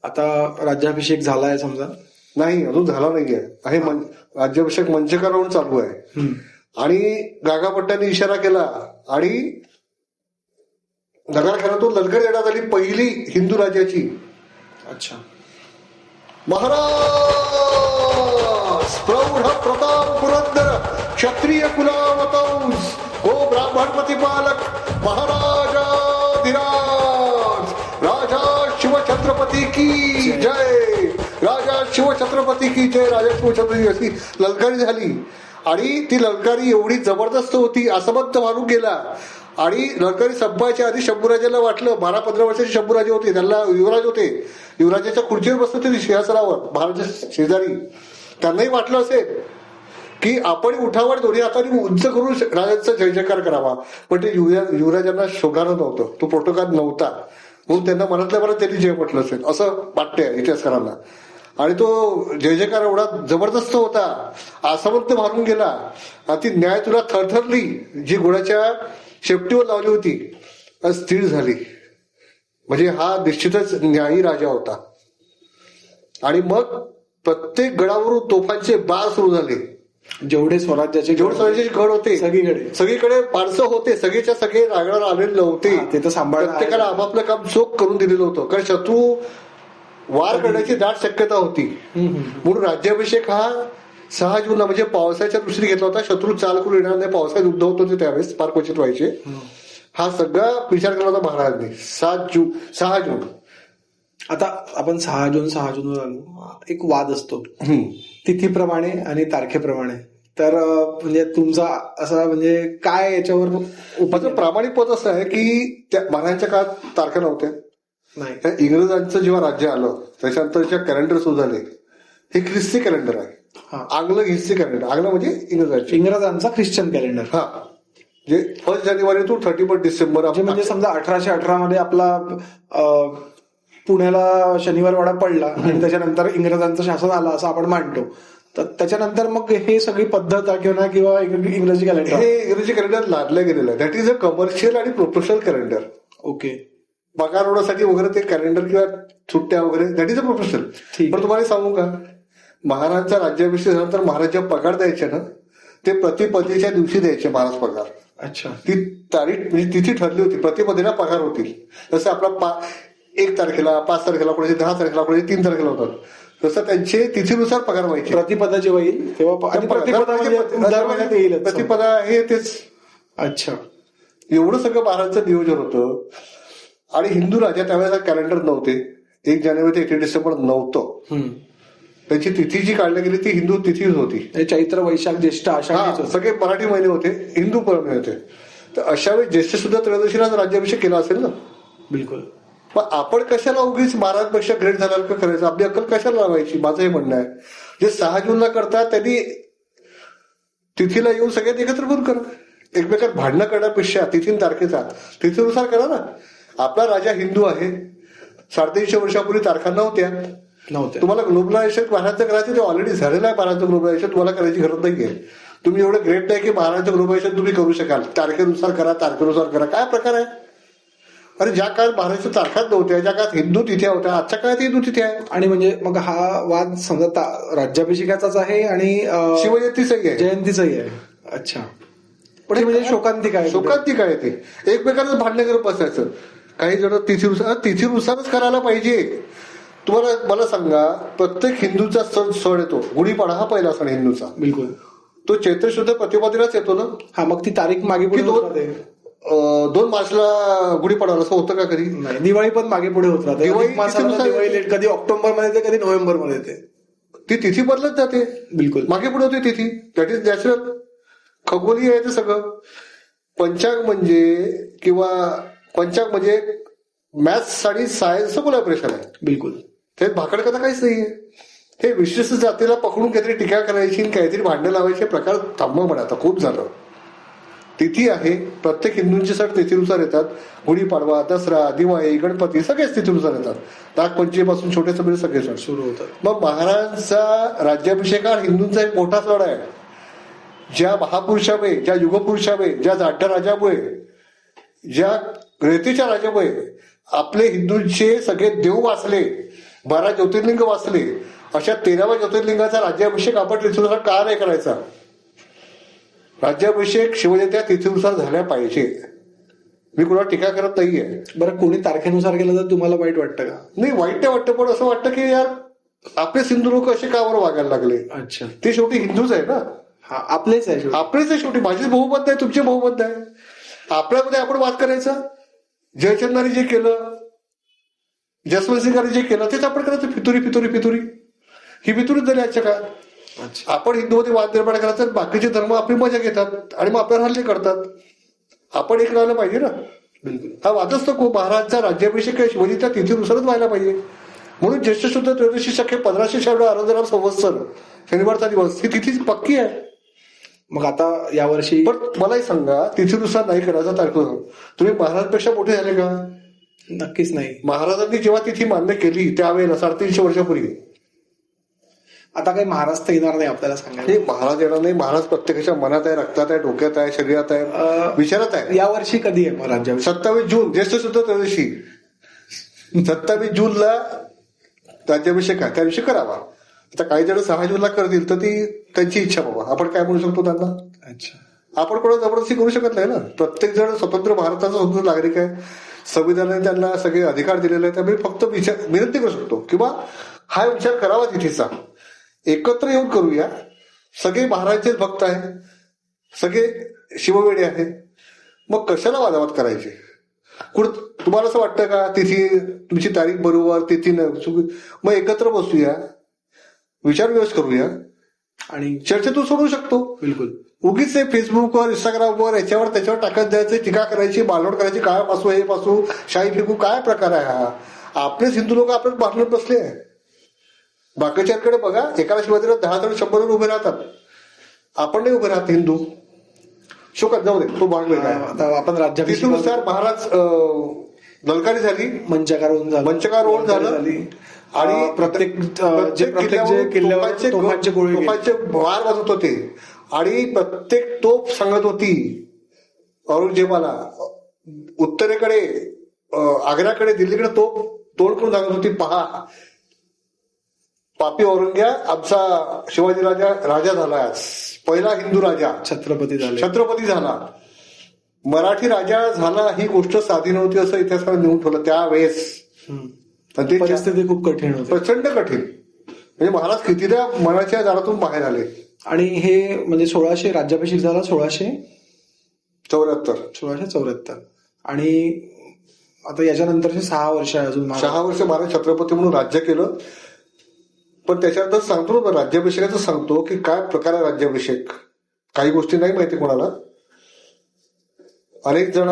आता राज्याभिषेक झालाय समजा, नाही अजून झाला नाहीये, राज्याभिषेक मंचका राऊंड चालू आहे आणि गागाभट्टांनी इशारा केला आणि नगरखान्यातून ललकर देण्यात आली पहिली हिंदू राज्याची. अच्छा. महाराज प्रौढ प्रताप पुरंदर क्षत्रिय कुलावतंस गो ब्राह्मण प्रतिपालक महाराजाधिराज राजा शिवछत्रपती की जय, राजा शिवछत्रपती की जय, राजा शिवछत्रपती, अशी ललकारी झाली. आणि ती ललकारी एवढी जबरदस्त होती, असमंत मानून गेला. आणि ललकारी संपायच्या आधी शंभूराजाला वाटलं, 12-15 वर्षाचे शंभूराजे होते, त्यांना युवराज होते, युवराजाच्या खुर्चीवर बसत होते सिंहासनावर महाराजाच्या शेजारी. त्यांनाही वाटलं असेल की आपण उठावर दोन्ही हातांनी उंच करून राजांचा जय जयकार करावा, पण ते युवराजांना शोभणारं नव्हतं, तो प्रोटोकॉल नव्हता, म्हणून त्यांना मनातल्या मनात त्यांनी जय म्हटलं असेल असं वाटतंय इतिहासकारांना. आणि तो जय जयकार एवढा जबरदस्त होता, आसमंत मारून गेला. आणि ती न्याय तुला थरथरली जी घोड्याच्या शेपटीवर लावली होती स्थिर झाली. म्हणजे हा निश्चितच न्यायी राजा होता. आणि मग प्रत्येक गडावरून तोफांचे बार सुरू झाले. जेवढे स्वराज्याचे गड होते सगळीकडे माणसं होते, सगळेच्या सगळे रागणार आलेले नव्हते, ते तर सांभाळ, प्रत्येकाला आपापलं काम चोख करून दिलेलं होतं, कारण शत्रू वार करण्याची दाट शक्यता होती. म्हणून राज्याभिषेक हा 6 जूनला म्हणजे पावसाच्या दृष्टीने घेतला होता. शत्रू चाल करून येणार नाही, पावसाळ्यात युद्ध होत होते त्यावेळेस, फार क्वचित व्हायचे. हा सगळा विचार केला होता महाराजांनी. 6 जून. आता आपण 6 जूनवर आलो. एक वाद असतो तिथीप्रमाणे आणि तारखेप्रमाणे. तर म्हणजे तुमचा असा म्हणजे काय याच्यावर माझं प्रामाणिक पद असं आहे की त्या महाराजांच्या काळात तारखा नव्हत्या. नाही, इंग्रजांचं जेव्हा राज्य आलं त्याच्यानंतर जे कॅलेंडर सुरू झाले हे ख्रिस्ती कॅलेंडर आहे. आंग्ल ख्रिस्ती कॅलेंडर, आंग्ल म्हणजे इंग्रजांचा ख्रिश्चन कॅलेंडर. हा, जे 1 जानेवारी टू 31 डिसेंबर म्हणजे समजा 1818 मध्ये आपला पुण्याला शनिवार वाडा पडला आणि त्याच्यानंतर इंग्रजांचं शासन आलं असं आपण मानतो. तर त्याच्यानंतर मग हे सगळी पद्धत किंवा इंग्रजी कॅलेंडर, हे इंग्रजी कॅलेंडर लादलं गेलेलं आहे. दॅट इज अ कमर्शियल आणि प्रोफेशनल कॅलेंडर. ओके. पगार होण्यासाठी वगैरे ते कॅलेंडर किंवा सुट्ट्या वगैरे दॅट इज अ प्रोफेशनल. पण तुम्हाला सांगू का, महाराजांचा राज्याभिषेक झाल्यानंतर महाराज ज्या पगार द्यायचे ना ते प्रतिपदेच्या दिवशी द्यायचे महाराज पगार. अच्छा. ती तारीख म्हणजे तिथी ठरली होती, प्रतिपदेला पगार होतील. जसं आपला 1 तारखेला, 5 तारखेला, कोणाचे 10 तारखेला, कोणाचे 3 तारखेला होतात, तसं त्यांचे तिथीनुसार पगार व्हायचे. प्रतिपदा जेव्हा येईल तेव्हा प्रतिपदा हे तेच. अच्छा. एवढं सगळं महाराजांचं नियोजन होतं. आणि हिंदू राजा त्यावेळेला कॅलेंडर नव्हते. 1 जानेवारी ते 1 डिसेंबर नव्हतं. त्याची तिथी जी काढली गेली ती हिंदू तिथीच होती. चैत्र, वैशाख, ज्येष्ठ, आषाढ सगळे मराठी महिने होते, हिंदू महिने होते. तर अशा वेळी ज्येष्ठ सुद्धा त्रयोदशीला राज्याभिषेक केला असेल ना. बिलकुल. पण आपण कशाला उगीच महाराजपेक्षा ग्रेट झाला का करायचं, आपली अक्कल कशाला लावायची, माझं हे म्हणणं आहे. जे 6 जूनला करतात त्यांनी तिथीला येऊन सगळ्यांनी एकत्र बोलून करा. एकमेकात भांडणं करण्यापेक्षा तिथी तारखेचा तिथीनुसार करा ना. आपला राजा हिंदू आहे. 350 वर्षापूर्वी तारखा नव्हत्या. तुम्हाला ग्लोबलायझेशन महाराजांचं करायचं, ते ऑलरेडी झालेलं आहे. महाराजांचं ग्लोबलायझेशन तुम्हाला करायची गरज नाहीये. तुम्ही एवढं ग्रेट नाही की महाराजांचं ग्लोबलायझेशन तुम्ही करू शकाल. तारखेनुसार करा, काय प्रकार आहे. अरे ज्या काळात महाराष्ट्र तारखाच नव्हत्या, ज्या काळात हिंदू तिथ्या होत्या, आजच्या काळात हिंदू तिथ्या आहे. आणि म्हणजे मग हा वाद समजा राज्याभिषेकाचाच आहे आणि शिवजयंतीचाही आहे, जयंतीचाही आहे. अच्छा. पण म्हणजे शोकांतिक आहे ते. एकमेकांना भांडण करत बसायचं. काही जण तिथीनुसारच करायला पाहिजे. तुम्हाला मला सांगा, प्रत्येक हिंदूचा सण येतो. गुढीपाडा हा पहिला सण हिंदूचा. बिलकुल. तो चैत्र शुद्ध प्रतिपदेलाच येतो ना. हा, मग ती तारीख मागे पुढे 2 मार्चला गुढीपाडा असं होतं का कधी. दिवाळी पण मागे पुढे होत राहते. दिवाळी लेट, कधी ऑक्टोबर मध्ये येते, कधी नोव्हेंबर मध्ये येते. ती तिथी बदलत जाते. बिलकुल. मागे पुढे होते तिथी. That is natural. खगोलीय आहे ते सगळं. पंचांग म्हणजे मॅथ्स आणि सायन्सचं कोलॅबरेशन आहे. बिलकुल. त्यात भाकड कथा काहीच नाहीये. हे विशिष्ट जातीला पकडून काहीतरी टीका करायची, काहीतरी भांडण लावायचे प्रकार थांबवा म्हणा. आता खूप झालं. तिथी आहे. प्रत्येक हिंदूंचे सण तिथीनुसार येतात. गुढीपाडवा, दसरा, दिवाळी, गणपती सगळेच तिथीनुसार येतात. नागपंचमीपासून छोटे सगळे सण सुरू होतात. मग महाराजांचा राज्याभिषेक हा हिंदूंचा एक मोठा सण आहे. ज्या महापुरुषामुळे, ज्या युगपुरुषामुळे, ज्या जाड्या राजामुळे, ज्या रेतीच्या राजामुळे आपले हिंदूंचे सगळे देव वाचले, 12 ज्योतिर्लिंग वाचले, अशा 13व्या ज्योतिर्लिंगाचा राज्याभिषेक आपण तिथीनुसार का नाही करायचा? राज्याभिषेक शिवजयंत्या तिथीनुसार झाल्या पाहिजे. मी कुणाला टीका करत नाहीये. बरं, कोणी तारखेनुसार केलं तर तुम्हाला वाईट वाटतं का? नाही, वाईट नाही वाटतं, पण असं वाटतं की यार आपले सिंधू लोक असे का बरं वागायला लागले? अच्छा, ते शेवटी हिंदूच आहे ना, हा आपलेच आहे शेवटी. आपलेच आहे शेवटी. माझीच बहुमत आहे, तुमचे बहुमत आहे. आपल्यामध्ये आपण वाद करायचा. जयचंदानी जे केलं, जसवंत सिंगांनी जे केलं तेच आपण करायचं. फितुरी फितुरी फितुरी ही फितुरीच झाली आजच्या काळात. अच्छा, आपण हिंदूमध्ये वाद निर्माण करायचा, बाकीचे धर्म आपली मजा घेतात आणि मग आपल्याला हल्ले करतात. आपण एक राहिलं पाहिजे ना. बिलकुल. हा वादच नको. महाराजचा राज्याभिषेक आहे शिवाजीच्या तिथीनुसारच व्हायला पाहिजे. म्हणून ज्येष्ठ शुद्ध त्रयोदशी शके 1596 आराधना संवत्सर शनिवारचा दिवस ही तिथी पक्की आहे. मग आता यावर्षी पण मलाही सांगा, तिथीनुसार नाही करायचा तारखेनुसार. तुम्ही महाराजांपेक्षा मोठे झाले का? नक्कीच नाही. महाराजांनी जेव्हा तिथी मान्य केली त्यावेळेला 350 वर्षापूर्वी, आता काही महाराज तर येणार नाही आपल्याला सांगायला. हे महाराज येणार नाही. महाराज प्रत्येकाच्या मनात आहे, रक्तात आहे, डोक्यात आहे, शरीरात आहे, विचारात आहे. यावर्षी कधी आहे मग राज्याभिषेक? 27 जून ज्येष्ठ शुद्ध त्रयोदशी. 27 जूनला राज्याभिषेक आहे, त्या दिवशी करावा. आता काही जण 6 जूनला करतील तर ती त्यांची इच्छा बाबा. आपण काय म्हणू शकतो त्यांना? अच्छा, आपण कोणाला जबरदस्ती करू शकत नाही ना. प्रत्येक जण स्वतंत्र भारताचा स्वतंत्र नागरिक आहे. संविधानाने त्यांना सगळे अधिकार दिलेले आहेत. त्यामुळे फक्त विनंती करू शकतो किंवा हा विचार करावा तिथेचा. एकत्र येऊन करूया. सगळे महाराजांचेच भक्त आहे, सगळे शिववेडे आहेत. मग कशाला वादावाद करायचे? तुम्हाला असं वाटतं का तिथी तुमची तारीख बरोबर, तिथी मग एकत्र बसूया, विचार विमर्श करूया आणि चर्चेतून सोडवू शकतो. बिलकुल. उगीच फेसबुकवर, इंस्टाग्रामवर याच्यावर त्याच्यावर टाकत द्यायचे, टीका करायची, बालवड करायची, काय पासू हे पासू शाही फेकू, काय प्रकार आहे हा? आपलेच हिंदू लोक आपल्याच बांधून बसले आहे. बाकीच्यांकडे बघा, एकाला शिवाजीला 10 जण 100 जण उभे राहतात. आपण नाही उभे राहत हिंदू. शोकात जाऊ दे, तो भाग वेगळा आहे. आता आपण राज्याभिषेक तिथीनुसार महाराज दलकारी झाली, मंचकारोहण झालं आणि प्रत्येक किल्ल्यावर तोफांचे भार वाजत होते आणि प्रत्येक तोफ सांगत होती औरंगजेबाला. उत्तरेकडे आग्र्याकडे, दिल्लीकडे तोफ तोड करून सांगत होती, पहा पापी औरंग्या आमचा शिवाजी राजा झाला, पहिला हिंदू राजा, छत्रपती झाला, मराठी राजा झाला. ही गोष्ट साधी नव्हती असं इतिहासाने लिहून ठेवलं त्यावेळेस. परिस्थिती खूप कठीण होती, प्रचंड कठीण. म्हणजे महाराज कितीदा मनाच्या दारातून बाहेर आले. आणि हे म्हणजे 1600 राज्याभिषेक झाला 1674 आणि आता याच्यानंतरचे 6 वर्ष आहे अजून. 6 वर्ष महाराज छत्रपती म्हणून राज्य केलं. पण त्याच्यानंतर सांगतो ना, राज्याभिषेकाचं सांगतो की काय प्रकार आहे राज्याभिषेक. काही गोष्टी नाही माहिती कोणाला. अनेक जण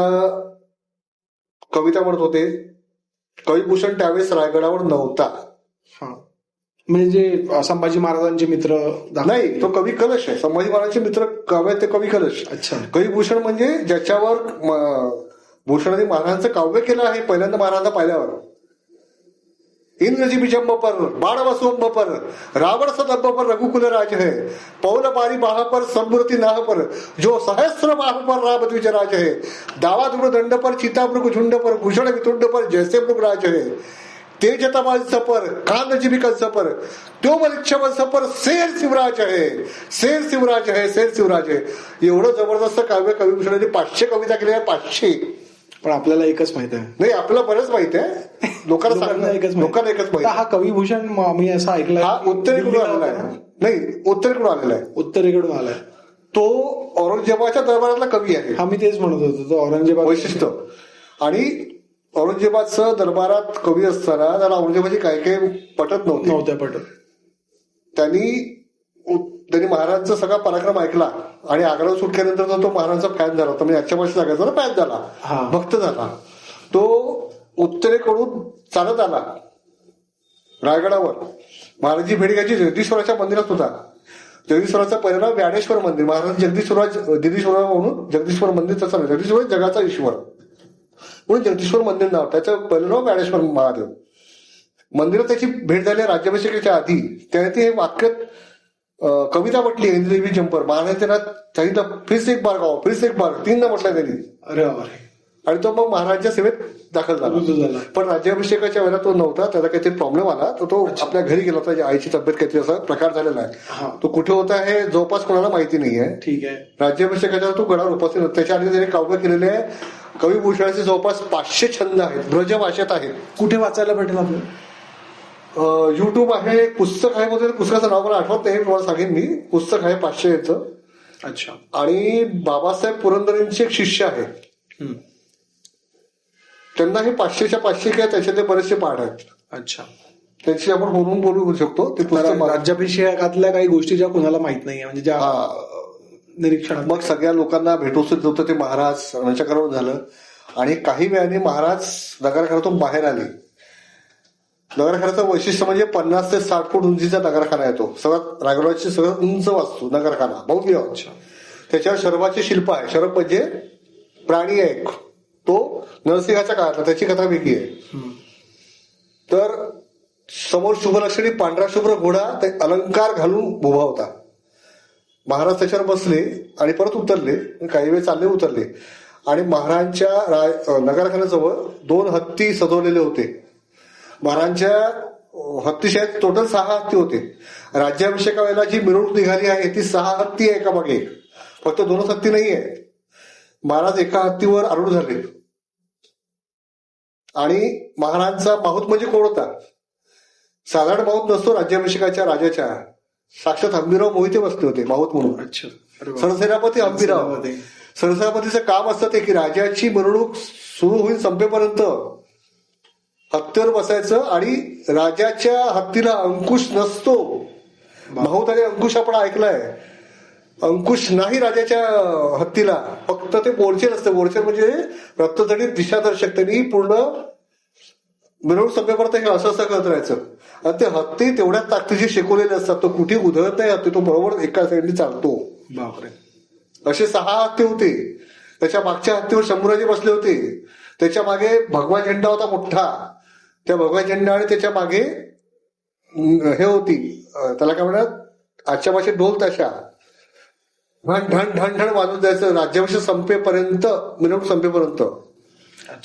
कविता म्हणत होते. कविभूषण त्यावेळेस रायगडावर नव्हता. म्हणजे जे संभाजी महाराजांचे मित्र नाही, तो कवी कलश आहे. संभाजी महाराजांचे मित्र काव्य ते कवी कलश. अच्छा. कविभूषण म्हणजे ज्याच्यावर भूषणाने महाराजांचं काव्य केलं आहे पहिल्यांदा महाराजांना पाहिल्यावर. इंद्रजी बिजंब पर, बाण वसुंब पर, रावण सदंब पर, रघुकुल राज है, पौल बारी बाह पर, संमृति नाह पर, जो सहस्र बाह पर राम द्विज राज है, दावा धुड़ दंड पर, चिता मृग झुंड पर, भूषण वितुंड पर, जैसे मृग राज है, तेज तमांस पर, कान जीवी कंस पर, त्यो मलिच्छ वंश पर, शेर शिवराज है, शेर शिवराज है, शेर शिवराज है. एवढं जबरदस्त काव्य कविभूषणाने 500 कविता केल्या आहे. 500. पण आपल्याला एकच माहित आहे. नाही, आपल्याला बरंच माहित आहे. लोकांना एकच माहिती. हा कविभूषण मी असं ऐकलं, हा उत्तरेकडून आलेला आहे. नाही, उत्तरेकडून आलेला आहे. उत्तरेकडून आलाय. तो औरंगजेबाच्या दरबारातला कवी आहे. हा मी तेच म्हणत होतो, तो औरंगजेबा वैशिष्ट्य. आणि औरंगजेबाचं दरबारात कवी असताना त्याला औरंगजेबाची काय काय पटत नव्हते. त्यांनी महाराजांचा सगळा पराक्रम ऐकला आणि आग्रा सुटल्यानंतर तो महाराजांचा फॅन झाला होता. म्हणजे आजच्या भाषेत सांगायचा ना, फॅन झाला, भक्त झाला. तो उत्तरेकडून चालत आला रायगडावर. महाराजांची भेट घ्यायची जगदीश्वराच्या मंदिरात होता. जगदीश्वराचा परिणाम ज्ञानेश्वर मंदिर. महाराज दिनेश्वरा म्हणून जगदीश्वर मंदिर तसं नाही. जगदीश्वर जगाचा ईश्वर म्हणून जगदीश्वर मंदिर नाव. त्याचं पहिलं नाव ज्ञानेश्वर महादेव. मंदिरात त्याची भेट झाली राज्याभिषेकाच्या आधी. त्याने ते वाक्य कविता म्हटली, इंद्रदेवी जंपर. महाराज त्यांना सांगितलं, फिर से एक बार गाव, फिर से एक बार, 3दा म्हटलं त्यांनी. अरे बाबा. आणि तो मग महाराजांच्या सेवेत दाखल रुजू झाला. झाला. पण राज्याभिषेकाच्या वेळेला तो नव्हता, त्याला काहीतरी प्रॉब्लेम आला, तर तो आपल्या घरी गेला होता. आईची तब्येत काहीतरी असा प्रकार झालेला आहे. हा, तो कुठे होता हे जवळपास कोणाला माहिती नाहीये. ठीक आहे. राज्याभिषेकाच्या तो गडावर उपस्थित होता. त्याच्या आधी त्याने काव्य केलेले आहे. कविभूषणाचे जवळपास 500 छंद आहेत, ब्रज भाषेत आहेत. कुठे वाचायला भेटेल आपल्याला? युट्यूब आहे, पुस्तक आहे. मध्ये पुस्तकाचं नाव मला आठवत नाही, तुम्हाला सांगेन मी. पुस्तक आहे 500 याचं. अच्छा. आणि बाबासाहेब पुरंदरेंचे एक शिष्य आहे, हम्म. त्यांना हे 500च्या 500 किंवा त्याच्यातले बरेचसे पाठ आहेत. अच्छा. त्यांची आपण बोलून बोलू शकतो. ते पुस्तक राज्याभिषेकातल्या काही गोष्टी ज्या कुणाला माहित नाही, म्हणजे ज्या निरीक्षण. मग सगळ्या लोकांना भेटवस्तू होतं ते महाराज यांच्याकडून झालं. आणि काही वेळाने महाराज नगरखान्यातून बाहेर आले. नगरखान्याचं वैशिष्ट्य म्हणजे 50 ते 60 फूट उंचीचा नगरखाना येतो. सगळ्यात रायगडाची सगळ्यात उंच वास्तू नगरखाना, भव्य. त्याच्यावर शरभाचे शिल्प आहे. शरभ म्हणजे प्राणी आहे, तो नरसिंहाच्या काळातला, त्याची कथा वेगळी आहे. तर समोर शुभलक्षणी पांढरा शुभ्र घोडा ते अलंकार घालून उभा होता. महाराज त्याच्यावर बसले आणि परत उतरले, काही वेळ चालले उतरले. आणि महाराजांच्या नगरखान्याजवळ 2 हत्ती सजवलेले होते. महाराजांच्या हत्तीशाहीत टोटल 6 हत्ती होते. राज्याभिषेका वेळेला जी मिरवणूक निघाली आहे ती 6 हत्ती आहे एका मागे, फक्त 2 हत्ती नाहीये. महाराज एका हत्तीवर आरूढ झाले. आणि महाराजांचा माहूत म्हणजे कोण होता? साधारण माहूत नसतो राज्याभिषेकाच्या राजाच्या. साक्षात हंबीराव मोहिते बसले होते माहूत म्हणून. अच्छा. सरसेनापती हंबीराव. सरसेनापतीचं काम असतं ते की राजाची मिरवणूक सुरू होईल संपेपर्यंत हत्तीवर बसायचं. आणि राजाच्या हत्तीला अंकुश नसतो. माहूत आणि अंकुश आपण ऐकलाय. अंकुश नाही राजाच्या हत्तीला, फक्त ते बोरचेर असतं. बोरचेर म्हणजे रक्तजडीत दिशादर्शक. त्यांनी पूर्ण मिरवणूक संपेपर्यंत हे असं असं करत राहायचं. आणि ते हत्ती तेवढ्याच ताकदीचे शेकवलेले असतात. तो कुठे उधळत नाही हत्ती, तो बरोबर एका साईडने चालतो. बापरे. असे 6 हत्ती होते. त्याच्या मागच्या हत्तीवर शंभूराजे बसले होते. त्याच्या मागे भगवा झेंडा होता मोठा. त्या भगवा झेंडा आणि त्याच्या मागे हे होती, त्याला काय म्हणतात आजच्या भाषेत ढोल ताशा. ढण ढण ढण ढण वाजून जायचं राज्याभिषेक संपेपर्यंत, मिरवणूक संपेपर्यंत.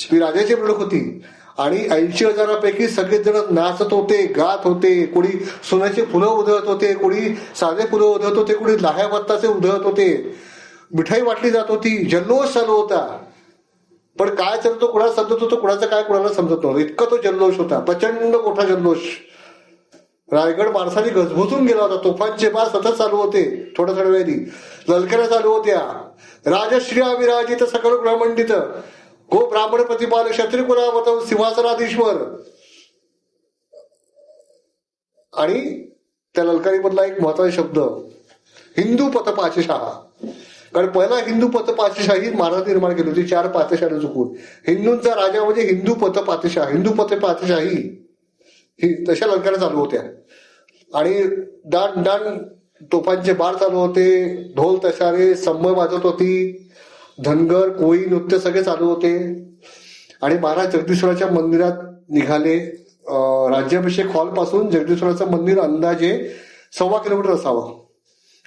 ती राजाची मिरवणूक होती. आणि 80,000पैकी सगळेच जण नाचत होते, गात होते. कोणी सोन्याची फुलं उधळत होते, कोणी साधे फुलं उधळत होते, कोणी लाह्या बत्ताचे उधळत होते. मिठाई वाटली जात होती. जल्लोष चालू होता. पण काय चालतो कुणाला समजत होतं, कुणाचं काय कुणाला समजत नव्हतं. इतका तो जल्लोष होता, प्रचंड मोठा जल्लोष. रायगड माणसाने गजबजून गेला होता. तोफांचे बार सतत चालू होते. थोड्या थोड्या वेळी ललकऱ्या चालू होत्या. राजश्री विराजित सकल ग्रहमंडित गो ब्राह्मण प्रतिपाल क्षत्रिय कुलावत सिंहासनाधीश्वर. आणि त्या ललकारीमधला एक महत्वाचा शब्द हिंदू पथ पाचशाह. कारण पहिला हिंदू पथ पाचशाही महाराज निर्माण केली होती 4 पातशाही चुकून. हिंदूंचा राजा म्हणजे हिंदू पथ पातशाह, हिंदू पथ पातशाही ही तशा ललकाऱ्या चालू होत्या. आणि डान डान तोफांचे बार चालू होते. ढोल तशारे संमय वाजत होती. धनगर कोळी नृत्य सगळे चालू होते. आणि महाराज जगदीश्वराच्या मंदिरात निघाले. राज्याभिषेक हॉल पासून जगदीश्वराचं मंदिर अंदाजे 1.25 किलोमीटर असावं.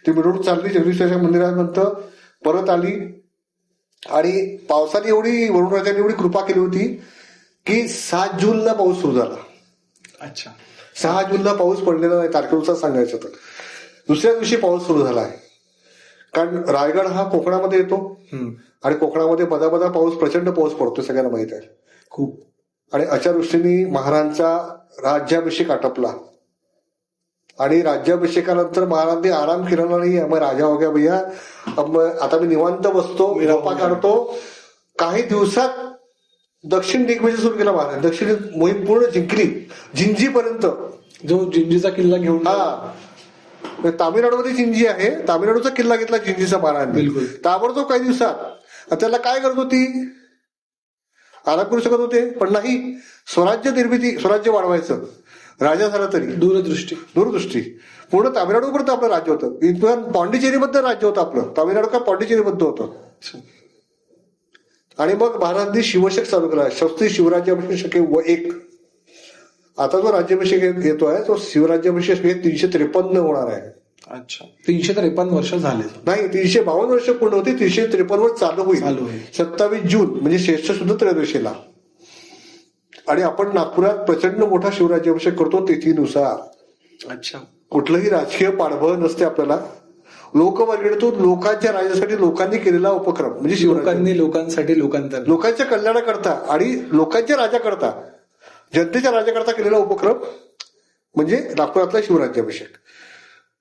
ती मिरवणूक चालली जगदीश्वराच्या मंदिरानंतर परत आली. आणि पावसाने एवढी वरुणराजाने एवढी कृपा केली होती की 7 जूनला पाऊस सुरू झाला. अच्छा. 6 जूनला पाऊस पडलेला नाही तारखेनुसार सांगायचं तर. दुसऱ्या दिवशी पाऊस सुरू झाला आहे. कारण रायगड हा कोकणामध्ये येतो. आणि कोकणामध्ये बदाबदा पाऊस, प्रचंड पाऊस पडतो, सगळ्यांना माहित आहे खूप. आणि अशा दृष्टीने महाराजांचा राज्याभिषेक आटपला. आणि राज्याभिषेकानंतर महाराजांनी आराम केला नाही. मग राजा हो गया भैया, आता मी निवांत बसतो, गप्पा काढतो. काही दिवसात दक्षिण दिग्विजय सुरू केला महाराज. दक्षिण मोहीम पूर्ण जिंकली, जिंजीपर्यंत. जो जिंजीचा किल्ला घेऊन. हा, तामिळनाडूमध्ये जिंजी आहे. तामिळनाडूचा किल्ला घेतला जिंजीचा महाराजांनी. बिलकुल. ताबडतोब काही दिवसात. त्याला काय करत होती, आराम करू शकत होते, पण नाही. स्वराज्य निर्मिती, स्वराज्य वाढवायचं. राजा झाला तरी दूरदृष्टी. पूर्ण तामिळनाडूपर्यंत आपलं राज्य होतं. इथं पॉंडिचेरीमध्ये राज्य होतं आपलं. तामिळनाडू का पॉंडिचेरीमध्ये होतं. आणि मग महाराजांनी शिवशक चालू केला. शस्त्री शिवराज्याभिषेक 1. आता जो राज्याभिषेक येतोय तो शिवराज्याभिषेक 353 होणार आहे. अच्छा, 353 वर्ष झाले. नाही, 352 वर्ष पूर्ण होती, 353 वर चालू होईल. 27 जून म्हणजे श्रेष्ठ शुद्ध त्रयोदशीला. आणि आपण नागपुरात प्रचंड मोठा शिवराज्याभिषेक करतो तिथीनुसार. अच्छा, कुठलंही राजकीय पाठबळ नसते आपल्याला. लोकवर्गणीतून लोकांच्या राज्यासाठी लोकांनी केलेला उपक्रम म्हणजे शिवराज्य. लोकांसाठी लोकांतर, लोकांच्या कल्याणाकरता आणि लोकांच्या राजाकरता, जनतेच्या राजाकरता केलेला उपक्रम म्हणजे नागपुरातला शिवराज्याभिषेक.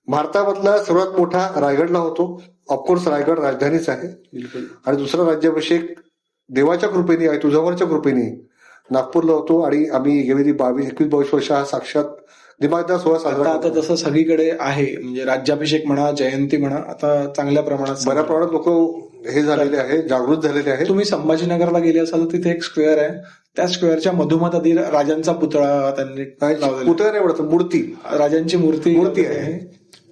भारतामधला सर्वात मोठा रायगडला होतो. ऑफकोर्स रायगड राजधानीच आहे. आणि दुसरा राज्याभिषेक देवाच्या कृपेने आहे, तुझावरच्या कृपेने नागपूरला होतो. आणि आम्ही गेली 21-22 वर्ष हा साक्षात दिमागदार सोहळा साजरा आता तसं सगळीकडे आहे. म्हणजे राज्याभिषेक म्हणा, जयंती म्हणा, आता चांगल्या प्रमाणात बऱ्या प्रमाणात लोक हे झालेले आहे, जागृत झालेले आहेत. तुम्ही संभाजीनगरला गेले असाल तर तिथे एक स्क्वेअर आहे. त्या स्क्वेअरच्या मधोमध आधी राजांचा पुतळा त्यांनी पुतळा नाही म्हणत, मूर्ती, राजांची मूर्ती आहे.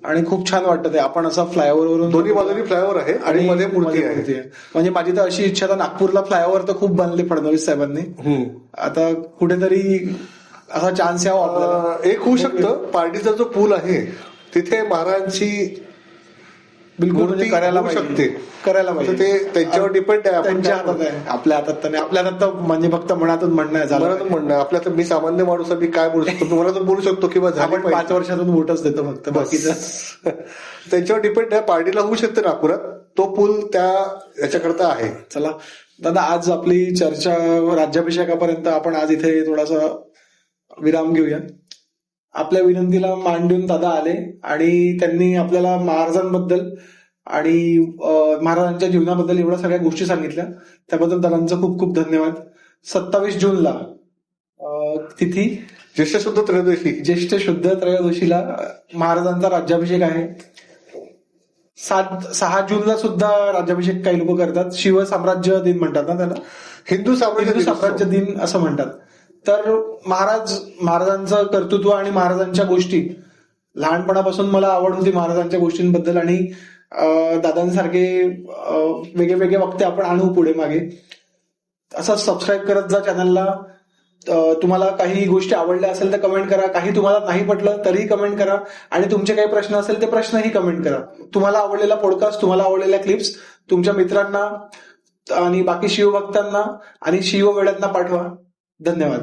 आणि खूप छान वाटतं ते. आपण असं फ्लायओव्हर वरून, दोन्ही बाजूनी फ्लायओव्हर आहे आणि मध्ये मूर्ती आहे. म्हणजे माझी तर अशी इच्छा आहे, नागपूरला फ्लायओव्हर तर खूप बनले फडणवीस साहेबांनी. आता कुठेतरी असा चान्स यावा आपल्याला. एक होऊ शकतं, पार्टीचा जो पूल आहे तिथे महाराजांची बिलकुल म्हणजे करायला पाहिजे. ते त्यांच्यावर डिपेंड आहे. त्यांच्या हातात आहे, आपल्या हातात तर नाही. आपल्या हातात तर म्हणजे फक्त मनातून म्हणणं आहे, मनातून म्हणणं. आपल्या तर मी सामान्य माणूस मी काय बोलू शकतो, तुम्हाला तर बोलू शकतो किंवा आपण 5 वर्षातून वोटच देतो फक्त, बाकीचं त्यांच्यावर डिपेंड आहे. पार्टीला होऊ शकते नागपुरात तो पूल त्या याच्याकरता आहे. चला दादा, आज आपली चर्चा राज्याभिषेकापर्यंत आपण आज इथे थोडासा विराम घेऊया. आपल्या विनंतीला मान देऊन दादा आले आणि त्यांनी आपल्याला महाराजांबद्दल आणि महाराजांच्या जीवनाबद्दल एवढ्या सगळ्या गोष्टी सांगितल्या. त्याबद्दल दादांचं खूप खूप धन्यवाद. 27 जूनला तिथी ज्येष्ठ शुद्ध त्रयोदशीला महाराजांचा राज्याभिषेक आहे. 6 जूनला सुद्धा राज्याभिषेक काही लोक करतात. शिवसाम्राज्य दिन म्हणतात ना त्याला, हिंदू साम्राज्य दिन असं म्हणतात. तर महाराजांचं कर्तृत्व आणि महाराजांच्या गोष्टी, लहानपणापासून मला आवड होती महाराजांच्या गोष्टींबद्दल. आणि दादांसारखे वेगळे वक्ते आपण आणू पुढे मागे. असं सबस्क्राईब करत जा चॅनलला. तुम्हाला काही गोष्टी आवडल्या असेल तर कमेंट करा. काही तुम्हाला नाही पटलं तरीही कमेंट करा. आणि तुमचे काही प्रश्न असेल ते प्रश्नही कमेंट करा. तुम्हाला आवडलेला पॉडकास्ट, तुम्हाला आवडलेल्या क्लिप्स तुमच्या मित्रांना आणि बाकी शिवभक्तांना आणि शिववेड्यांना पाठवा. धन्यवाद.